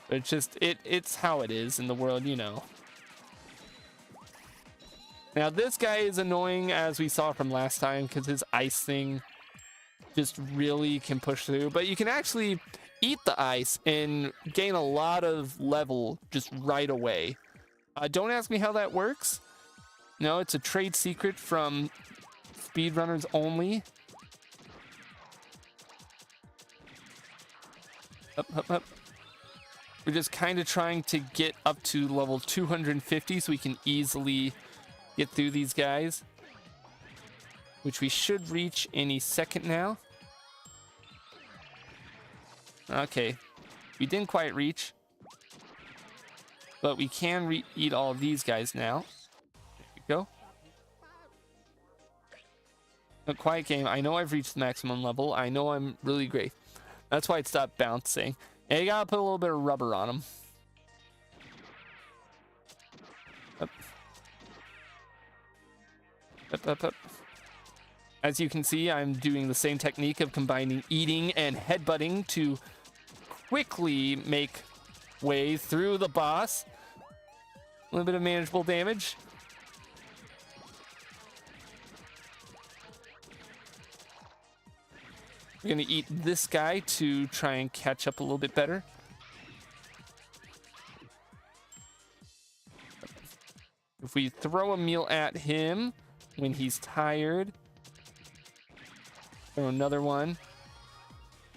But it's just, it's how it is in the world, you know. Now this guy is annoying, as we saw from last time, because his ice thing just really can push through. But you can actually eat the ice and gain a lot of level just right away. Don't ask me how that works. No, it's a trade secret from speedrunners only. Up, up, up. We're just kind of trying to get up to level 250 so we can easily get through these guys, which we should reach any second now. Okay, we didn't quite reach, but we can eat all of these guys now. There we go. A quiet game. I know I've reached the maximum level. I know I'm really great. That's why it stopped bouncing. And you gotta put a little bit of rubber on them. Up. Up, up, up. As you can see, I'm doing the same technique of combining eating and headbutting to quickly make way through the boss. A little bit of manageable damage. We're gonna eat this guy to try and catch up a little bit better. If we throw a meal at him when he's tired, throw another one,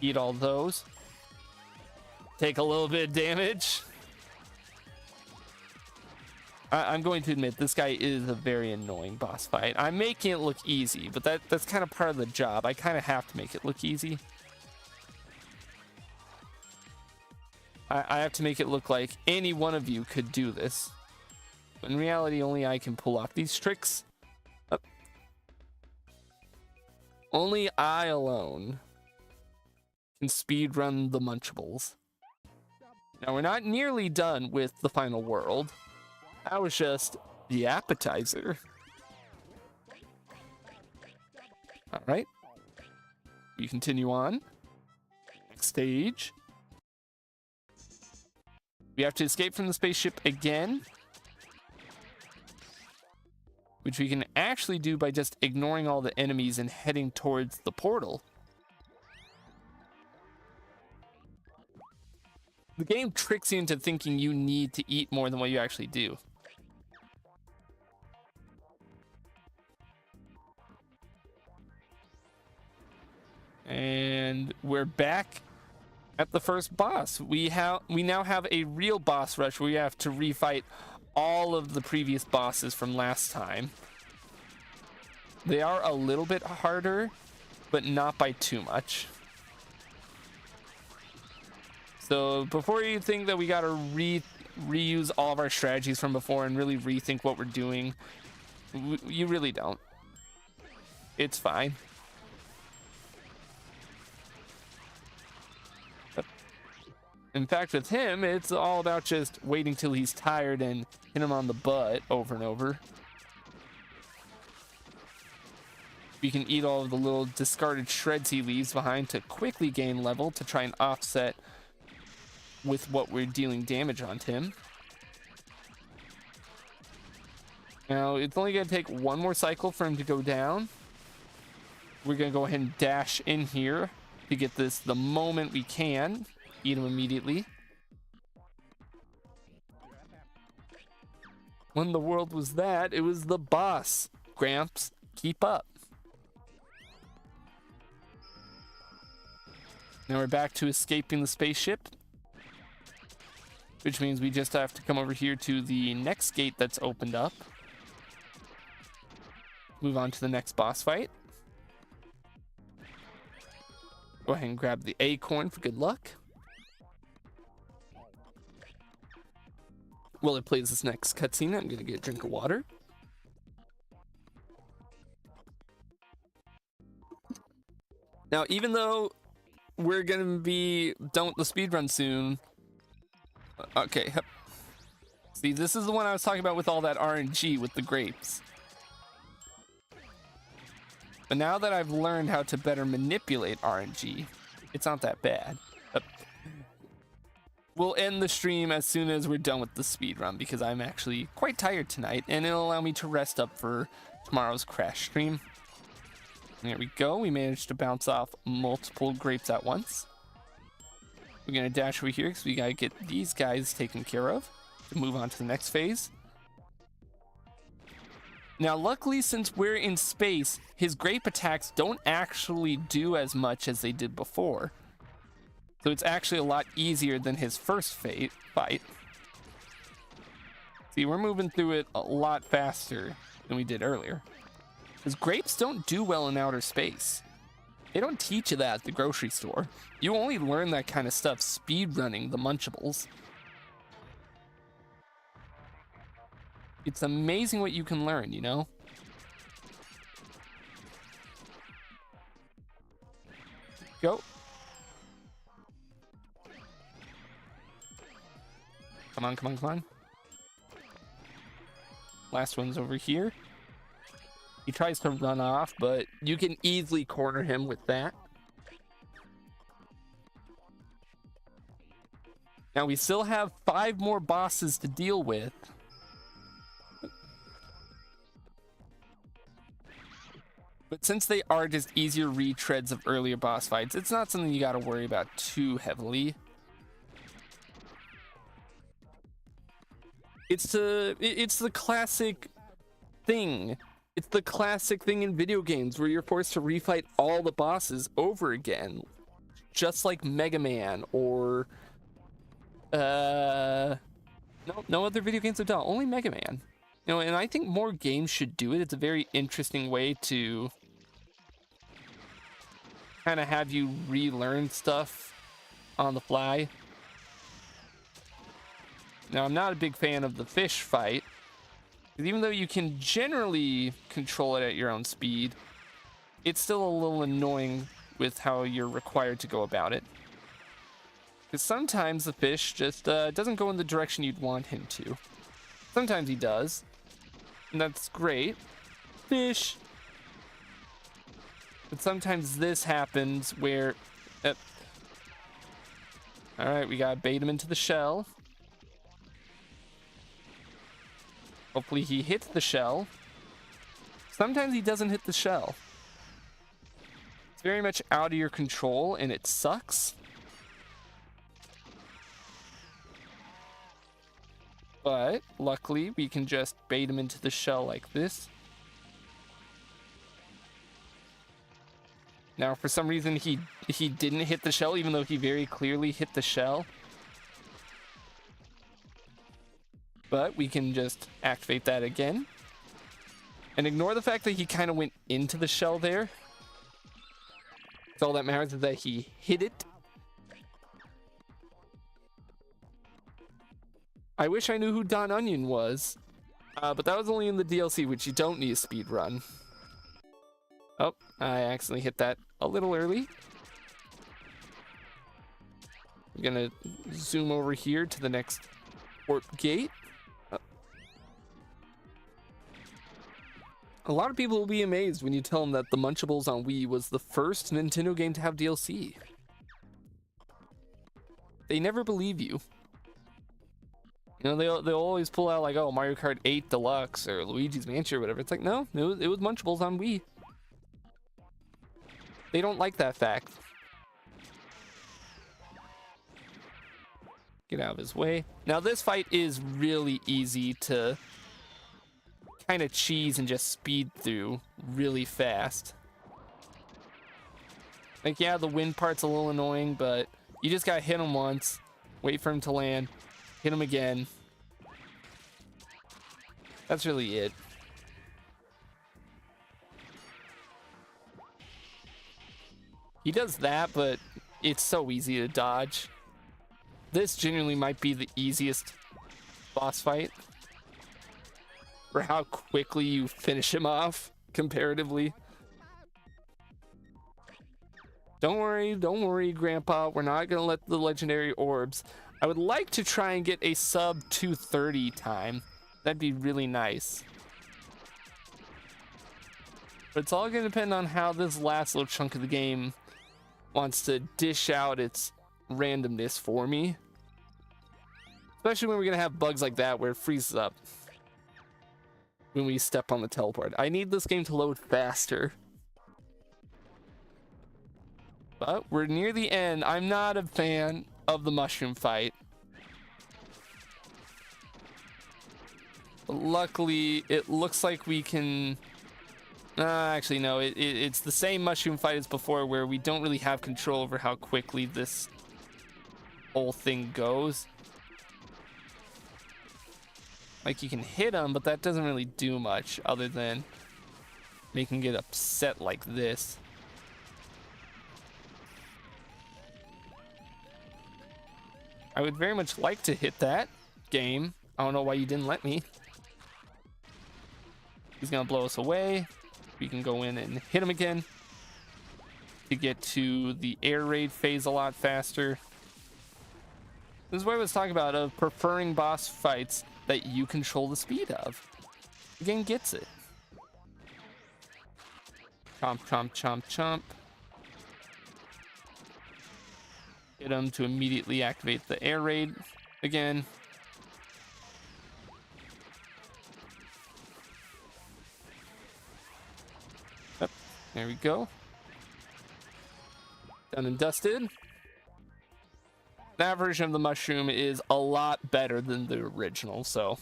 eat all those, take a little bit of damage. I'm going to admit this guy is a very annoying boss fight. I'm making it look easy, but that's kind of part of the job. I kind of have to make it look easy. I have to make it look like any one of you could do this. But in reality, only I can pull off these tricks. Only I alone can speedrun the Munchables. Now, we're not nearly done with the final world. That was just the appetizer. All right. We continue on. Next stage. We have to escape from the spaceship again, which we can actually do by just ignoring all the enemies and heading towards the portal. The game tricks you into thinking you need to eat more than what you actually do. And we're back at the first boss. We now have a real boss rush where we have to refight all of the previous bosses from last time. They are a little bit harder, but not by too much. So before you think that we gotta reuse all of our strategies from before and really rethink what we're doing, you really don't. It's fine. In fact, with him, it's all about just waiting till he's tired and hit him on the butt over and over. We can eat all of the little discarded shreds he leaves behind to quickly gain level to try and offset with what we're dealing damage on him. Now, it's only going to take one more cycle for him to go down. We're going to go ahead and dash in here to get this the moment we can. Eat him immediately. When the world was that, it was the boss. Gramps, keep up. Now we're back to escaping the spaceship, which means we just have to come over here to the next gate that's opened up. Move on to the next boss fight. Go ahead and grab the acorn for good luck. While it plays this next cutscene, I'm gonna get a drink of water. Now, even though we're gonna be done with the speedrun soon, okay. See, this is the one I was talking about with all that RNG with the grapes. But now that I've learned how to better manipulate RNG, it's not that bad. We'll end the stream as soon as we're done with the speedrun because I'm actually quite tired tonight and it'll allow me to rest up for tomorrow's crash stream. There we go. We managed to bounce off multiple grapes at once. We're going to dash over here because we got to get these guys taken care of to move on to the next phase. Now, luckily, since we're in space, his grape attacks don't actually do as much as they did before. So it's actually a lot easier than his first fight. See, we're moving through it a lot faster than we did earlier. Because grapes don't do well in outer space. They don't teach you that at the grocery store. You only learn that kind of stuff speedrunning the Munchables. It's amazing what you can learn, you know? Go. Come on, come on, come on. Last one's over here. He tries to run off, but you can easily corner him with that. Now we still have 5 more bosses to deal with. But since they are just easier retreads of earlier boss fights, it's not something you gotta worry about too heavily. It's the classic thing. It's the classic thing in video games where you're forced to refight all the bosses over again. Just like Mega Man or... No other video games have done it, only Mega Man. You know, and I think more games should do it. It's a very interesting way to kind of have you relearn stuff on the fly. Now, I'm not a big fan of the fish fight, because even though you can generally control it at your own speed, it's still a little annoying with how you're required to go about it. Because sometimes the fish just doesn't go in the direction you'd want him to. Sometimes he does, and that's great. Fish! But sometimes this happens where... Alright, we gotta bait him into the shell. Hopefully he hits the shell. Sometimes he doesn't hit the shell. It's very much out of your control, and it sucks. But luckily, we can just bait him into the shell like this. Now, for some reason, he didn't hit the shell, even though he very clearly hit the shell. But we can just activate that again. And ignore the fact that he kind of went into the shell there. So all that matters is that he hit it. I wish I knew who Don Onion was. But that was only in the DLC, which you don't need a speed run. Oh, I accidentally hit that a little early. I'm gonna zoom over here to the next port gate. A lot of people will be amazed when you tell them that the Munchables on Wii was the first Nintendo game to have DLC. They never believe you. You know, they'll always pull out like, oh, Mario Kart 8 Deluxe or Luigi's Mansion or whatever. It's like, no, it was Munchables on Wii. They don't like that fact. Get out of his way. Now this fight is really easy to kind of cheese and just speed through really fast. Like, yeah, the wind part's a little annoying, but you just gotta hit him once, wait for him to land, hit him again. That's really it. He does that, but it's so easy to dodge. This genuinely might be the easiest boss fight. For how quickly you finish him off, comparatively. Don't worry, Grandpa. We're not gonna let the legendary orbs. I would like to try and get a sub 230 time. That'd be really nice. But it's all gonna depend on how this last little chunk of the game wants to dish out its randomness for me. Especially when we're gonna have bugs like that where it freezes up when we step on the teleport. I need this game to load faster. But we're near the end. I'm not a fan of the mushroom fight. But luckily, it looks like we can... actually, no. It's the same mushroom fight as before, where we don't really have control over how quickly this whole thing goes. Like, you can hit him, but that doesn't really do much other than making it upset like this. I would very much like to hit that game. I don't know why you didn't let me. He's gonna blow us away. We can go in and hit him again to get to the air raid phase a lot faster. This is what I was talking about, of preferring boss fights that you control the speed of. The game gets it. Chomp, chomp, chomp, chomp. Hit him to immediately activate the air raid again. Yep, there we go. Done and dusted. That version of the mushroom is a lot better than the original, so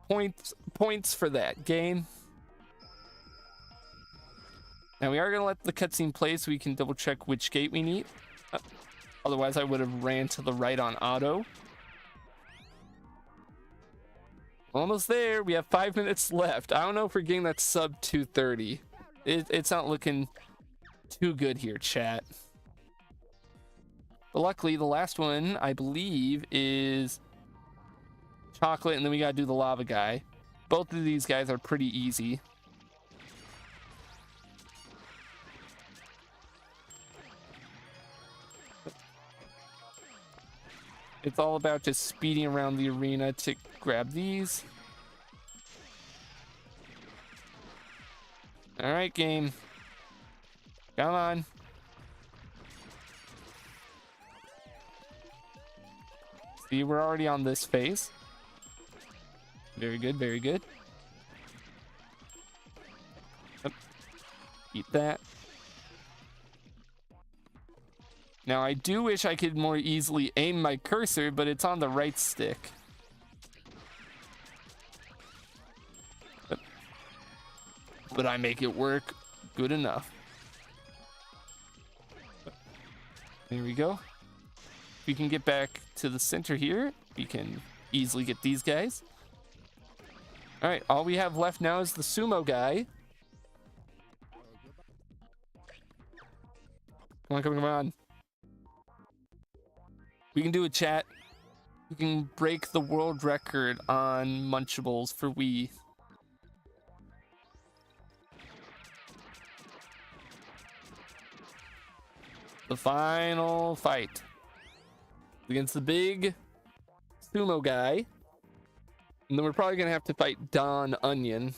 points for that game. Now we are going to let the cutscene play so we can double check which gate we need. Otherwise I would have ran to the right on auto. Almost there. We have 5 minutes left. I don't know if we're getting that sub 230. It's not looking too good here, chat. But luckily, the last one, I believe, is chocolate, and then we gotta do the lava guy. Both of these guys are pretty easy. It's all about just speeding around the arena to grab these. All right, game. Come on. See, we're already on this phase. Very good, very good. Yep. Eat that. Now, I do wish I could more easily aim my cursor, but it's on the right stick. Yep. But I make it work good enough. There we go. We can get back to the center here. We can easily get these guys. All right, all we have left now is the sumo guy. Come on, come on, come on. We can do it, chat. We can break the world record on Munchables for Wii. The final fight against the big sumo guy. And then we're probably gonna have to fight Don Onion.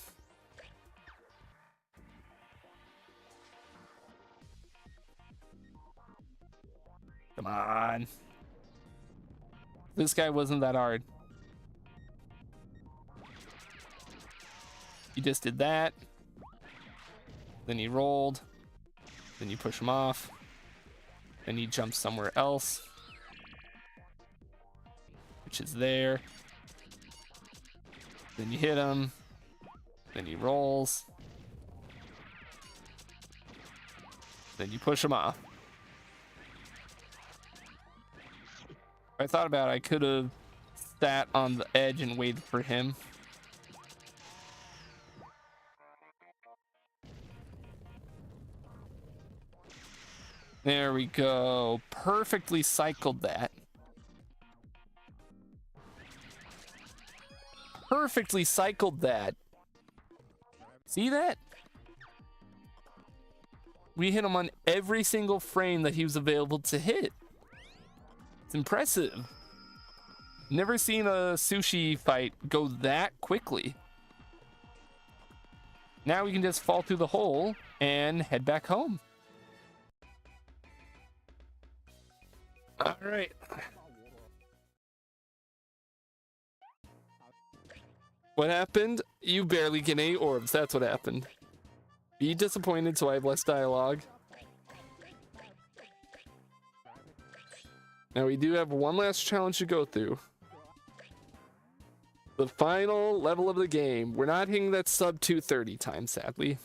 Come on. This guy wasn't that hard. You just did that. Then he rolled. Then you push him off. Then he jumps somewhere else, which is there. Then you hit him. Then he rolls. Then you push him off. I thought about it, I could have sat on the edge and waited for him. There we go. Perfectly cycled that. Perfectly cycled that. See that? We hit him on every single frame that he was available to hit. It's impressive. Never seen a sushi fight go that quickly. Now we can just fall through the hole and head back home. All right. What happened? You barely get any orbs. That's what happened. Be disappointed, so I have less dialogue. Now we do have one last challenge to go through. The final level of the game. We're not hitting that sub 230 time, sadly.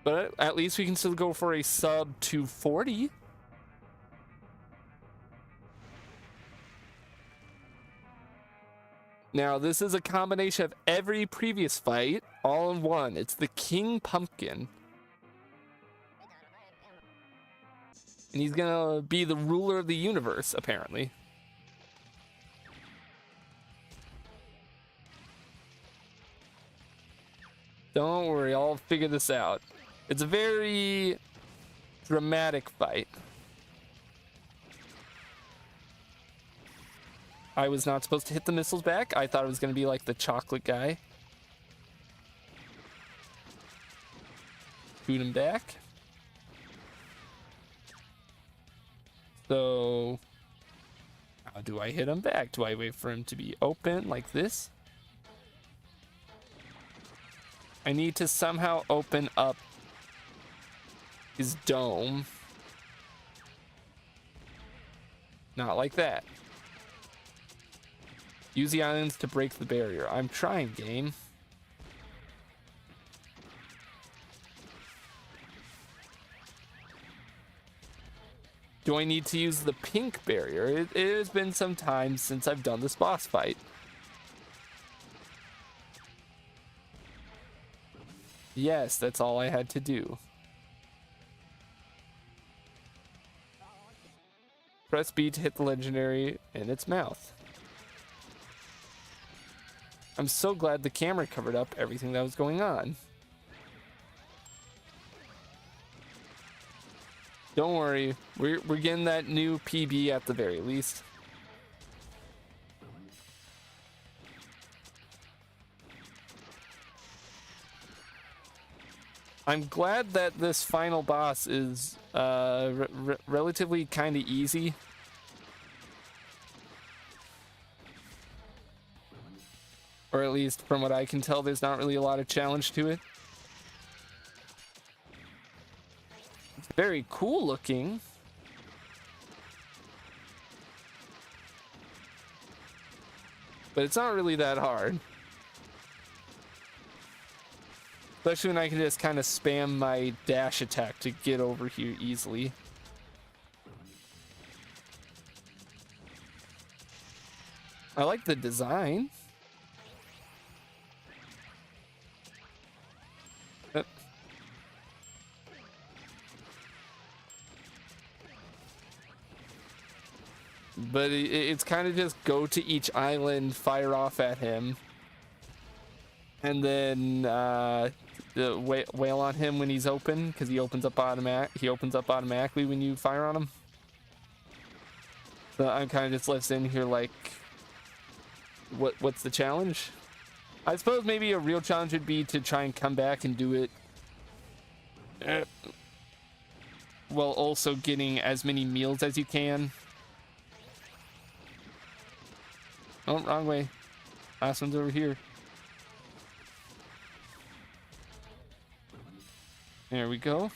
But at least we can still go for a sub 240. Now, this is a combination of every previous fight, all in one. It's the King Pumpkin. And he's gonna be the ruler of the universe, apparently. Don't worry, I'll figure this out. It's a very dramatic fight. I was not supposed to hit the missiles back. I thought it was going to be like the chocolate guy. Shoot him back. So, how do I hit him back? Do I wait for him to be open like this? I need to somehow open up his dome. Not like that. Use the islands to break the barrier. I'm trying, game. Do I need to use the pink barrier? It has been some time since I've done this boss fight. Yes, that's all I had to do. Press B to hit the legendary in its mouth. I'm so glad the camera covered up everything that was going on. Don't worry, we're getting that new PB at the very least. I'm glad that this final boss is relatively kind of easy. Or at least from what I can tell, there's not really a lot of challenge to it. It's very cool looking. But it's not really that hard. Especially when I can just kind of spam my dash attack to get over here easily. I like the design. But it's kind of just go to each island, fire off at him, and then wail on him when he's open, because he opens up automatically when you fire on him. So I'm kind of just left in here like, what's the challenge? I suppose maybe a real challenge would be to try and come back and do it while also getting as many meals as you can. Oh, wrong way. Last one's over here. There we go.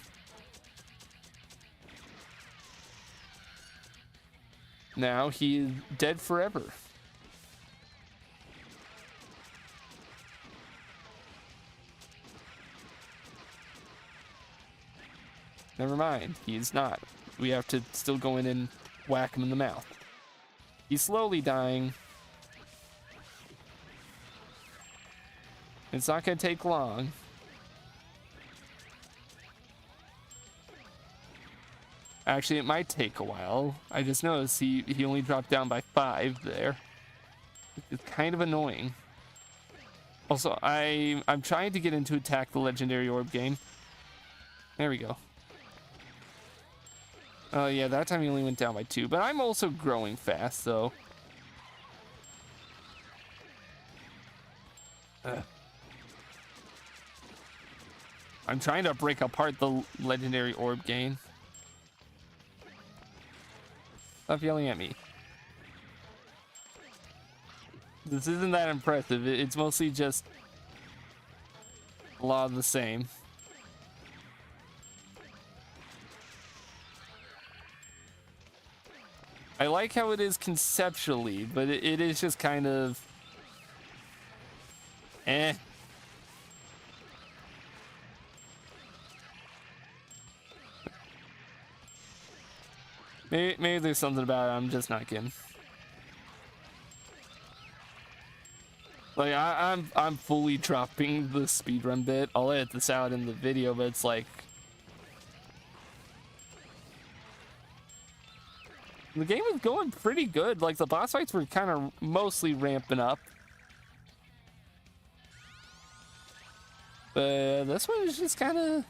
Now he's dead forever. Never mind, he's not. We have to still go in and whack him in the mouth. He's slowly dying. It's not gonna take long. Actually, it might take a while. I just noticed he only dropped down by 5 there. It's kind of annoying. Also, I'm trying to get into Attack the Legendary Orb game. There we go. Oh yeah, that time he only went down by 2, but I'm also growing fast, so. I'm trying to break apart the Legendary Orb game. Stop yelling at me. This isn't that impressive. It's mostly just a lot of the same. I like how it is conceptually, but it is just kind of eh. Maybe there's something about it I'm just not getting. Like I'm fully dropping the speedrun bit. I'll edit this out in the video, but it's like the game was going pretty good. Like the boss fights were kind of mostly ramping up. But this one is just kind of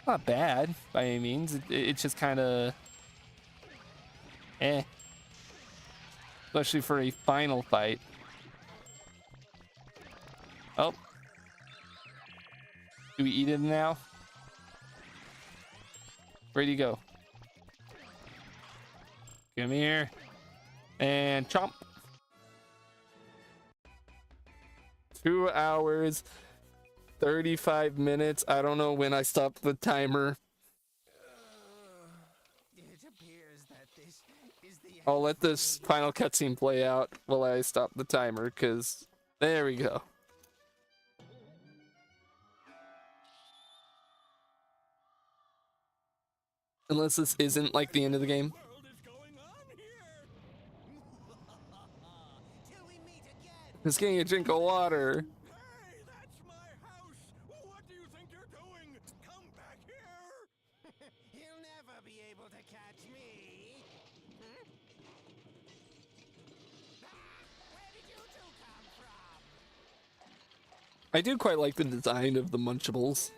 not bad by any means. It's just kind of eh. Especially for a final fight. Oh. Do we eat it now? Where'd he go? Come here. And chomp. 2 hours, 35 minutes. I don't know when I stopped the timer. I'll let this final cutscene play out while I stop the timer, because there we go. Unless this isn't like the end of the game. Just getting a drink of water. Hey, that's my house. What do you think you're doing? Come back here. You'll never be able to catch me. Huh? Where did you two come from? I do quite like the design of the Munchables.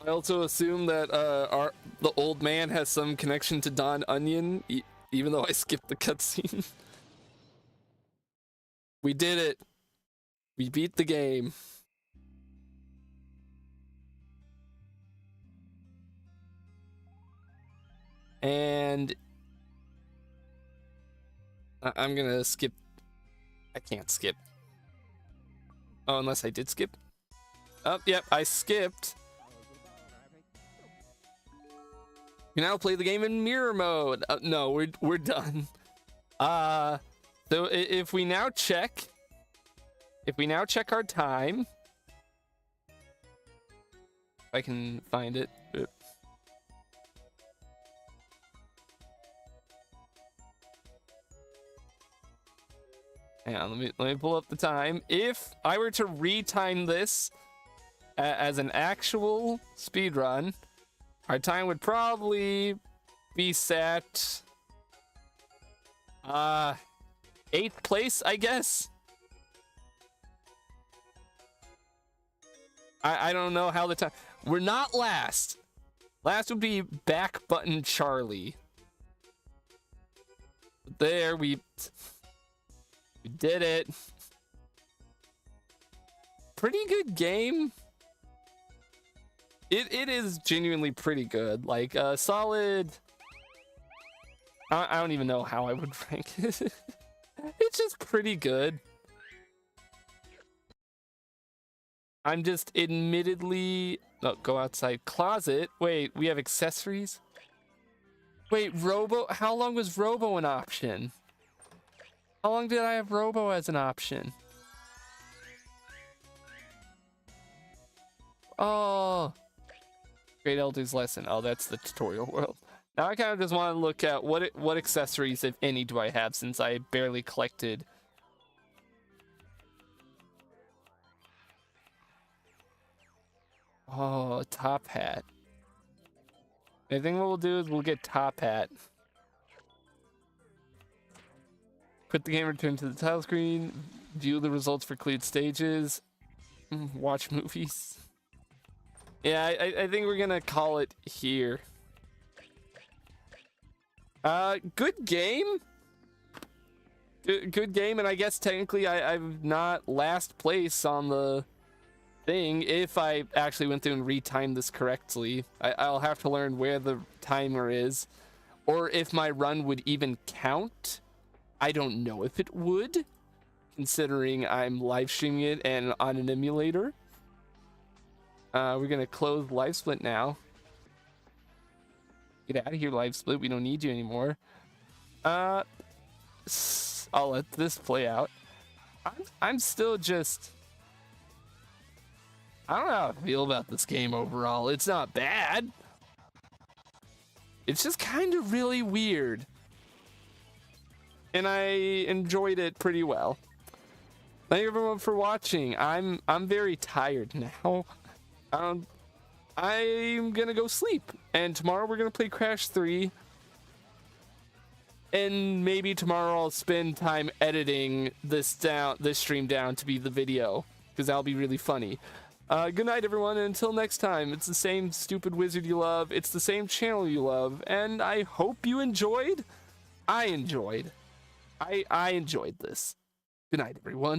I also assume that the old man has some connection to Don Onion, even though I skipped the cutscene. We did it. We beat the game. And I'm gonna skip. I can't skip. Oh, unless I did skip. Oh, yep, I skipped. You now play the game in mirror mode. No, we're done. So if we now check our time, if I can find it. Hang on, let me pull up the time. If I were to retime this as an actual speedrun, our time would probably be set 8th place, I guess. I don't know how the time. We're not last. Last would be back button Charlie. There, we did it. Pretty good game. It is genuinely pretty good. Like solid. I don't even know how I would rank it. It's just pretty good. I'm just admittedly... Oh, go outside. Closet? Wait, we have accessories? Wait, Robo... How long was Robo an option? How long did I have Robo as an option? Oh. Great Elder's Lesson. Oh, that's the tutorial world. Now I kind of just want to look at what accessories, if any, do I have, since I barely collected. Oh, top hat. I think what we'll do is we'll get top hat. Quit the game, return to the title screen, view the results for cleared stages, watch movies. Yeah, I think we're gonna call it here. Good game. Good game, and I guess technically I'm not last place on the thing if I actually went through and retimed this correctly. I'll have to learn where the timer is, or if my run would even count. I don't know if it would, considering I'm live streaming it and on an emulator. We're gonna close live split now. Get out of here, live split. We don't need you anymore. I'll let this play out. I'm still just... I don't know how I feel about this game overall. It's not bad. It's just kind of really weird. And I enjoyed it pretty well. Thank you everyone for watching. I'm very tired now. I'm gonna go sleep. And tomorrow we're gonna play Crash 3. And maybe tomorrow I'll spend time editing this stream down to be the video, because that'll be really funny. Good night, everyone, and until next time, it's the same stupid wizard you love, it's the same channel you love, and I hope you enjoyed. I enjoyed this. Good night, everyone.